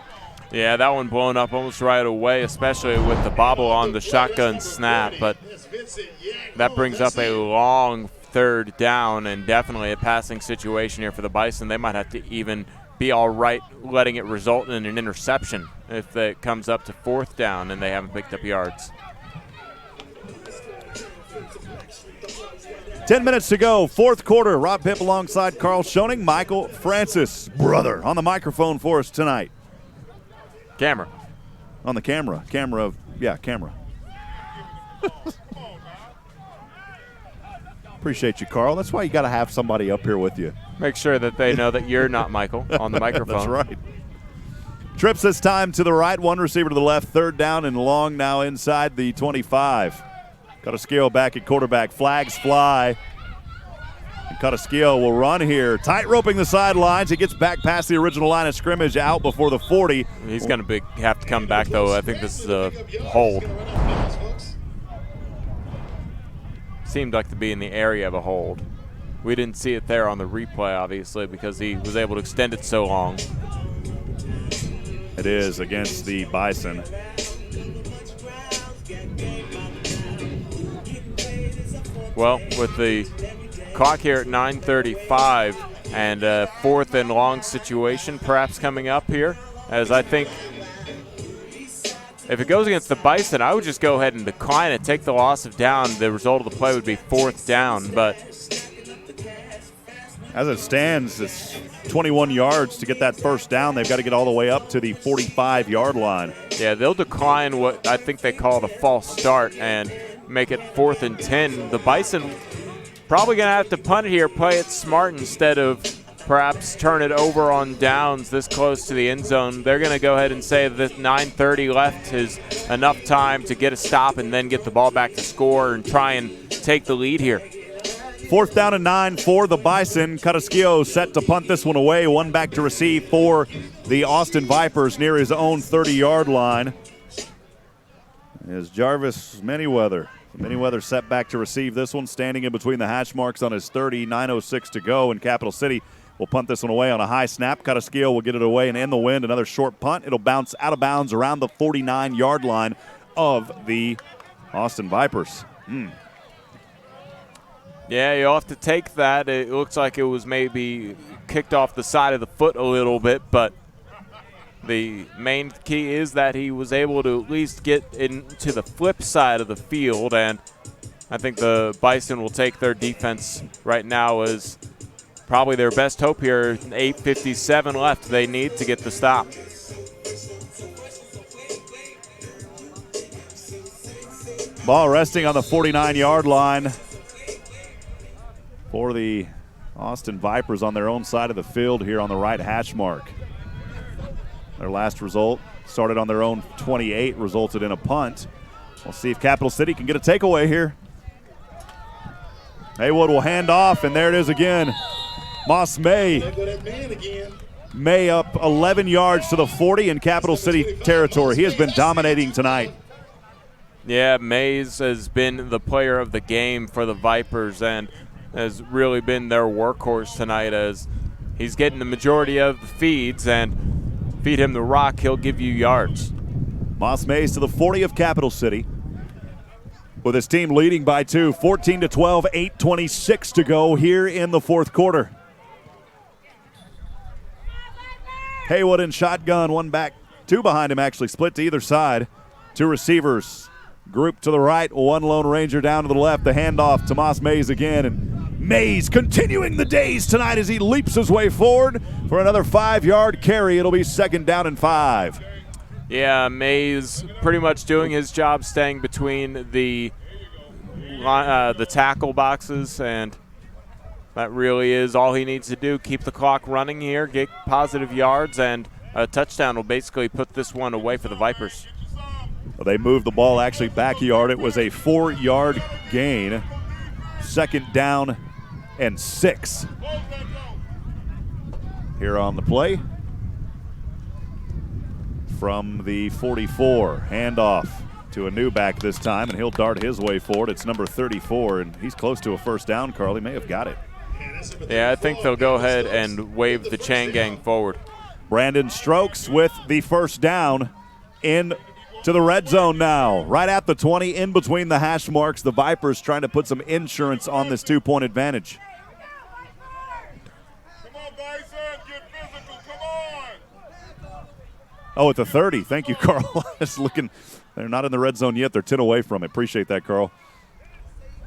Yeah, that one blown up almost right away, especially with the bobble on the shotgun snap. But that brings up a long 3rd down and definitely a passing situation here for the Bison. They might have to even be all right letting it result in an interception if it comes up to 4th down and they haven't picked up yards. 10 minutes to go, 4th quarter. Rob Hipp alongside Karl Schoening. Michael Francis, brother, on the microphone for us tonight. Camera. On the camera. Camera. Appreciate you, Karl. That's why you got to have somebody up here with you. Make sure that they know that you're not Michael on the microphone. That's right. Trips this time to the right, one receiver to the left, 3rd down and long now inside the 25. Carrasquillo back at quarterback. Flags fly. And Carrasquillo will run here. Tight roping the sidelines. He gets back past the original line of scrimmage out before the 40. He's going to have to come back, though. I think this is a hold. Seemed like to be in the area of a hold. We didn't see it there on the replay, obviously, because he was able to extend it so long. It is against the Bison. Well, with the clock here at 9:35 and a 4th and long situation perhaps coming up here, as I think if it goes against the Bison, I would just go ahead and decline it, take the loss of down. The result of the play would be 4th down, but as it stands, it's 21 yards to get that 1st down. They've got to get all the way up to the 45-yard line. Yeah, they'll decline what I think they call the false start and make it 4th and 10. The Bison probably going to have to punt it here, play it smart instead of perhaps turn it over on downs this close to the end zone. They're going to go ahead and say that 9:30 left is enough time to get a stop and then get the ball back to score and try and take the lead here. 4th down and 9 for the Bison. Carrasquillo set to punt this one away. One back to receive for the Austin Vipers near his own 30-yard line. is Jarvis Manyweather. Manyweather set back to receive this one, standing in between the hash marks on his 30, 9:06 to go, and Capital City will punt this one away on a high snap. Cuttaskill will get it away and in the wind. Another short punt. It'll bounce out of bounds around the 49-yard line of the Austin Vipers. Yeah, you'll have to take that. It looks like it was maybe kicked off the side of the foot a little bit, but the main key is that he was able to at least get into the flip side of the field, and I think the Bison will take their defense right now as probably their best hope here. 8:57 left they need to get the stop. Ball resting on the 49-yard line for the Austin Vipers on their own side of the field here on the right hash mark. Their last result started on their own 28, resulted in a punt. We'll see if Capital City can get a takeaway here. Haywood will hand off, and there it is again. Moss May. May up 11 yards to the 40 in Capital City territory. He has been dominating tonight. Yeah, Mays has been the player of the game for the Vipers and has really been their workhorse tonight, as he's getting the majority of the feeds, and feed him the rock, he'll give you yards. Moss Mays to the 40 of Capital City, with his team leading by 2, 14-12, 8:26 to go here in the fourth quarter. Haywood in shotgun, one back, two behind him actually, split to either side. Two receivers grouped to the right, one Lone Ranger down to the left. The handoff to Moss Mays again, and Mays continuing the days tonight as he leaps his way forward for another 5-yard carry. It'll be 2nd down and 5. Yeah, Mays pretty much doing his job, staying between the tackle boxes, and that really is all he needs to do. Keep the clock running here, get positive yards, and a touchdown will basically put this one away for the Vipers. They moved the ball actually backyard. It was a 4-yard gain. 2nd down and 6. Here on the play from the 44. Handoff to a new back this time, and he'll dart his way forward. It's number 34, and he's close to a first down, Karl. He may have got it. Yeah, I think they'll go ahead and wave the chain gang forward. Brandon Strokes with the first down in to the red zone now. Right at the 20, in between the hash marks. The Vipers trying to put some insurance on this 2-point advantage. Come on, Bison, get physical, come on. Oh, at the 30. Thank you, Karl. Just looking, they're not in the red zone yet. They're 10 away from it. Appreciate that, Karl.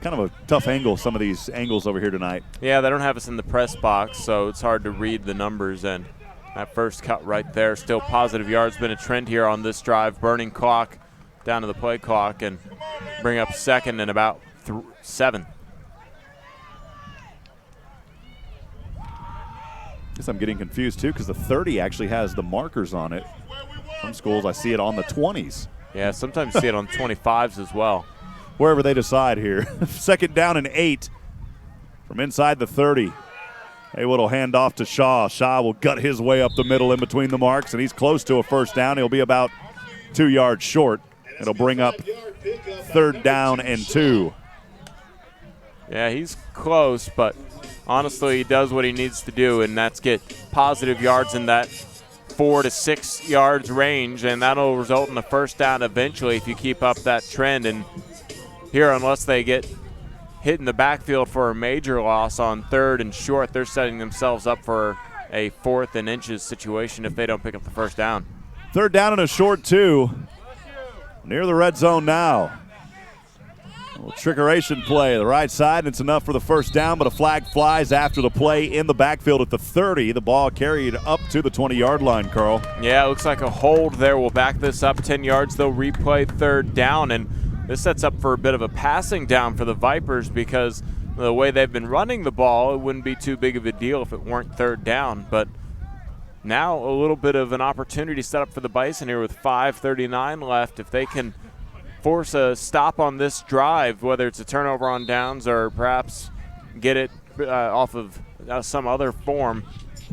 Kind of a tough angle, some of these angles over here tonight. Yeah, they don't have us in the press box, so it's hard to read the numbers, and that first cut right there, still positive yards. Been a trend here on this drive, burning clock down to the play clock, and bring up 2nd and about 7. Guess I'm getting confused too, because the 30 actually has the markers on it. Some schools I see it on the 20s. Yeah, sometimes you see it on 25s as well. Wherever they decide here. 2nd down and 8 from inside the 30. Haywood will hand off to Shaw. Shaw will gut his way up the middle in between the marks, and he's close to a first down. He'll be about 2 yards short. It'll bring up 3rd down and 2. Yeah, he's close, but honestly, he does what he needs to do, and that's get positive yards in that 4 to 6 yards range, and that'll result in a first down eventually if you keep up that trend. And here, unless they get hit in the backfield for a major loss on 3rd and short, they're setting themselves up for a 4th and inches situation if they don't pick up the first down. 3rd down and a short 2. Near the red zone now. A little trickeration play the right side, and it's enough for the first down, but a flag flies after the play in the backfield at the 30. The ball carried up to the 20-yard line, Karl. Yeah, it looks like a hold there. We'll back this up 10 yards. They'll replay 3rd down, and this sets up for a bit of a passing down for the Vipers, because the way they've been running the ball, it wouldn't be too big of a deal if it weren't 3rd down. But now a little bit of an opportunity set up for the Bison here with 5:39 left. If they can force a stop on this drive, whether it's a turnover on downs or perhaps get it off of some other form,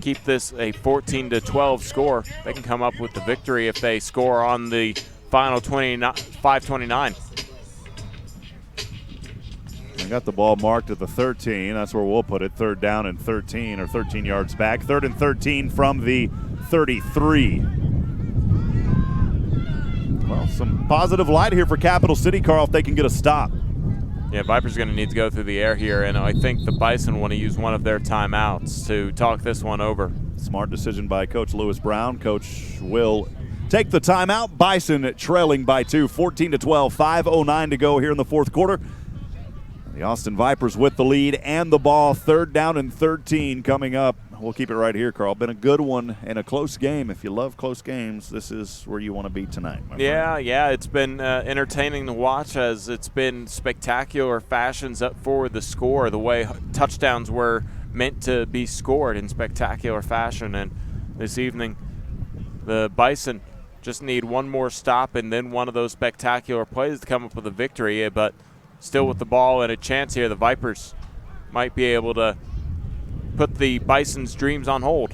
keep this a 14-12 score, they can come up with the victory if they score on the final 5:29. I got the ball marked at the 13. That's where we'll put it. 3rd down and 13, or 13 yards back. 3rd and 13 from the 33. Well, some positive light here for Capital City, Karl, if they can get a stop. Yeah, Vipers going to need to go through the air here, and I think the Bison want to use one of their timeouts to talk this one over. Smart decision by Coach Lewis Brown. Coach will take the timeout. Bison trailing by 2, 14-12, 5:09 to go here in the 4th quarter. The Austin Vipers with the lead and the ball. 3rd down and 13 coming up. We'll keep it right here, Karl. Been a good one and a close game. If you love close games, this is where you want to be tonight, my friend. Yeah, it's been entertaining to watch, as it's been spectacular fashions up for the score, the way touchdowns were meant to be scored in spectacular fashion. And this evening, the Bison just need one more stop and then one of those spectacular plays to come up with a victory. But still with the ball and a chance here, the Vipers might be able to put the Bison's dreams on hold.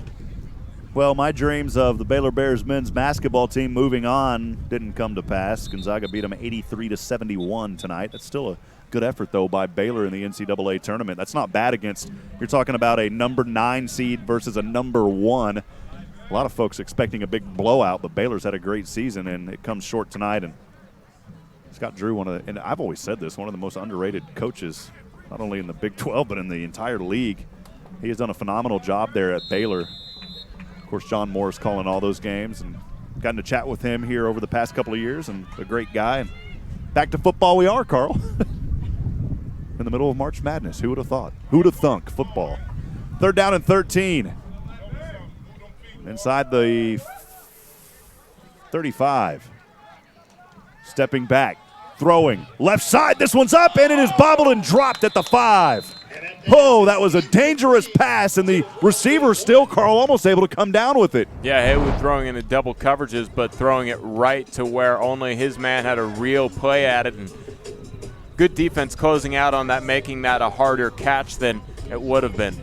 Well, my dreams of the Baylor Bears men's basketball team moving on didn't come to pass. Gonzaga beat them 83-71 tonight. That's still a good effort, though, by Baylor in the NCAA tournament. That's not bad against, you're talking about a number 9 seed versus a number 1. A lot of folks expecting a big blowout, but Baylor's had a great season, and it comes short tonight. And Scott Drew, and I've always said this, one of the most underrated coaches, not only in the Big 12, but in the entire league. He has done a phenomenal job there at Baylor. Of course, John Morris calling all those games, and gotten to chat with him here over the past couple of years, and a great guy. And back to football we are, Karl. In the middle of March Madness. Who would have thought? Who would have thunk football? 3rd down and 13. Inside the 35. Stepping back, throwing, left side. This one's up, and it is bobbled and dropped at the 5. Oh, that was a dangerous pass, and the receiver still, Karl, almost able to come down with it. Yeah, Haywood throwing into double coverages, but throwing it right to where only his man had a real play at it. And good defense closing out on that, making that a harder catch than it would have been.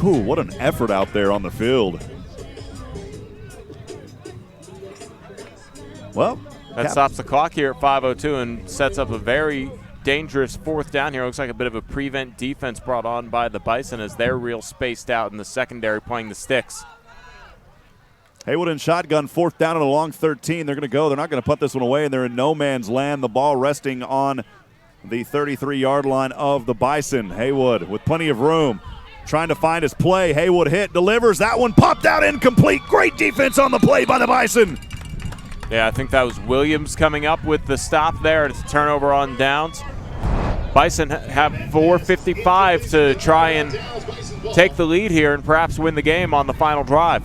Whew, what an effort out there on the field. Well, that stops the clock here at 5:02 and sets up a very dangerous 4th down here. Looks like a bit of a prevent defense brought on by the Bison, as they're real spaced out in the secondary playing the sticks. Haywood in shotgun, 4th down and a long 13. They're going to go. They're not going to punt this one away, and they're in no man's land. The ball resting on the 33-yard line of the Bison. Haywood with plenty of room, trying to find his play. Haywood hit, delivers. That one popped out incomplete. Great defense on the play by the Bison. Yeah, I think that was Williams coming up with the stop there. It's a turnover on downs. Bison have 4:55 to try and take the lead here and perhaps win the game on the final drive.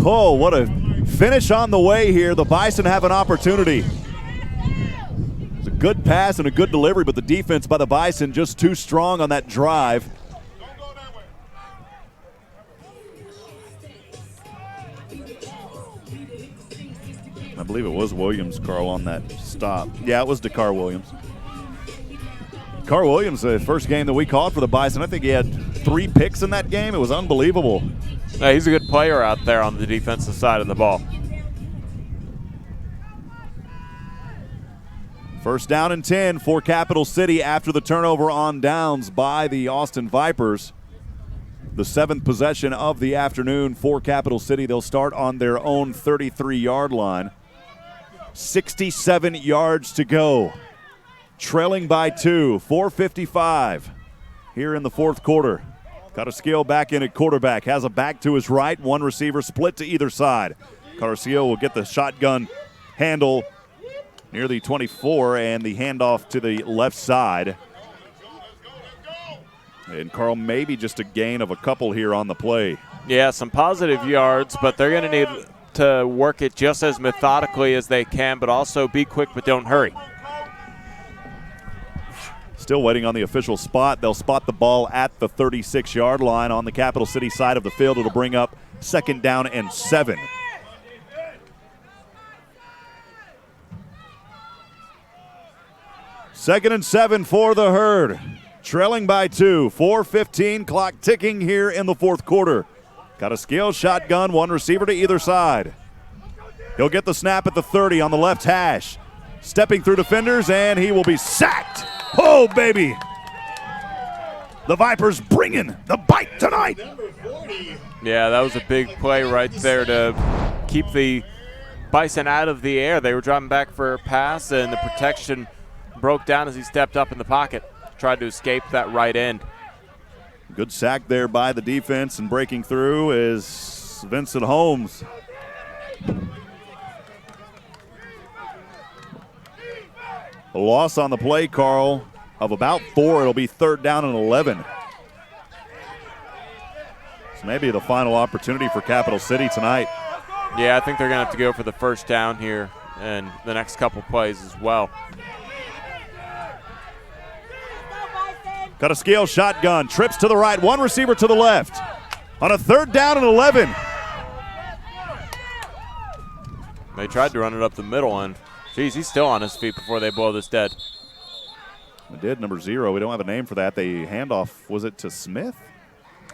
Oh, what a finish on the way here. The Bison have an opportunity. It's a good pass and a good delivery, but the defense by the Bison just too strong on that drive. I believe it was Williams, Karl, on that stop. Yeah, it was Dakar Williams. Dakar Williams, the first game that we called for the Bison, I think he had 3 picks in that game. It was unbelievable. Yeah, he's a good player out there on the defensive side of the ball. 1st down and 10 for Capital City after the turnover on downs by the Austin Vipers. The 7th possession of the afternoon for Capital City. They'll start on their own 33-yard line. 67 yards to go. Trailing by 2, 4:55 here in the 4th quarter. Got a skill back in at quarterback. Has a back to his right. One receiver split to either side. Carcio will get the shotgun handle near the 24 and the handoff to the left side. And Karl, maybe just a gain of a couple here on the play. Yeah, some positive yards, but they're going to need to work it just as methodically as they can, but also be quick but don't hurry. Still waiting on the official spot. They'll spot the ball at the 36-yard line on the Capital City side of the field. It'll bring up 2nd down and 7. Second and 7 for the Herd. Trailing by 2, 4:15, clock ticking here in the 4th quarter. Got a skill shotgun, one receiver to either side. He'll get the snap at the 30 on the left hash. Stepping through defenders, and he will be sacked. Oh, baby. The Vipers bringing the bite tonight. Yeah, that was a big play right there to keep the Bison out of the air. They were driving back for a pass, and the protection broke down as he stepped up in the pocket, tried to escape that right end. Good sack there by the defense, and breaking through is Vincent Holmes. A loss on the play, Karl, of about 4. It'll be 3rd down and 11. So maybe the final opportunity for Capital City tonight. Yeah, I think they're going to have to go for the first down here and the next couple plays as well. Got a scale shotgun, trips to the right, one receiver to the left. On a 3rd down and 11. They tried to run it up the middle, and geez, he's still on his feet before they blow this dead. They did, number 0. We don't have a name for that. They handoff, was it to Smith?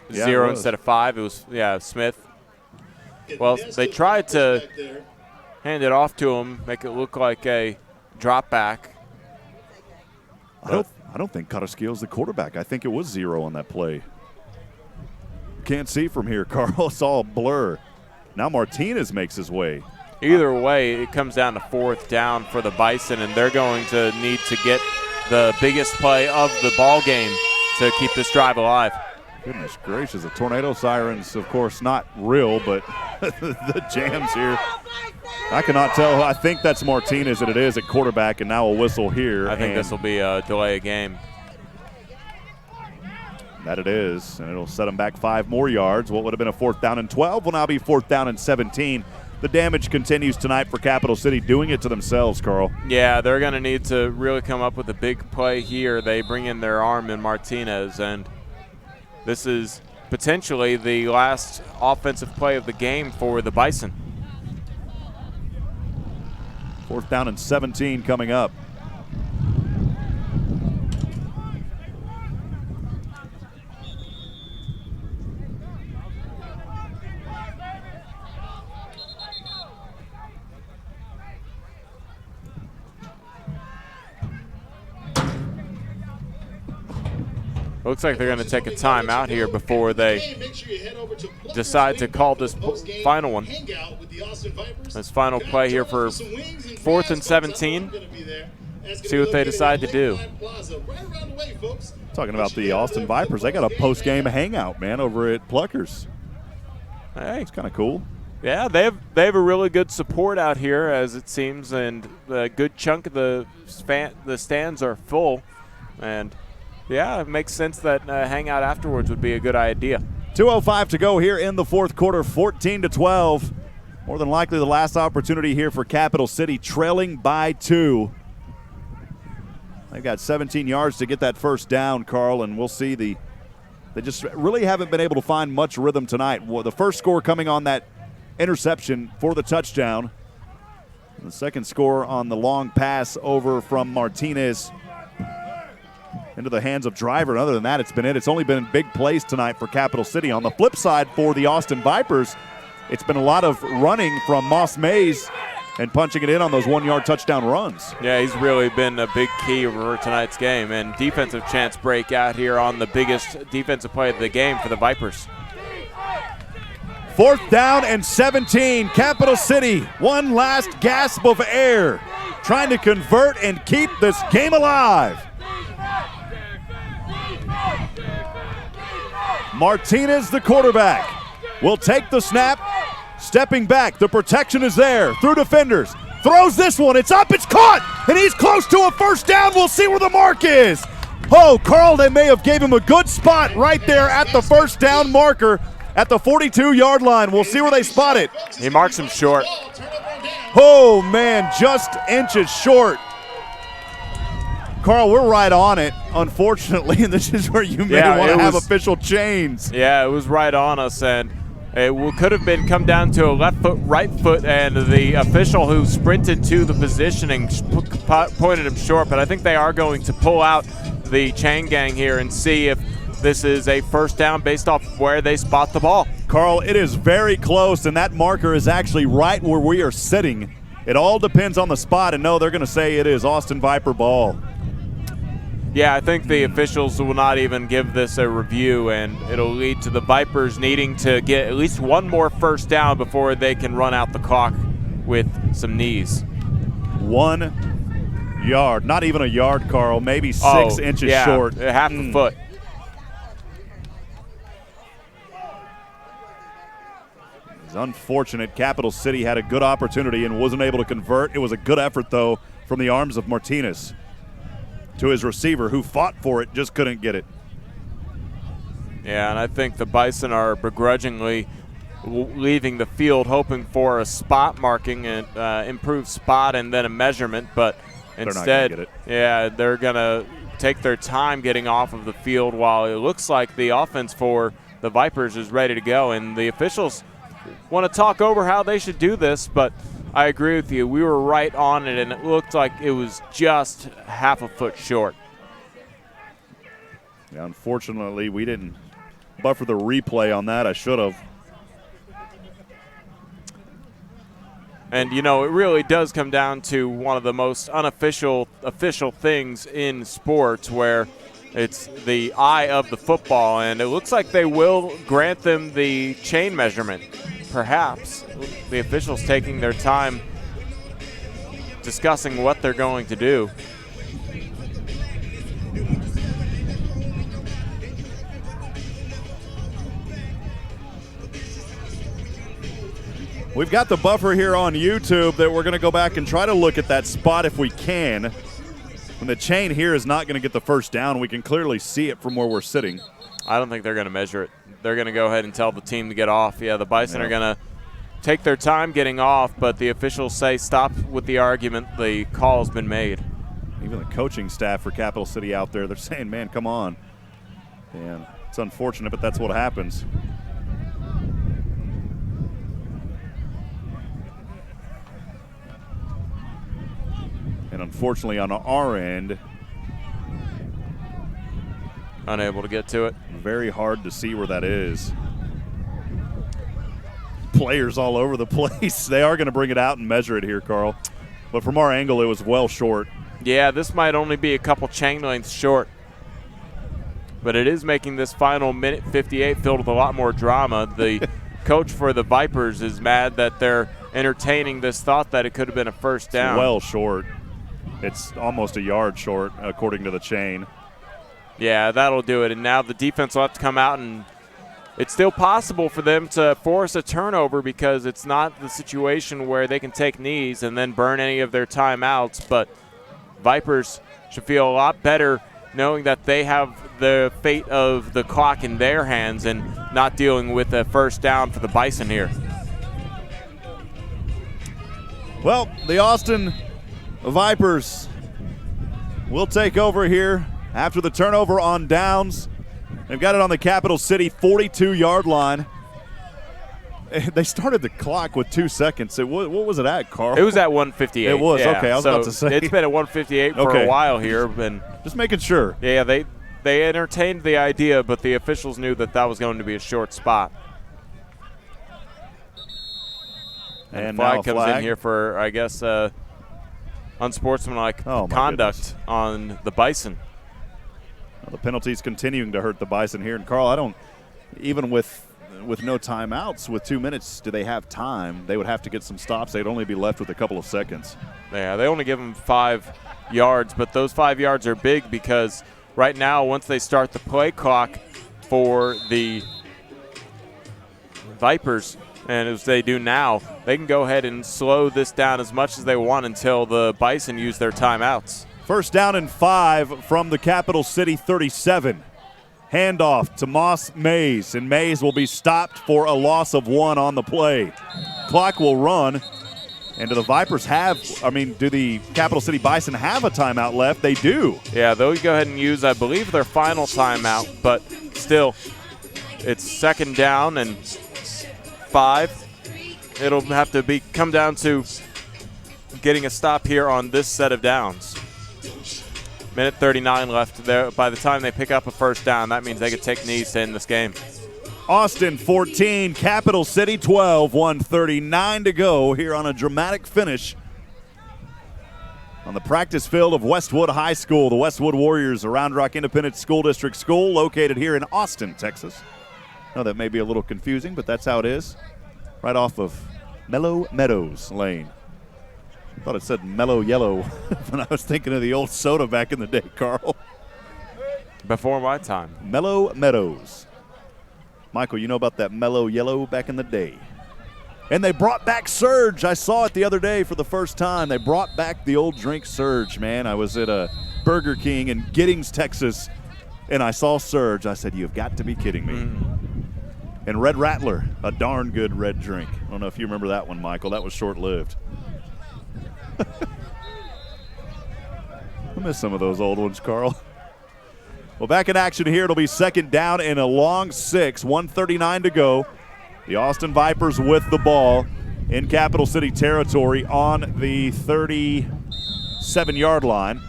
Yeah, 0 instead of 5. It was, Smith. Well, they tried to hand it off to him, make it look like a drop back. I don't think Carrasquillo's the quarterback. I think it was 0 on that play. Can't see from here, Karl. It's all a blur. Now Martinez makes his way. Either way, it comes down to 4th down for the Bison, and they're going to need to get the biggest play of the ball game to keep this drive alive. Goodness gracious, the tornado sirens, of course, not real, but the jams here. I cannot tell. I think that's Martinez that it is at quarterback, and now a whistle here. I think this will be a delay of game. That it is, and it'll set them back 5 more yards. What would have been a 4th down and 12 will now be 4th down and 17. The damage continues tonight for Capital City, doing it to themselves, Karl. Yeah, they're going to need to really come up with a big play here. They bring in their arm in Martinez, and this is potentially the last offensive play of the game for the Bison. 4th down and 17 coming up. Looks like they're going to take a timeout here before they decide to call this final one. This final play here for 4th and 17. See what they decide to do. Talking about the Austin Vipers, they got a post-game hangout, man, over at Pluckers. Hey, it's kind of cool. Yeah, they have a really good support out here, as it seems, and a good chunk of the stands are full. And yeah, it makes sense that hangout afterwards would be a good idea. 2:05 to go here in the 4th quarter, 14-12. More than likely the last opportunity here for Capital City, trailing by 2. They've got 17 yards to get that first down, Karl, and we'll see they just really haven't been able to find much rhythm tonight. Well, the first score coming on that interception for the touchdown. The second score on the long pass over from Martinez into the hands of Driver. And other than that, it's only been big plays tonight for Capital City. On the flip side, for the Austin Vipers, it's been a lot of running from Moss Mays and punching it in on those 1-yard touchdown runs. Yeah, he's really been a big key over tonight's game. And defensive chance break out here on the biggest defensive play of the game for the Vipers. 4th down and 17. Capital City, one last gasp of air, trying to convert and keep this game alive. Martinez, the quarterback, will take the snap, stepping back. The protection is there through defenders. Throws this one. It's up. It's caught. And he's close to a first down. We'll see where the mark is. Oh, Karl, they may have gave him a good spot right there at the first down marker at the 42-yard line. We'll see where they spot it. He marks him short. Oh, man, just inches short. Karl, we're right on it, unfortunately, and this is where you may want to have official chains. Yeah, it was right on us, and it could have been come down to a left foot, right foot, and the official who sprinted to the positioning pointed him short, but I think they are going to pull out the chain gang here and see if this is a first down based off where they spot the ball. Carl, it is very close, and that marker is actually right where we are sitting. It all depends on the spot, and no, they're going to say it is Austin Viper ball. Yeah, I think the officials will not even give this a review, and it'll lead to the Vipers needing to get at least one more first down before they can run out the clock with some knees. 1 yard, not even a yard, Carl, maybe 6 inches short. Half a foot. It's unfortunate. Capital City had a good opportunity and wasn't able to convert. It was a good effort, though, from the arms of Martinez to his receiver, who fought for it, just couldn't get it. Yeah, and I think the Bison are begrudgingly leaving the field hoping for a spot marking and improved spot and then a measurement, but instead, they're going to take their time getting off of the field while it looks like the offense for the Vipers is ready to go. And the officials want to talk over how they should do this, but I agree with you. We were right on it, and it looked like it was just half a foot short. Yeah, unfortunately, we didn't buffer the replay on that. I should have. And, you know, it really does come down to one of the most unofficial things in sports, where it's the eye of the football, and it looks like they will grant them the chain measurement. Perhaps the officials taking their time discussing what they're going to do. We've got the buffer here on YouTube that we're going to go back and try to look at that spot if we can. When the chain here is not going to get the first down, we can clearly see it from where we're sitting. I don't think they're going to measure it. They're going to go ahead and tell the team to get off. Yeah, the Bison are going to take their time getting off, but the officials say stop with the argument. The call has been made. Even the coaching staff for Capital City out there, they're saying, man, come on. And it's unfortunate, but that's what happens. And unfortunately on our end, unable to get to it. Very hard to see where that is. Players all over the place. They are going to bring it out and measure it here, Carl. But from our angle, it was well short. Yeah, this might only be a couple chain lengths short. But it is making this final minute 58 filled with a lot more drama. The coach for the Vipers is mad that they're entertaining this thought that it could have been a first down. It's well short. It's almost a yard short, according to the chain. Yeah, that'll do it. And now the defense will have to come out, and it's still possible for them to force a turnover because it's not the situation where they can take knees and then burn any of their timeouts. But Vipers should feel a lot better knowing that they have the fate of the clock in their hands and not dealing with a first down for the Bison here. Well, the Austin Vipers will take over here after the turnover on downs. They've got it on the Capital City 42-yard line. They started the clock with 2 seconds. What was it at, Carl? It was at 1:58. It was, yeah. okay. I was about to say. It's been at 1:58 for a while here. And just making sure. Yeah, they entertained the idea, but the officials knew that that was going to be a short spot. And flag comes in here for, I guess, unsportsmanlike conduct on the Bison. Well, the penalty's continuing to hurt the Bison here. And, Carl, even with no timeouts, with 2 minutes, do they have time? They would have to get some stops. They'd only be left with a couple of seconds. Yeah, they only give them 5 yards, but those 5 yards are big because right now, once they start the play clock for the Vipers, and as they do now, they can go ahead and slow this down as much as they want until the Bison use their timeouts. First down and 5 from the Capital City 37. Handoff to Moss Mays, and Mays will be stopped for a loss of 1 on the play. Clock will run, and do the Capital City Bison have a timeout left? They do. Yeah, they'll go ahead and use, I believe, their final timeout, but still, it's second down and 5. It'll have to come down to getting a stop here on this set of downs. Minute 39 left there. By the time they pick up a first down, that means they could take knees to end this game. Austin 14, Capital City 12, 1:39 to go here on a dramatic finish on the practice field of Westwood High School. The Westwood Warriors, a Round Rock Independent School District school located here in Austin, Texas. I know that may be a little confusing, but that's how it is. Right off of Mellow Meadows Lane. I thought it said Mellow Yellow when I was thinking of the old soda back in the day, Carl. Before my time. Mellow Meadows. Michael, you know about that Mellow Yellow back in the day. And they brought back Surge. I saw it the other day for the first time. They brought back the old drink Surge, man. I was at a Burger King in Giddings, Texas, and I saw Surge. I said, you've got to be kidding me. And Red Rattler, a darn good red drink. I don't know if you remember that one, Michael. That was short-lived. I miss some of those old ones, Carl. Well, back in action here. It'll be second down and a long 6, 1:39 to go. The Austin Vipers with the ball in Capital City territory on the 37-yard line.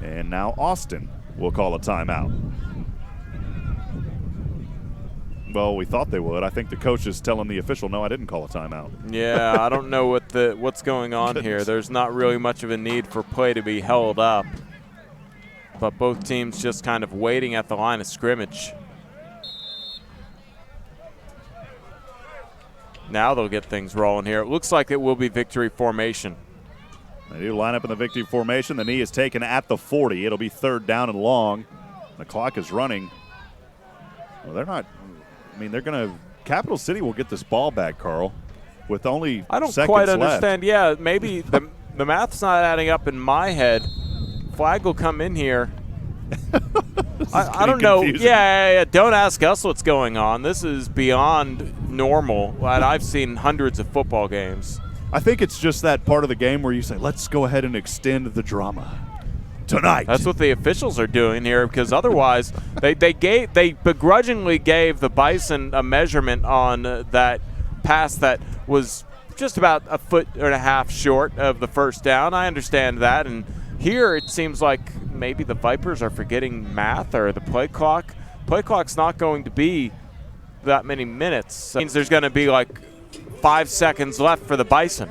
And now Austin will call a timeout. Well, we thought they would. I think the coach is telling the official, no, I didn't call a timeout. Yeah, I don't know what's going on here. There's not really much of a need for play to be held up. But both teams just kind of waiting at the line of scrimmage. Now they'll get things rolling here. It looks like it will be victory formation. They do line up in the victory formation. The knee is taken at the 40. It'll be third down and long. The clock is running. Well, they're not. I mean, they're going to. Capital City will get this ball back, Carl, with only I don't seconds quite left. understand. Yeah, maybe the math's not adding up in my head. Flag will come in here. I don't know. Yeah, don't ask us what's going on. This is beyond normal. And I've seen hundreds of football games. I think it's just that part of the game where you say, let's go ahead and extend the drama tonight. That's what the officials are doing here, because otherwise they begrudgingly gave the Bison a measurement on that pass that was just about a foot and a half short of the first down. I understand that, and here it seems like maybe the Vipers are forgetting math or the play clock. Play clock's not going to be that many minutes. It means there's going to be like 5 seconds left for the Bison.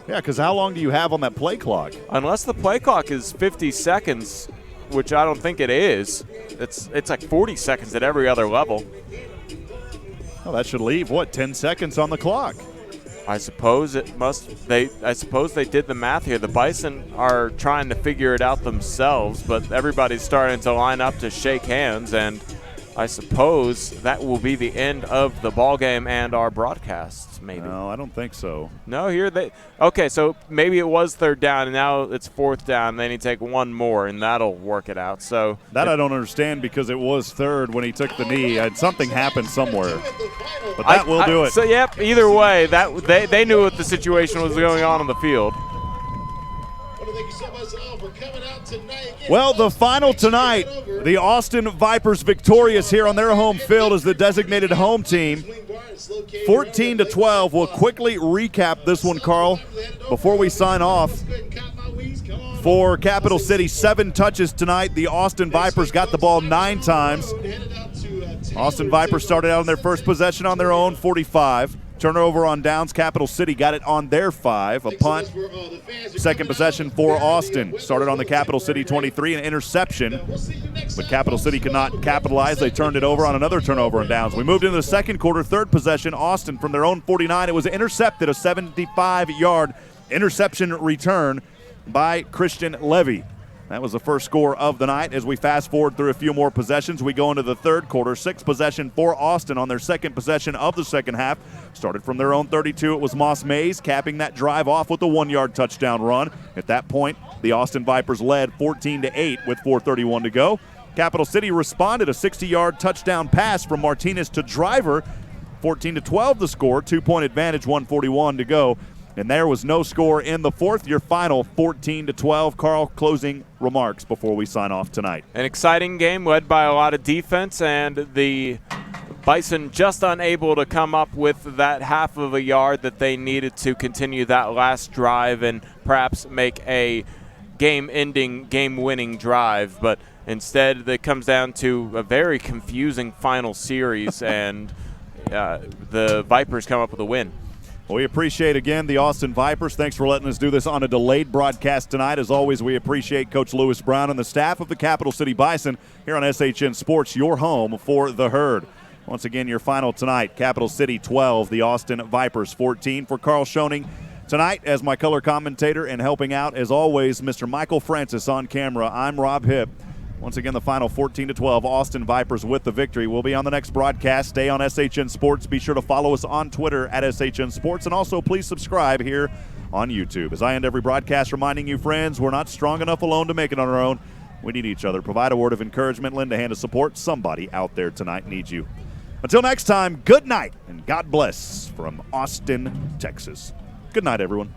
Yeah, because how long do you have on that play clock? Unless the play clock is 50 seconds, which I don't think it is. It's like 40 seconds at every other level. Well, that should leave, 10 seconds on the clock? I suppose it must. I suppose they did the math here. The Bison are trying to figure it out themselves, but everybody's starting to line up to shake hands, and I suppose that will be the end of the ball game and our broadcasts, maybe. No, I don't think so. No, here okay, so maybe it was third down, and now it's fourth down. They need to take one more, and that'll work it out. So that I don't understand, because it was third when he took the knee. Something happened somewhere, but that will do it. So, yep, either way, they knew what the situation was going on the field. Well, the final tonight, the Austin Vipers victorious here on their home field as the designated home team. 14-12. We'll quickly recap this one, Carl, before we sign off. For Capital City, 7 touches tonight. The Austin Vipers got the ball 9 times. Austin Vipers started out on their first possession on their own 45. Turnover on downs. Capital City got it on their 5. A punt. Second possession for Austin. Started on the Capital City 23, an interception. But Capital City could not capitalize. They turned it over on another turnover on downs. We moved into the second quarter. Third possession, Austin from their own 49. It was intercepted, a 75-yard interception return by Christian Levy. That was the first score of the night. As we fast forward through a few more possessions, we go into the third quarter. 6th possession for Austin on their second possession of the second half. Started from their own 32. It was Moss Mays capping that drive off with a 1-yard touchdown run. At that point, the Austin Vipers led 14-8 with 4:31 to go. Capital City responded, a 60-yard touchdown pass from Martinez to Driver. 14-12 the score, 2-point advantage, 1:41 to go. And there was no score in the fourth. Your final 14-12. Karl, closing remarks before we sign off tonight. An exciting game led by a lot of defense, and the Bison just unable to come up with that half of a yard that they needed to continue that last drive and perhaps make a game-ending, game-winning drive. But Instead, it comes down to a very confusing final series, and the Vipers come up with a win. Well, we appreciate, again, the Austin Vipers. Thanks for letting us do this on a delayed broadcast tonight. As always, we appreciate Coach Lewis Brown and the staff of the Capital City Bison here on SHN Sports, your home for the Herd. Once again, your final tonight, Capital City 12, the Austin Vipers 14. For Karl Schoening tonight, as my color commentator and helping out, as always, Mr. Michael Francis on camera, I'm Rob Hipp. Once again, the final 14-12, Austin Vipers with the victory. We'll be on the next broadcast. Stay on SHN Sports. Be sure to follow us on Twitter at SHN Sports, and also please subscribe here on YouTube. As I end every broadcast reminding you, friends, we're not strong enough alone to make it on our own. We need each other. Provide a word of encouragement, lend a hand of support. Somebody out there tonight needs you. Until next time, good night and God bless from Austin, Texas. Good night, everyone.